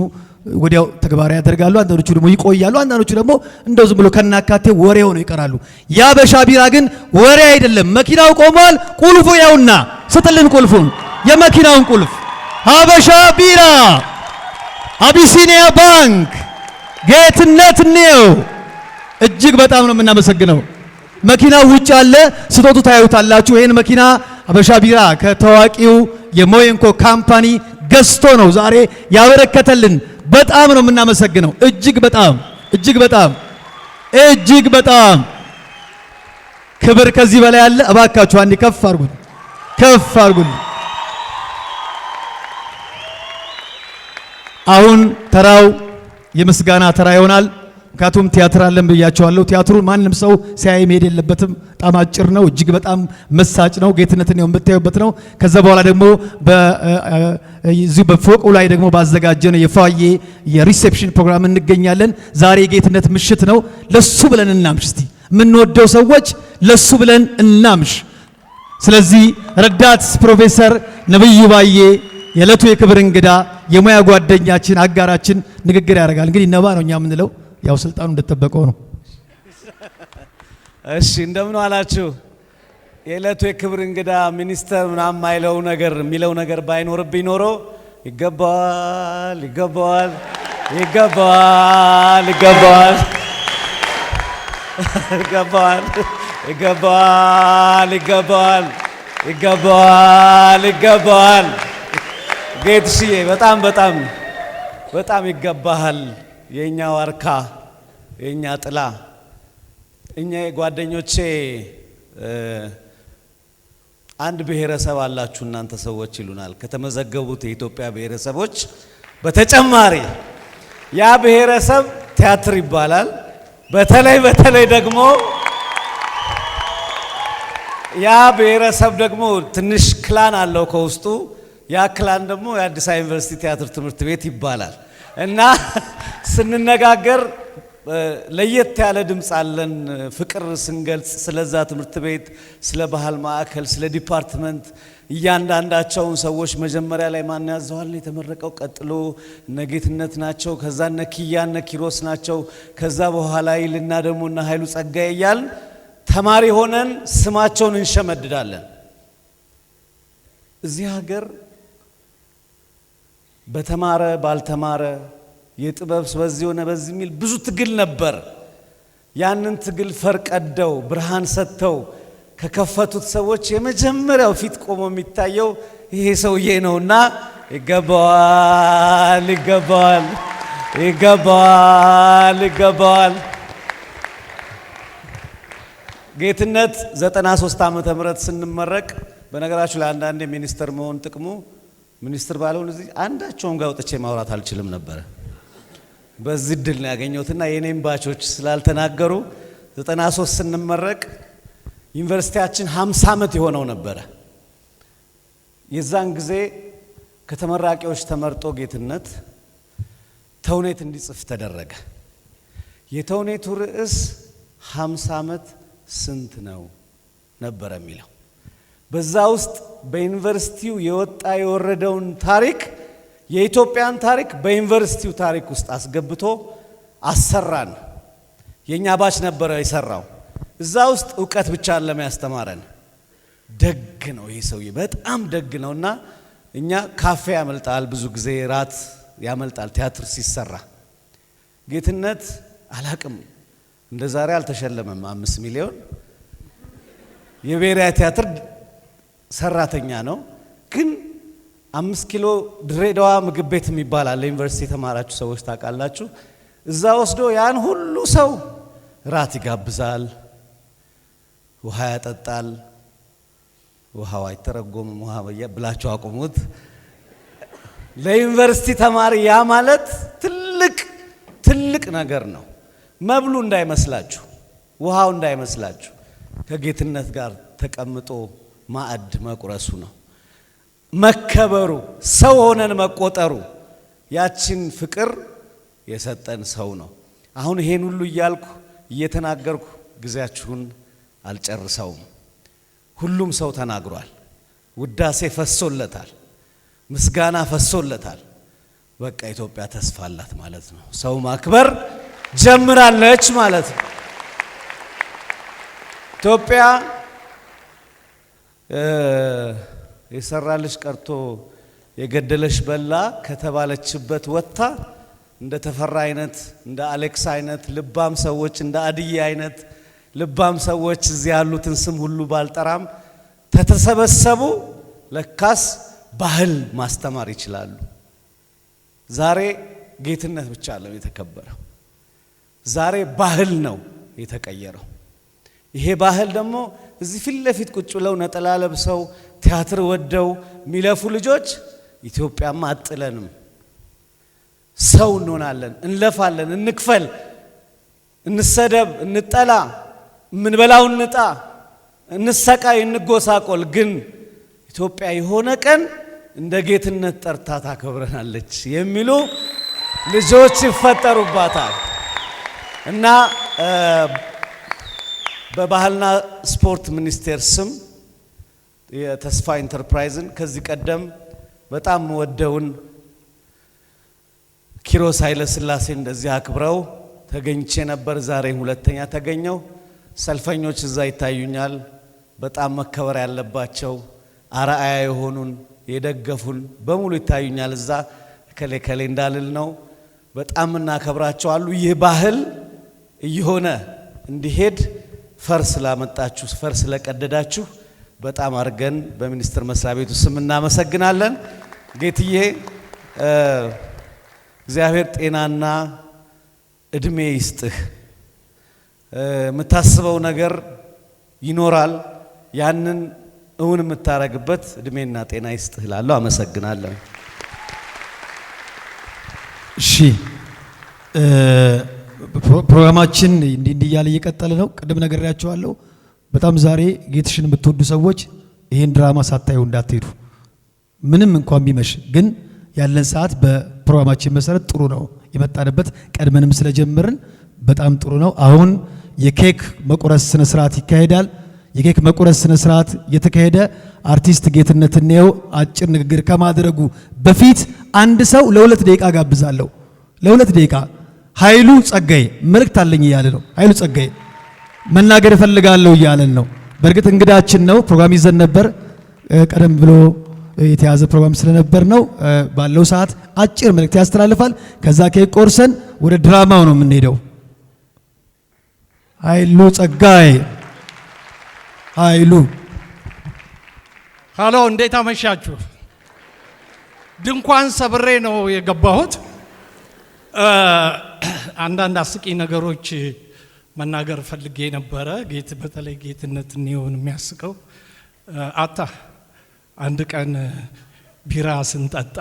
ወዲያው ተግባራዊ ያደርጋሉ፣ አንዳንዶቹ ደግሞ ይቆያሉ፣ አንዳንዶቹ ደግሞ እንደው ዝም ብሎ ከናካቴ ወሬው ነው ይቀራሉ። የሀበሻ ቢራ ግን ወሬ አይደለም። መኪናው ቆሟል። ቁልፉ ያውና ስጥልን፣ ቁልፉን፣ የመኪናውን ቁልፍ። ሀበሻ ቢራ፣ አቢሲኒያ ባንክ፣ ጌትነት ነው። እጅግ በጣም ነው የምናመሰግነው። መኪናው ውጭ አለ፣ ስጦቱ ታዩታላችሁ። ይሄን መኪና ሀበሻ ቢራ ከታዋቂው የሞየንኮ ካምፓኒ ገዝቶ ነው ዛሬ ያበረከተልን። በጣም ነው የምናመሰግነው። እጅግ በጣም ክብር ከዚህ በላይ አለ። እባካችሁ አንዴ ከፍ አድርጉን። አሁን ተራው የምስጋና ተራ ይሆናል። ምክንያቱም ቲያትር አለን ብያቸዋለሁ። ቲያትሩን ማንም ሰው ሲያይ መሄድ የለበትም። በጣም አጭር ነው፣ እጅግ በጣም መሳጭ ነው። ጌትነትን የምታዩበት ነው። ከዛ በኋላ ደግሞ እዚሁ በፎቁ ላይ ደግሞ ባዘጋጀነው የፋዬ የሪሴፕሽን ፕሮግራም እንገኛለን። ዛሬ የጌትነት ምሽት ነው። ለሱ ብለን እናምሽ። እስቲ የምንወደው ሰዎች ለሱ ብለን እናምሽ። ስለዚህ ረዳት ፕሮፌሰር ነብዩ ባዬ የዕለቱ የክብር እንግዳ የሙያ ጓደኛችን አጋራችን ንግግር ያደርጋል። እንግዲህ ነባ ነው እኛ የምንለው፣ ያው ስልጣኑ እንደተጠበቀው ነው። እሺ እንደምን አላችሁ? የዕለቱ የክብር እንግዳ ሚኒስተር ምናምን ማይለው ነገር የሚለው ነገር ባይኖርብኝ ኖሮ ይገባዋል ይገባዋል ይገባዋል ይገባዋል ይገባዋል ይገባዋል ይገባዋል ይገባዋል ይገባዋል። ጌትሽዬ በጣም በጣም በጣም ይገባሃል። የኛ ዋርካ የኛ ጥላ። እኛ ጓደኞቼ አንድ ብሔረሰብ አላችሁ እናንተ ሰዎች ይሉናል ከተመዘገቡት የኢትዮጵያ ብሔረሰቦች በተጨማሪ ያ ብሔረሰብ ቲያትር ይባላል። በተለይ ደግሞ ያ ብሔረሰብ ደግሞ ትንሽ ክላን አለው ከውስጡ። ያ ክላን ደግሞ የአዲስ አበባ ዩኒቨርሲቲ ቲያትር ትምህርት ቤት ይባላል እና ስንነጋገር ለየት ያለ ድምፅ አለን። ፍቅር ስንገልጽ ስለዛ ትምህርት ቤት፣ ስለ ባህል ማዕከል፣ ስለ ዲፓርትመንት እያንዳንዳቸውን ሰዎች መጀመሪያ ላይ ማን ያዘዋል የተመረቀው፣ ቀጥሎ እነ ጌትነት ናቸው፣ ከዛ እነ ኪያ እነ ኪሮስ ናቸው፣ ከዛ በኋላ ይልና ደግሞ እነ ኃይሉ ጸጋዬ እያልን ተማሪ ሆነን ስማቸውን እንሸመድዳለን። እዚህ ሀገር በተማረ ባልተማረ የጥበብ በዚህ ሆነ በዚህ የሚል ብዙ ትግል ነበር። ያንን ትግል ፈርቀደው ብርሃን ሰጥተው ከከፈቱት ሰዎች የመጀመሪያው ፊት ቆሞ የሚታየው ይሄ ሰውዬ ነውና ይገባዋል ይገባዋል ይገባዋል ይገባዋል። ጌትነት 93 ዓመተ ምህረት ስንመረቅ፣ በነገራችሁ ላይ አንዳንዴ ሚኒስተር መሆን ጥቅሙ ሚኒስትር ባልሆን እዚህ አንዳቸውም ጋር ወጥቼ ማውራት አልችልም ነበር። በዚህ ድል ነው ያገኘሁትና የኔም ባቾች ስላልተናገሩ 93 ስንመረቅ ዩኒቨርሲቲያችን 50 ዓመት የሆነው ነበረ። የዛን ጊዜ ከተመራቂዎች ተመርጦ ጌትነት ተውኔት እንዲጽፍ ተደረገ። የተውኔቱ ርዕስ 50 ዓመት ስንት ነው ነበር የሚለው። በዛ ውስጥ በዩኒቨርሲቲው የወጣ የወረደውን ታሪክ የኢትዮጵያን ታሪክ በዩኒቨርሲቲው ታሪክ ውስጥ አስገብቶ አሰራን። የኛ ባች ነበረ የሰራው። እዛ ውስጥ ዕውቀት ብቻ አለም ያስተማረን። ደግ ነው ይሄ ሰውዬ፣ በጣም ደግ ነውና እኛ ካፌ ያመልጣል፣ ብዙ ጊዜ ራት ያመልጣል ቲያትር ሲሰራ። ጌትነት አላቅም እንደ ዛሬ አልተሸለመም። 5 ሚሊዮን የብሔራዊ ቲያትር ሰራተኛ ነው። ግን 5 ኪሎ ድሬዳዋ ምግብ ቤት የሚባል አለ፣ ዩኒቨርሲቲ የተማራችሁ ሰዎች ታውቃላችሁ። እዛ ወስዶ ያን ሁሉ ሰው ራት ይጋብዛል፣ ውሃ ያጠጣል። ውሃው አይተረጎምም፣ ውሃ ብላችሁ አቁሙት። ለዩኒቨርሲቲ ተማሪ ያ ማለት ትልቅ ነገር ነው። መብሉ እንዳይመስላችሁ፣ ውሃው እንዳይመስላችሁ፣ ከጌትነት ጋር ተቀምጦ ማዕድ መቁረሱ ነው። መከበሩ፣ ሰው ሆነን መቆጠሩ፣ ያችን ፍቅር የሰጠን ሰው ነው። አሁን ይሄን ሁሉ እያልኩ እየተናገርኩ ጊዜያችሁን አልጨርሰውም። ሁሉም ሰው ተናግሯል። ውዳሴ ፈሶለታል፣ ምስጋና ፈሶለታል። በቃ ኢትዮጵያ ተስፋ አላት ማለት ነው። ሰው ማክበር ጀምራለች ማለት ነው። ኢትዮጵያ የሰራልሽ ቀርቶ የገደለሽ በላ ከተባለችበት ወጥታ እንደ ተፈራ አይነት እንደ አሌክስ አይነት ልባም ሰዎች እንደ አድዬ አይነት ልባም ሰዎች እዚህ ያሉትን ስም ሁሉ ባልጠራም ተተሰበሰቡ። ለካስ ባህል ማስተማር ይችላሉ። ዛሬ ጌትነት ብቻ አለም የተከበረው፣ ዛሬ ባህል ነው የተቀየረው። ይሄ ባህል ደግሞ እዚህ ፊት ለፊት ቁጭ ብለው ነጠላ ለብሰው ቲያትር ወደው የሚለፉ ልጆች ኢትዮጵያማ አጥለንም ሰው እንሆናለን፣ እንለፋለን፣ እንክፈል እንሰደብ፣ እንጠላ፣ ምንበላው እንጣ፣ እንሰቃይ፣ እንጎሳቆል፣ ግን ኢትዮጵያ የሆነ ቀን እንደ ጌትነት ጠርታ ታከብረናለች የሚሉ ልጆች ይፈጠሩባታል እና በባህልና ስፖርት ሚኒስቴር ስም የተስፋ ኢንተርፕራይዝን ከዚህ ቀደም በጣም ወደውን ኪሮስ ኃይለ ሥላሴ እንደዚህ አክብረው ተገኝቼ ነበር። ዛሬ ሁለተኛ ተገኘው። ሰልፈኞች እዛ ይታዩኛል። በጣም መከበር ያለባቸው አርአያ የሆኑን የደገፉን በሙሉ ይታዩኛል። እዛ ከሌ ከሌ እንዳልል ነው። በጣም እናከብራቸው አሉ። ይህ ባህል እየሆነ እንዲሄድ ፈር ስላመጣችሁ ፈር ስለቀደዳችሁ በጣም አርገን በሚኒስቴር መስሪያ ቤቱ ስም እናመሰግናለን። ጌትዬ እግዚአብሔር ጤናና እድሜ ይስጥህ። የምታስበው ነገር ይኖራል። ያንን እውን የምታረግበት እድሜና ጤና ይስጥህ እላለሁ። አመሰግናለሁ። እሺ ፕሮግራማችን እንዲህ እያለ እየቀጠለ ነው። ቅድም ነግሬያችኋለሁ። በጣም ዛሬ ጌትሽን የምትወዱ ሰዎች ይሄን ድራማ ሳታዩ እንዳትሄዱ። ምንም እንኳን ቢመሽ ግን ያለን ሰዓት በፕሮግራማችን መሰረት ጥሩ ነው የመጣንበት። ቀድመንም ስለጀመርን በጣም ጥሩ ነው። አሁን የኬክ መቁረስ ስነ ስርዓት ይካሄዳል። የኬክ መቁረስ ስነ ስርዓት የተካሄደ አርቲስት ጌትነት እንየው አጭር ንግግር ከማድረጉ በፊት አንድ ሰው ለ2 ደቂቃ ጋብዛለሁ። ለ2 ደቂቃ ኃይሉ ጸጋዬ መልእክት አለኝ እያለ ነው። ኃይሉ ጸጋዬ መናገር እፈልጋለሁ እያለን ነው። በእርግጥ እንግዳችን ነው። ፕሮግራም ይዘን ነበር። ቀደም ብሎ የተያዘ ፕሮግራም ስለነበር ነው። ባለው ሰዓት አጭር መልእክት ያስተላልፋል። ከዛ ኬክ ቆርሰን ወደ ድራማው ነው የምንሄደው። ኃይሉ ጸጋዬ። ኃይሉ ሃሎ፣ እንዴት አመሻችሁ? ድንኳን ሰብሬ ነው የገባሁት። አንዳንድ አስቂኝ ነገሮች መናገር ፈልጌ ነበረ። በተለይ ጌትነት እንየውን የሚያስቀው አንድ ቀን ቢራ ስንጠጣ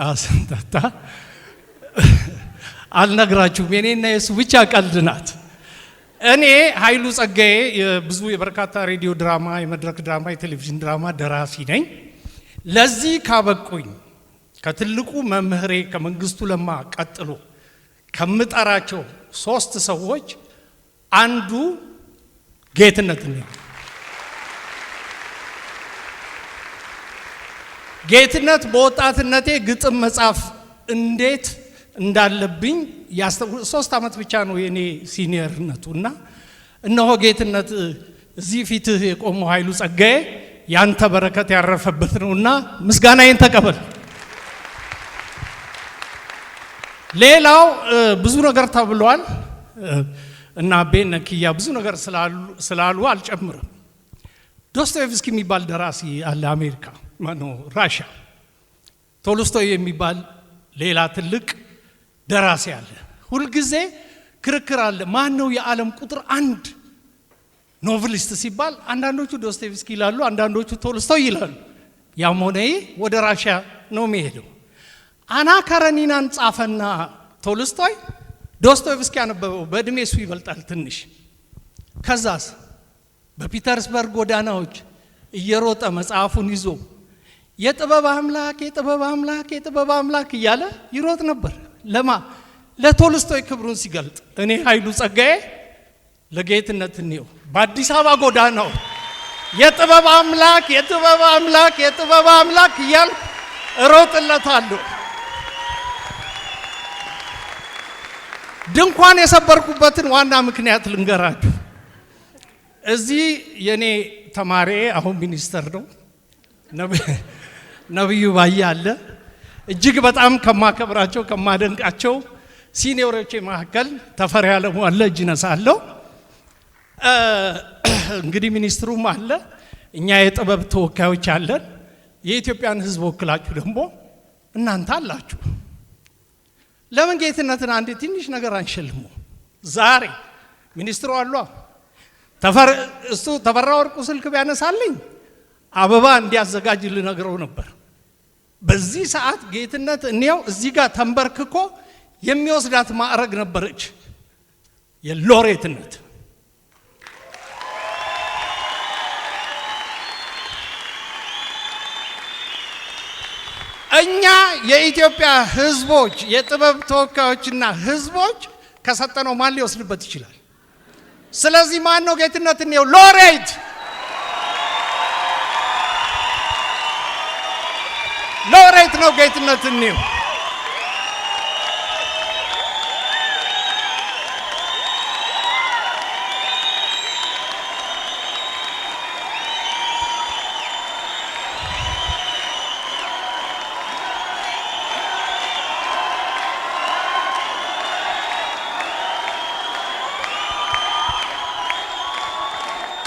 አልነግራችሁም፣ የኔና የሱ ብቻ ቀልድ ናት። እኔ ኃይሉ ጸጋዬ ብዙ የበርካታ ሬዲዮ ድራማ፣ የመድረክ ድራማ፣ የቴሌቪዥን ድራማ ደራሲ ነኝ። ለዚህ ካበቁኝ ከትልቁ መምህሬ ከመንግስቱ ለማ ቀጥሎ ከምጠራቸው 3 ሰዎች አንዱ ጌትነት እንየው። ጌትነት በወጣትነቴ ግጥም መጻፍ እንዴት እንዳለብኝ 3 ዓመት ብቻ ነው የኔ ሲኒየርነቱና እነሆ ጌትነት እዚህ ፊትህ የቆመው ኃይሉ ጸጋዬ ያንተ በረከት ያረፈበት ነውና ምስጋናዬን ተቀበል። ሌላው ብዙ ነገር ተብሏል እና ቤነኪያ ብዙ ነገር ስላሉ አልጨምርም። ዶስቶየቭስኪ የሚባል ደራሲ አለ አሜሪካ ራሽያ። ቶልስቶይ የሚባል ሌላ ትልቅ ደራሲ አለ። ሁልጊዜ ክርክር አለ። ማን ነው የዓለም ቁጥር 1 ኖቨሊስት ሲባል አንዳንዶቹ ዶስቶየቭስኪ ይላሉ፣ አንዳንዶቹ ቶልስቶይ ይላሉ። ያም ሆነ ወደ ራሽያ ነው የሚሄደው። አና ካረኒናን ጻፈና ቶልስቶይ ዶስቶየቭስኪ ያነበበው በእድሜ እሱ ይበልጣል ትንሽ። ከዛስ በፒተርስበርግ ጎዳናዎች እየሮጠ መጽሐፉን ይዞ የጥበብ አምላክ የጥበብ አምላክ የጥበብ አምላክ እያለ ይሮጥ ነበር። ለቶልስቶይ ክብሩን ሲገልጥ፣ እኔ ኃይሉ ጸጋዬ ለጌትነት እንየው በአዲስ አበባ ጎዳናው የጥበብ አምላክ የጥበብ አምላክ የጥበብ አምላክ እያልኩ እሮጥለታለሁ። ድንኳን የሰበርኩበትን ዋና ምክንያት ልንገራችሁ። እዚህ የኔ ተማሪ አሁን ሚኒስተር ነው ነብዩ ባየ አለ። እጅግ በጣም ከማከብራቸው ከማደንቃቸው ሲኒዮሮቼ መካከል ተፈሪ አለሙ አለ። እጅ ነሳለሁ። እንግዲህ ሚኒስትሩም አለ። እኛ የጥበብ ተወካዮች አለን። የኢትዮጵያን ሕዝብ ወክላችሁ ደግሞ እናንተ አላችሁ። ለምን ጌትነትን አንድ ትንሽ ነገር አንሸልሙ? ዛሬ ሚኒስትሩ አሏ። እሱ ተፈራ ወርቁ ስልክ ቢያነሳልኝ አበባ እንዲያዘጋጅ ልነግረው ነበር። በዚህ ሰዓት ጌትነት እንየው እዚህ ጋር ተንበርክኮ የሚወስዳት ማዕረግ ነበረች። የሎሬትነት እኛ የኢትዮጵያ ህዝቦች የጥበብ ተወካዮችና ህዝቦች ከሰጠነው ማን ሊወስድበት ይችላል? ስለዚህ ማን ነው ጌትነትን ነው ሎሬት ነው ጌትነትን ነው።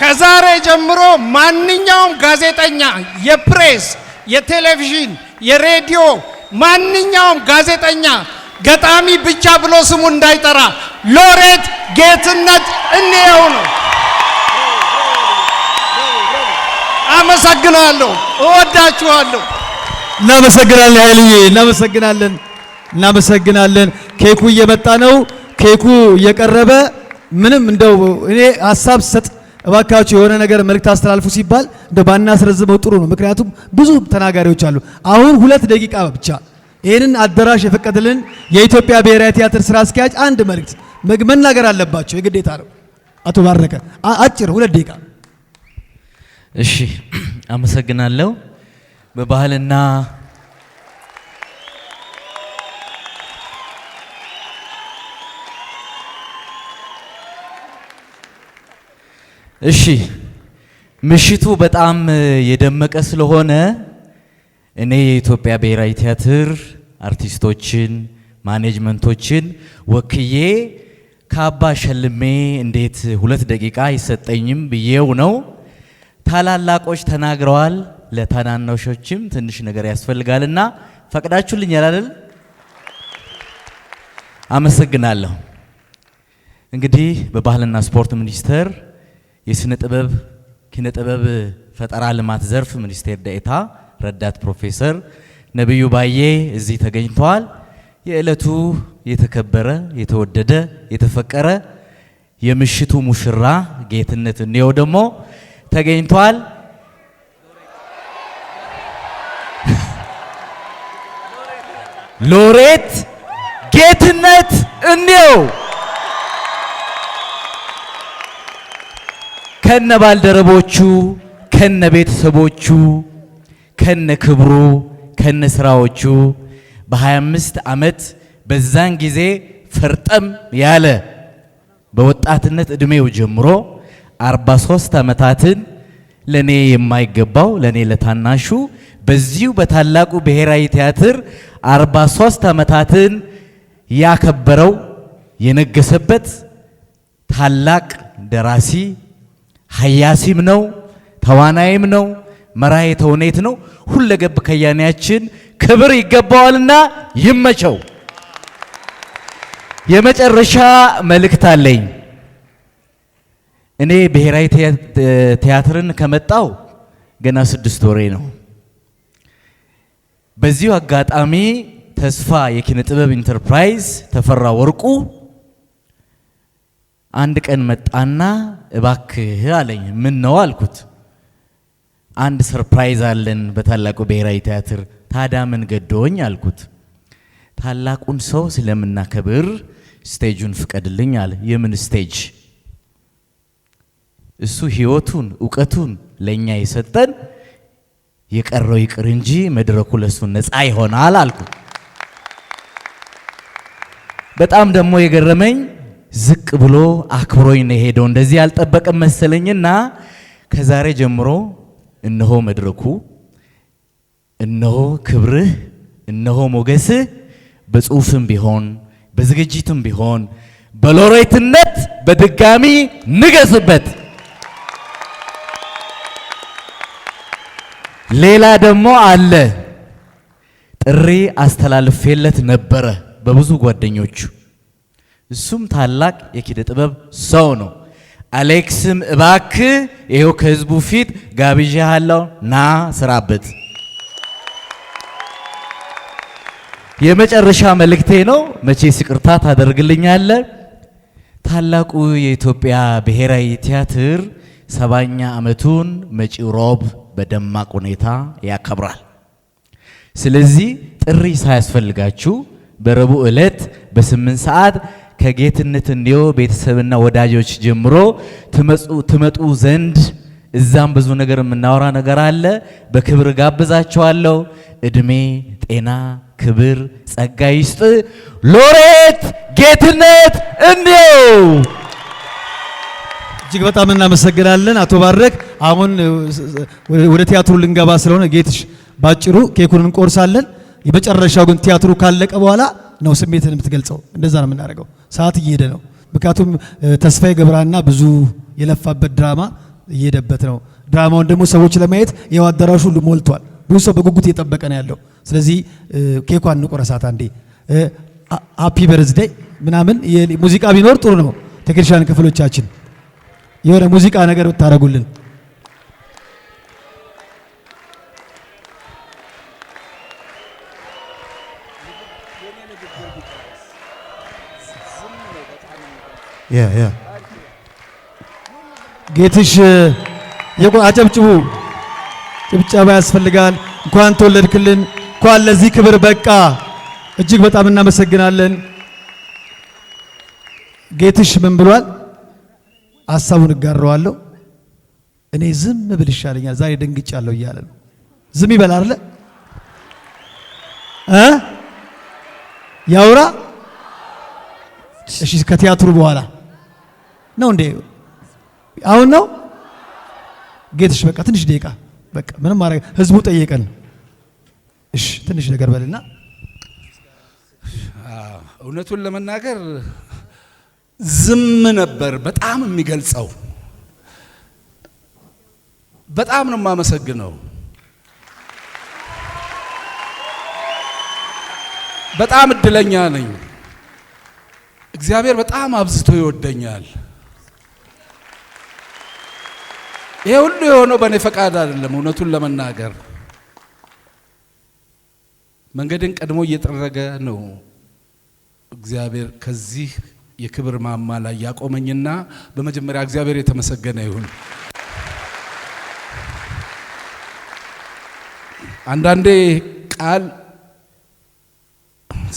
ከዛሬ ጀምሮ ማንኛውም ጋዜጠኛ፣ የፕሬስ፣ የቴሌቪዥን፣ የሬዲዮ ማንኛውም ጋዜጠኛ ገጣሚ ብቻ ብሎ ስሙ እንዳይጠራ ሎሬት ጌትነት እንየው ነው። አመሰግናለሁ። እወዳችኋለሁ። እናመሰግናለን ኃይልዬ፣ እናመሰግናለን። ኬኩ እየመጣ ነው። ኬኩ እየቀረበ ምንም እንደው እኔ ሀሳብ ሰጥ እባካችሁ የሆነ ነገር መልእክት አስተላልፉ ሲባል እንደ ባናስረዝመው ጥሩ ነው። ምክንያቱም ብዙ ተናጋሪዎች አሉ። አሁን 2 ደቂቃ ብቻ ይህንን አዳራሽ የፈቀደልን የኢትዮጵያ ብሔራዊ ቲያትር ስራ አስኪያጅ አንድ መልእክት መናገር አለባቸው፣ የግዴታ ነው። አቶ ባረከ አጭር 2 ደቂቃ። እሺ፣ አመሰግናለሁ። በባህልና እሺ ምሽቱ በጣም የደመቀ ስለሆነ እኔ የኢትዮጵያ ብሔራዊ ቲያትር አርቲስቶችን፣ ማኔጅመንቶችን ወክዬ ካባ ሸልሜ እንዴት 2 ደቂቃ አይሰጠኝም ብዬው ነው። ታላላቆች ተናግረዋል፣ ለታናናሾችም ትንሽ ነገር ያስፈልጋልና ፈቅዳችሁልኛል አይደል? አመሰግናለሁ። እንግዲህ በባህልና ስፖርት ሚኒስቴር የስነ ጥበብ ኪነ ጥበብ ፈጠራ ልማት ዘርፍ ሚኒስቴር ዴኤታ ረዳት ፕሮፌሰር ነብዩ ባዬ እዚህ ተገኝተዋል። የዕለቱ የተከበረ የተወደደ የተፈቀረ የምሽቱ ሙሽራ ጌትነት እንየው ደግሞ ተገኝተዋል። ሎሬት ጌትነት እንየው ከነ ባልደረቦቹ ከነ ቤተሰቦቹ ከነ ክብሩ ከነ ስራዎቹ በ25 ዓመት በዛን ጊዜ ፈርጠም ያለ በወጣትነት እድሜው ጀምሮ 43 ዓመታትን ለኔ የማይገባው ለኔ ለታናሹ በዚሁ በታላቁ ብሔራዊ ቲያትር 43 ዓመታትን ያከበረው የነገሰበት ታላቅ ደራሲ ሀያሲም ነው፣ ተዋናይም ነው፣ መራሄ ተውኔት ነው። ሁለገብ ከያኔያችን ክብር ይገባዋልና ይመቸው። የመጨረሻ መልእክት አለኝ። እኔ ብሔራዊ ቲያትርን ከመጣው ገና 6 ወሬ ነው። በዚሁ አጋጣሚ ተስፋ የኪነ ጥበብ ኢንተርፕራይዝ ተፈራ ወርቁ አንድ ቀን መጣና እባክህ አለኝ። ምን ነው አልኩት። አንድ ሰርፕራይዝ አለን በታላቁ ብሔራዊ ቲያትር። ታዲያ ምን ገዶኝ አልኩት። ታላቁን ሰው ስለምናከብር ስቴጁን ፍቀድልኝ አለ። የምን ስቴጅ? እሱ ህይወቱን ዕውቀቱን ለኛ የሰጠን የቀረው ይቅር እንጂ መድረኩ ለሱ ነፃ ይሆናል አልኩት። በጣም ደግሞ የገረመኝ ዝቅ ብሎ አክብሮኝ ነው ሄደው። እንደዚህ ያልጠበቀም መሰለኝና ከዛሬ ጀምሮ እነሆ መድረኩ፣ እነሆ ክብርህ፣ እነሆ ሞገስህ በጽሁፍም ቢሆን በዝግጅትም ቢሆን በሎሬትነት በድጋሚ ንገስበት። ሌላ ደግሞ አለ ጥሪ አስተላልፌለት ነበረ በብዙ ጓደኞቹ። እሱም ታላቅ የኪነ ጥበብ ሰው ነው። አሌክስም እባክህ ይሄው ከህዝቡ ፊት ጋብዣለሁ፣ ና ስራበት። የመጨረሻ መልእክቴ ነው። መቼስ ይቅርታ ታደርግልኛለህ። ታላቁ የኢትዮጵያ ብሔራዊ ቲያትር 70ኛ ዓመቱን መጪው ሮብ በደማቅ ሁኔታ ያከብራል። ስለዚህ ጥሪ ሳያስፈልጋችሁ በረቡዕ ዕለት በ8 ሰዓት ከጌትነት እንዲዮ ቤተሰብና ወዳጆች ጀምሮ ትመጡ ዘንድ እዛም ብዙ ነገር የምናወራ ነገር አለ። በክብር ጋብዛችኋለሁ። እድሜ፣ ጤና፣ ክብር፣ ጸጋ ይስጥ ሎሬት ጌትነት እንዲዮ። እጅግ በጣም እናመሰግናለን አቶ ባረክ። አሁን ወደ ቲያትሩ ልንገባ ስለሆነ ጌትሽ ባጭሩ ኬኩን እንቆርሳለን። የመጨረሻው ግን ቲያትሩ ካለቀ በኋላ ነው ስሜትን የምትገልጸው። እንደዛ ነው የምናደርገው። ሰዓት እየሄደ ነው። ምክንያቱም ተስፋዬ ገብረሃና ብዙ የለፋበት ድራማ እየሄደበት ነው። ድራማውን ደግሞ ሰዎች ለማየት ይኸው አዳራሹ ሁሉ ሞልቷል። ብዙ ሰው በጉጉት እየጠበቀ ነው ያለው። ስለዚህ ኬኳን እንቆረሳት አንዴ። ሃፒ በርዝዴይ ምናምን ሙዚቃ ቢኖር ጥሩ ነው። ቴክኒሻን ክፍሎቻችን የሆነ ሙዚቃ ነገር ብታረጉልን። ያ ጌትሽ አጨብጭቡ። ጭብጨባ ያስፈልጋል። እንኳን ተወለድክልን፣ እንኳን ለዚህ ክብር በቃ። እጅግ በጣም እናመሰግናለን። ጌትሽ ምን ብሏል? ሀሳቡን እጋራዋለሁ። እኔ ዝም ብል ይሻለኛል፣ ዛሬ ደንግጫለሁ እያለ ነው። ዝም ይበል አይደለ? ያውራ። እሺ፣ ከቲያትሩ በኋላ ነው እንዴ? አሁን ነው ጌትሽ? በቃ ትንሽ ደቂቃ በቃ ምንም ማድረግ ህዝቡ ጠየቀን። እሺ ትንሽ ነገር በልና። እውነቱን ለመናገር ዝም ነበር በጣም የሚገልጸው። በጣም ነው የማመሰግነው። በጣም እድለኛ ነኝ። እግዚአብሔር በጣም አብዝቶ ይወደኛል። ይሄ ሁሉ የሆነው በእኔ ፈቃድ አይደለም። እውነቱን ለመናገር መንገድን ቀድሞ እየጠረገ ነው እግዚአብሔር ከዚህ የክብር ማማ ላይ ያቆመኝና በመጀመሪያ እግዚአብሔር የተመሰገነ ይሁን። አንዳንዴ ቃል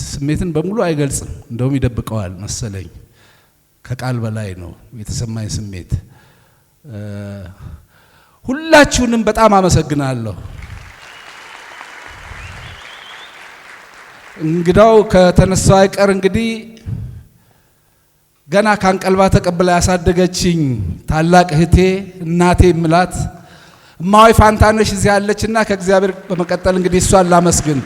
ስሜትን በሙሉ አይገልጽም፣ እንደውም ይደብቀዋል መሰለኝ። ከቃል በላይ ነው የተሰማኝ ስሜት። ሁላችሁንም በጣም አመሰግናለሁ። እንግዳው ከተነሳው አይቀር እንግዲህ ገና ካንቀልባ ተቀብላ ያሳደገችኝ ታላቅ እህቴ እናቴ ምላት እማዊ ፋንታነሽ እዚህ ያለችና ከእግዚአብሔር በመቀጠል እንግዲህ እሷን ላመስግን።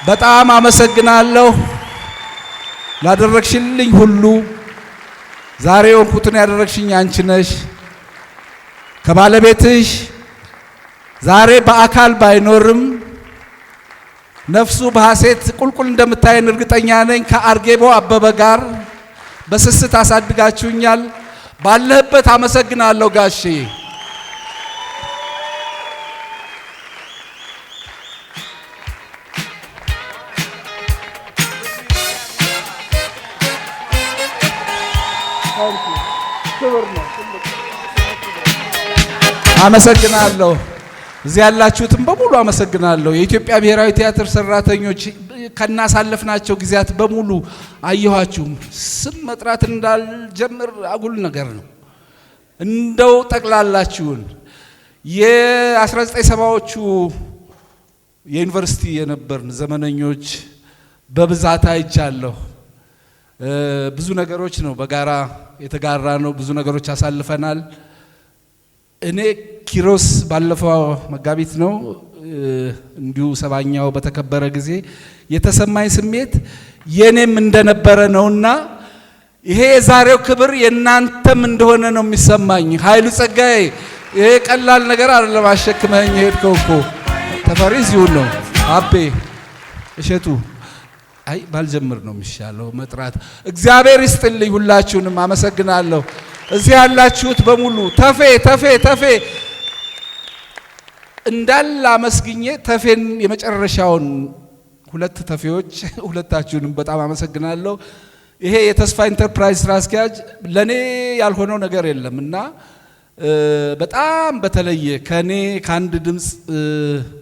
በጣም አመሰግናለሁ ላደረግሽልኝ ሁሉ። ዛሬ ወንኩትን ያደረግሽኝ አንቺ ነሽ። ከባለቤትሽ ዛሬ በአካል ባይኖርም ነፍሱ በሐሴት ቁልቁል እንደምታየን እርግጠኛ ነኝ። ከአርጌቦ አበበ ጋር በስስት አሳድጋችሁኛል። ባለህበት አመሰግናለሁ ጋሼ። አመሰግናለሁ። እዚህ ያላችሁትም በሙሉ አመሰግናለሁ። የኢትዮጵያ ብሔራዊ ቲያትር ሰራተኞች ከናሳለፍናቸው ጊዜያት በሙሉ አየኋችሁ። ስም መጥራት እንዳልጀምር አጉል ነገር ነው። እንደው ጠቅላላችሁን የ1970ዎቹ የዩኒቨርሲቲ የነበርን ዘመነኞች በብዛት አይቻለሁ። ብዙ ነገሮች ነው በጋራ የተጋራ ነው። ብዙ ነገሮች አሳልፈናል። እኔ ኪሮስ ባለፈው መጋቢት ነው እንዲሁ 70ኛው በተከበረ ጊዜ የተሰማኝ ስሜት የኔም እንደነበረ ነውና ይሄ የዛሬው ክብር የናንተም እንደሆነ ነው የሚሰማኝ። ኃይሉ ጸጋዬ ይሄ ቀላል ነገር አይደለም። አሸክመኝ ሄድከው እኮ ተፈሪ እዚሁ ነው። አቤ እሸቱ አይ ባልጀምር ነው የሚሻለው መጥራት። እግዚአብሔር ይስጥልኝ። ሁላችሁንም አመሰግናለሁ። እዚህ ያላችሁት በሙሉ ተፌ እንዳለ አመስግኜ ተፌን የመጨረሻውን ሁለት ተፌዎች ሁለታችሁንም በጣም አመሰግናለሁ። ይሄ የተስፋ ኢንተርፕራይዝ ስራ አስኪያጅ ለኔ ያልሆነው ነገር የለም እና በጣም በተለየ ከኔ ከአንድ ድምፅ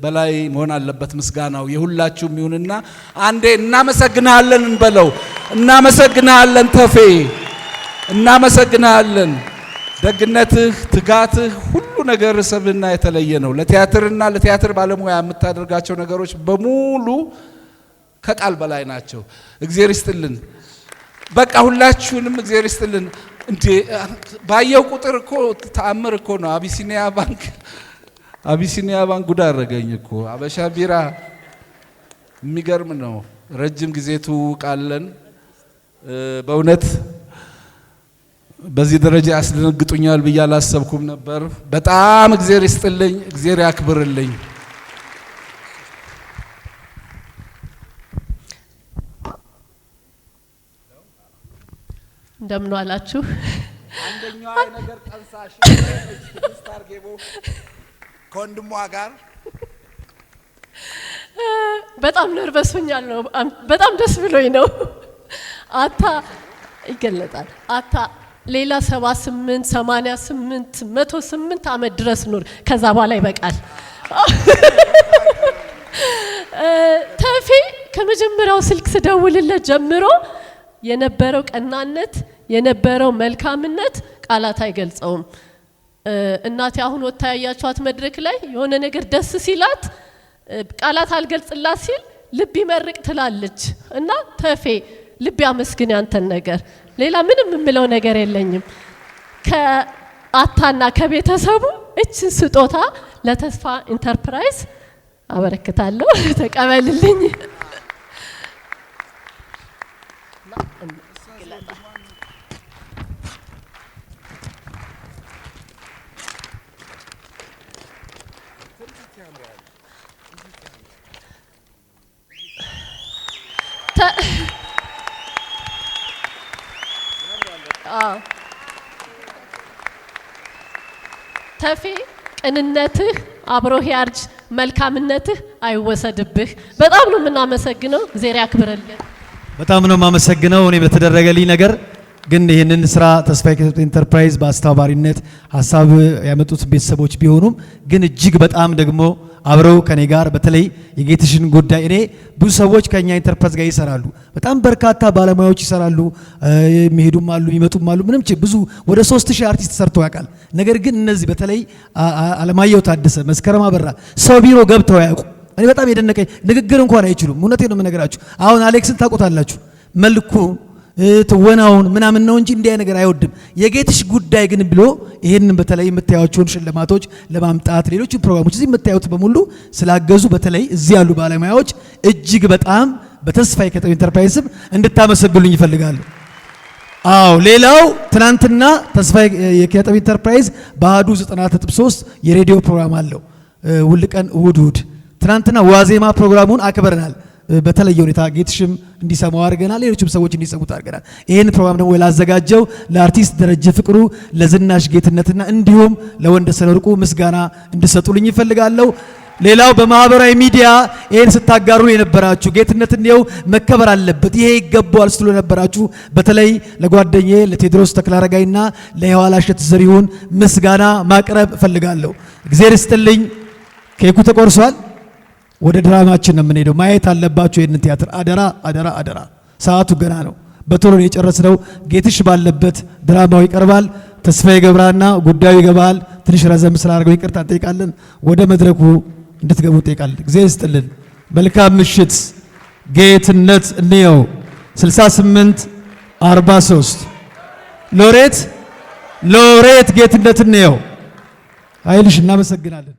በላይ መሆን አለበት ምስጋናው የሁላችሁም ይሁንና አንዴ እናመሰግናለን እንበለው። እናመሰግናለን ተፌ፣ እናመሰግናለን። ደግነትህ፣ ትጋትህ፣ ሁሉ ነገር ሰብና የተለየ ነው። ለቲያትርና ለቲያትር ባለሙያ የምታደርጋቸው ነገሮች በሙሉ ከቃል በላይ ናቸው። እግዚአብሔር ይስጥልን። በቃ ሁላችሁንም እግዚአብሔር ይስጥልን። እንዴ ባየው ቁጥር እኮ ተአምር እኮ ነው። አቢሲኒያ ባንክ ጉድ አደረገኝ እኮ። አበሻ ቢራ የሚገርም ነው። ረጅም ጊዜ ትውቃለን። በእውነት በዚህ ደረጃ ያስደነግጡኛል ብዬ አላሰብኩም ነበር። በጣም እግዚአብሔር ይስጥልኝ፣ እግዚአብሔር ያክብርልኝ። እንደምን ዋላችሁ? አንደኛው ነገር ጠንሳሽ ስታርጌቦ ከወንድሟ ጋር በጣም ነርቨስ ሆኛለሁ። በጣም ደስ ብሎኝ ነው። አታ ይገለጣል። አታ ሌላ 78 88 108 ዓመት ድረስ ኑር፣ ከዛ በኋላ ይበቃል። ተፌ ከመጀመሪያው ስልክ ስደውልለት ጀምሮ የነበረው ቀናነት የነበረው መልካምነት ቃላት አይገልጸውም። እናቴ አሁን ወጣ ያያችኋት መድረክ ላይ የሆነ ነገር ደስ ሲላት ቃላት አልገልጽላት ሲል ልብ ይመርቅ ትላለች እና ተፌ ልብ ያመስግን ያንተን ነገር። ሌላ ምንም የምለው ነገር የለኝም። ከአታና ከቤተሰቡ እችን ስጦታ ለተስፋ ኢንተርፕራይዝ አበረክታለሁ። ተቀበልልኝ። ተፌ ቅንነትህ አብሮህ ያርጅ፣ መልካምነትህ አይወሰድብህ። በጣም ነው የምናመሰግነው። እግዚአብሔር ያክብርልን። በጣም ነው የማመሰግነው። እኔ በተደረገልኝ ነገር ግን ይህንን ስራ ተስፋ ኢንተርፕራይዝ በአስተባባሪነት ሀሳብ ያመጡት ቤተሰቦች ቢሆኑም ግን እጅግ በጣም ደግሞ አብረው ከኔ ጋር በተለይ የጌትሽን ጉዳይ እኔ ብዙ ሰዎች ከኛ ኢንተርፕራይዝ ጋር ይሰራሉ። በጣም በርካታ ባለሙያዎች ይሰራሉ። የሚሄዱም አሉ የሚመጡም አሉ። ምንም ብዙ ወደ 3000 አርቲስት ሰርተው ያውቃል። ነገር ግን እነዚህ በተለይ አለማየሁ ታደሰ፣ መስከረም አበራ ሰው ቢሮ ገብተው ያውቁ። እኔ በጣም የደነቀኝ ንግግር እንኳን አይችሉም። እውነቴን ነው የምነግራችሁ። አሁን አሌክስን ታውቁታላችሁ። መልኩ ትወናውን ምናምን ነው እንጂ እንዲያ ነገር አይወድም። የጌትሽ ጉዳይ ግን ብሎ ይሄንን በተለይ የምታዩቸውን ሽልማቶች ለማምጣት ሌሎች ፕሮግራሞች እዚህ የምታዩት በሙሉ ስላገዙ በተለይ እዚህ ያሉ ባለሙያዎች እጅግ በጣም በተስፋ ኢንተርፕራይዝ እንድታመሰግኑልኝ ይፈልጋሉ። አዎ ሌላው ትናንትና ተስፋ ኢንተርፕራይዝ በአሃዱ 90.3 የሬዲዮ ፕሮግራም አለው። ሁልቀን እሁድ ትናንትና ዋዜማ ፕሮግራሙን አክብረናል። በተለየ ሁኔታ ጌትሽም እንዲሰማው አድርገናል። ሌሎችም ሰዎች እንዲሰሙት አድርገናል። ይህን ፕሮግራም ደግሞ ላዘጋጀው ለአርቲስት ደረጀ ፍቅሩ፣ ለዝናሽ ጌትነትና እንዲሁም ለወንደሰን ወርቁ ምስጋና እንድሰጡልኝ ይፈልጋለሁ። ሌላው በማህበራዊ ሚዲያ ይህን ስታጋሩ የነበራችሁ ጌትነት እንየው መከበር አለበት ይሄ ይገባዋል ስትሉ የነበራችሁ በተለይ ለጓደኛዬ ለቴድሮስ ተክለአረጋይና ለየዋላሸት ዘሪሁን ምስጋና ማቅረብ እፈልጋለሁ። እግዚአብሔር ይስጥልኝ። ኬኩ ተቆርሷል። ወደ ድራማችን ነው የምንሄደው። ማየት አለባችሁ ይህንን ቲያትር አደራ አደራ አደራ። ሰዓቱ ገና ነው። በቶሎ ነው የጨረስነው። ጌትሽ ባለበት ድራማው ይቀርባል። ተስፋዬ ገብረሃና ጉዳዩ ይገባል። ትንሽ ረዘም ስላደረገው ይቅርታ እንጠይቃለን። ወደ መድረኩ እንድትገቡ እንጠይቃለን። እግዚአብሔር ይስጥልን። መልካም ምሽት። ጌትነት እንየው 6843 ሎሬት ጌትነት እንየው ኃይልሽ እናመሰግናለን።